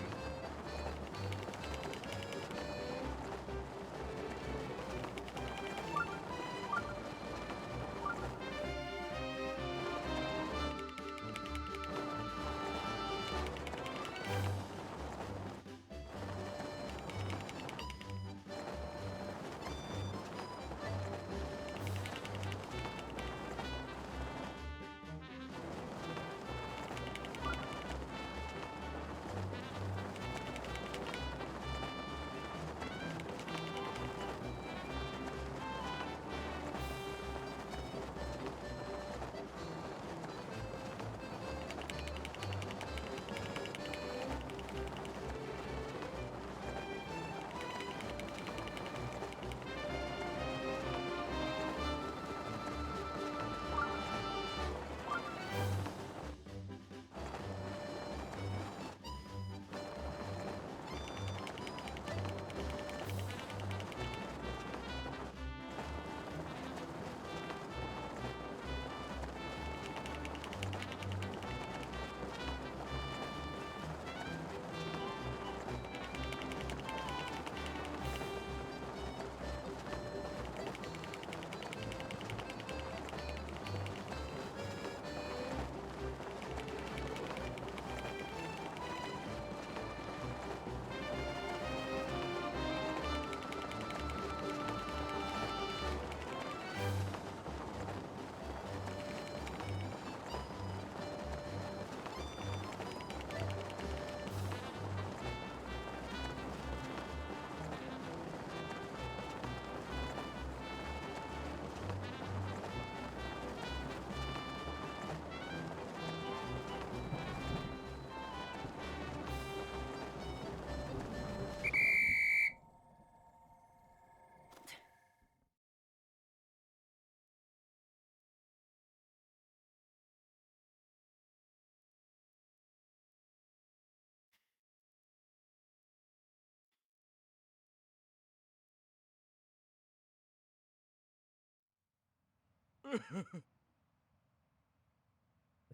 Oh.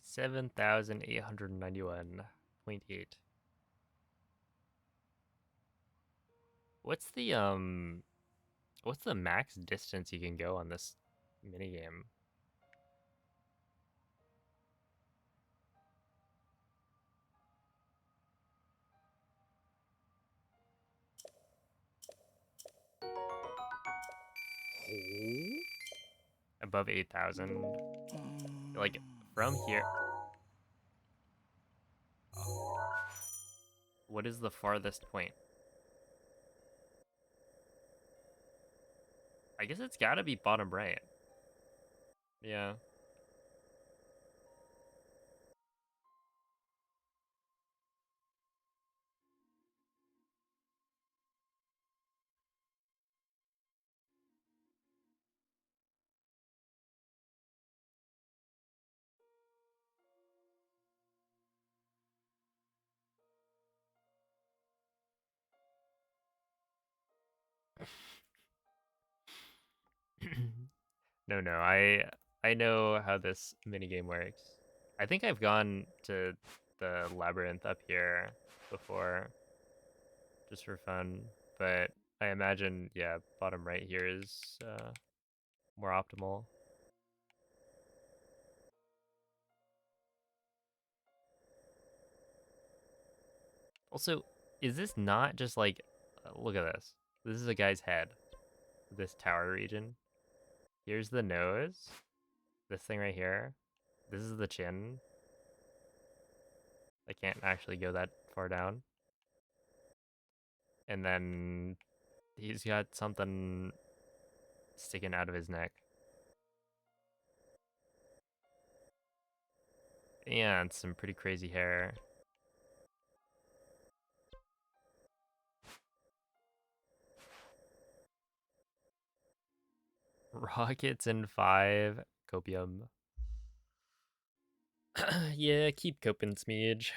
7,891.8. What's the max distance you can go on this minigame? Above 8,000? Like, from here... What is the farthest point? I guess it's gotta be bottom right. Yeah. No, I know how this minigame works. I think I've gone to the labyrinth up here before, just for fun. But I imagine, yeah, bottom right here is more optimal. Also, is this not just like, look at this. This is a guy's head. This tower region. Here's the nose. This thing right here. This is the chin. I can't actually go that far down. And then he's got something sticking out of his neck. And some pretty crazy hair. Rockets in 5. Copium. Yeah, keep coping, Smeege.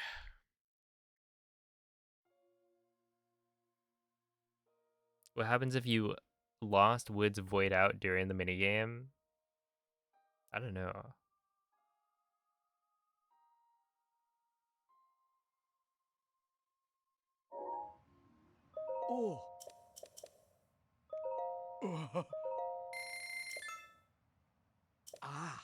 What happens if you lost Woods Void out during the minigame? I don't know. Oh. Uh. Ah.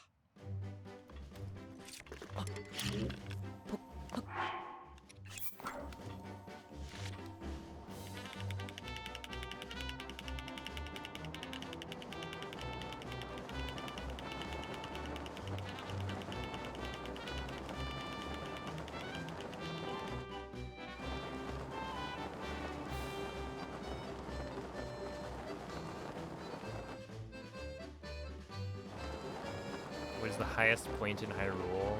What is the highest point in Hyrule?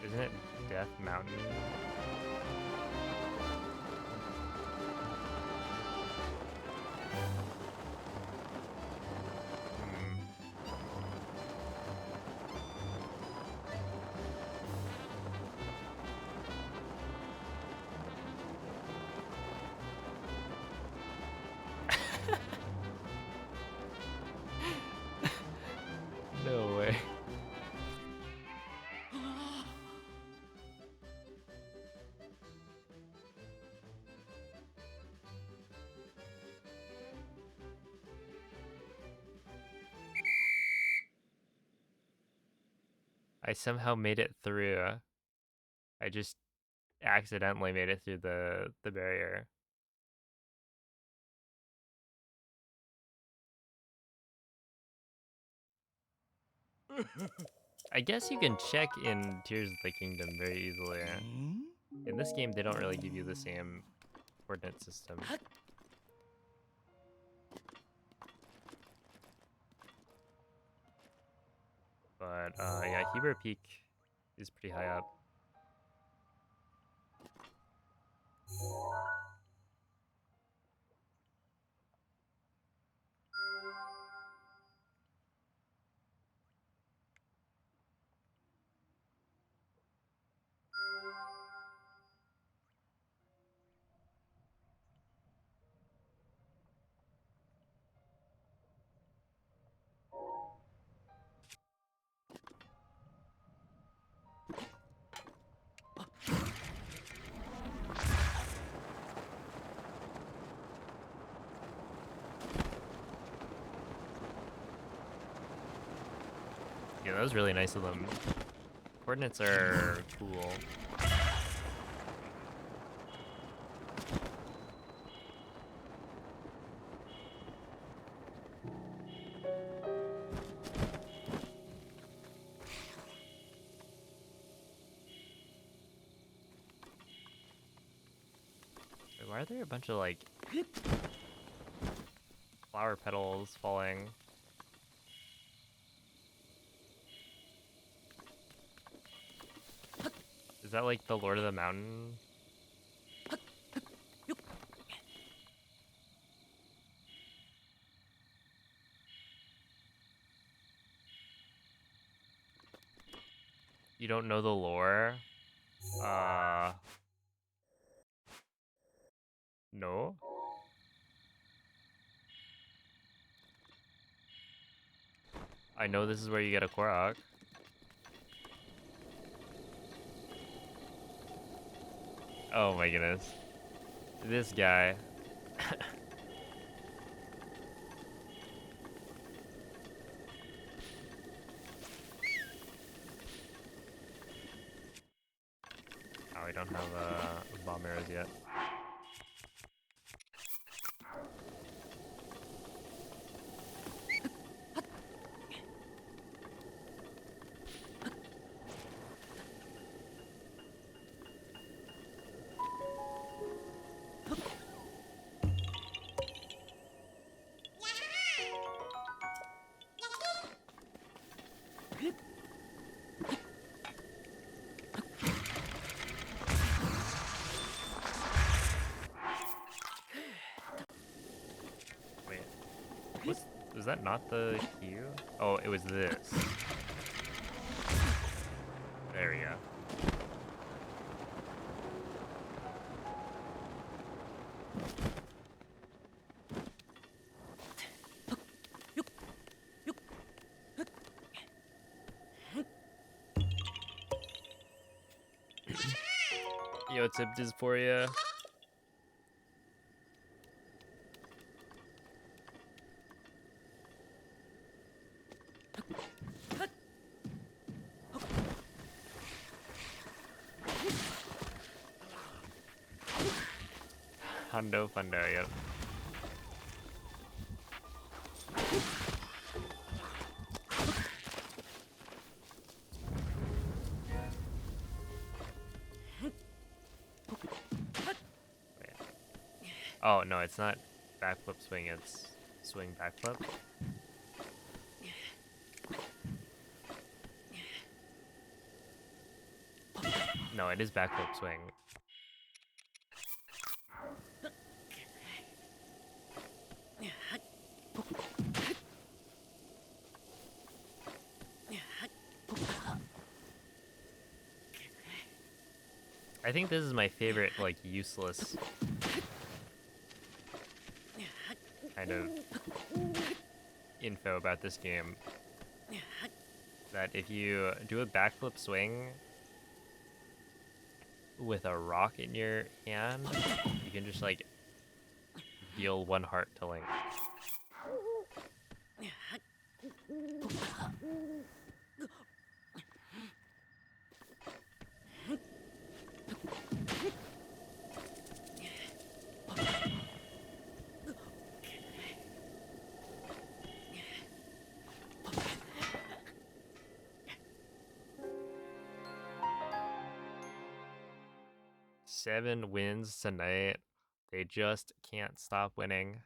Isn't it Death Mountain? Hmm. No way. I somehow made it through. I just accidentally made it through the barrier. I guess you can check in Tears of the Kingdom very easily. Hmm? In this game, they don't really give you the same coordinate system. But yeah, Heber Peak is pretty high up. Yeah, that was really nice of them. Coordinates are cool. Wait, why are there a bunch of like flower petals falling? Is that like the Lord of the Mountain? You don't know the lore? Uh, no? I know this is where you get a Korok. Oh my goodness. This guy. Oh, we don't have bomb arrows yet. Wait, was that not the Q? Oh, it was this. There we go. Yo, tipped is for you. Hundo fundo, yep. Wait. Oh, no, it's not backflip swing, it's swing backflip. No, it is backflip swing. I think this is my favorite, like, useless kind of info about this game. That if you do a backflip swing with a rock in your hand, you can just, like, deal 1 heart to Link. 7 wins tonight. They just can't stop winning.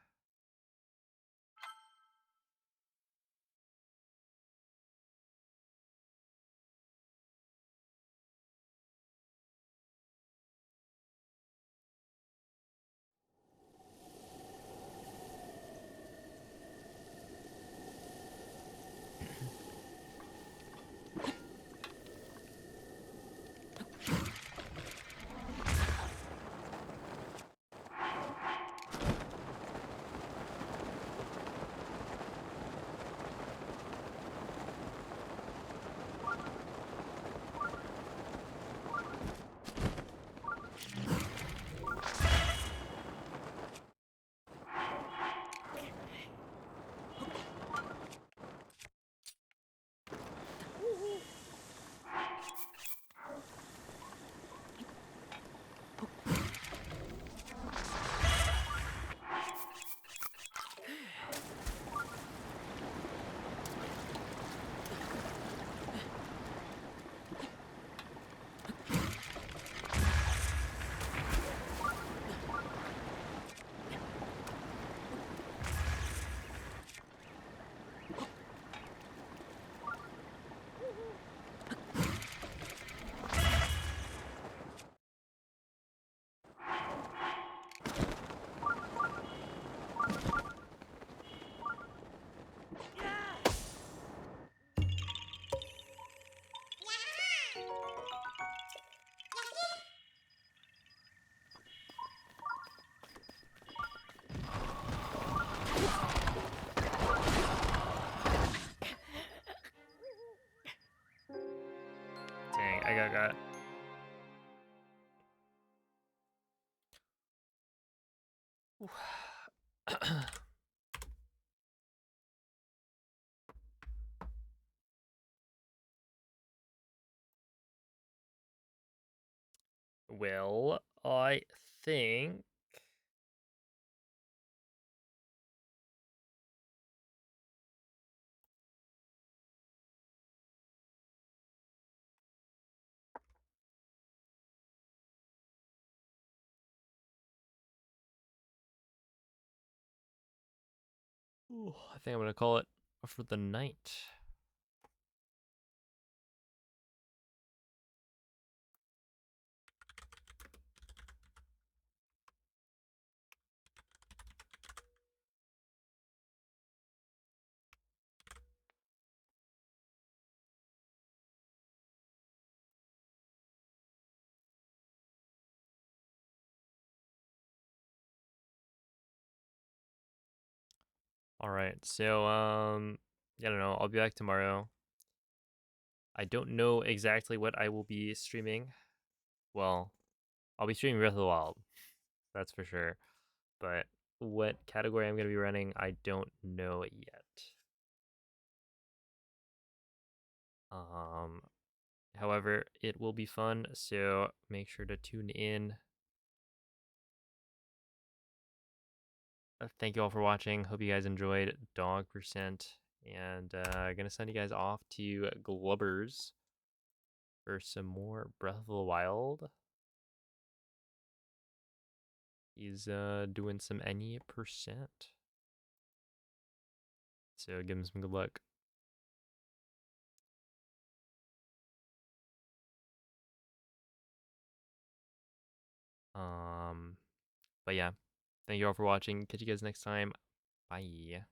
got it. Well, I think I'm gonna call it for the night. All right, so I don't know. I'll be back tomorrow. I don't know exactly what I will be streaming. Well, I'll be streaming Breath of the Wild, that's for sure. But what category I'm gonna be running, I don't know yet. Um, However, it will be fun, so make sure to tune in. Thank you all for watching. Hope you guys enjoyed Dog Percent. And gonna send you guys off to Glubbers for some more Breath of the Wild. He's doing some any percent. So give him some good luck. But yeah, thank you all for watching. Catch you guys next time. Bye.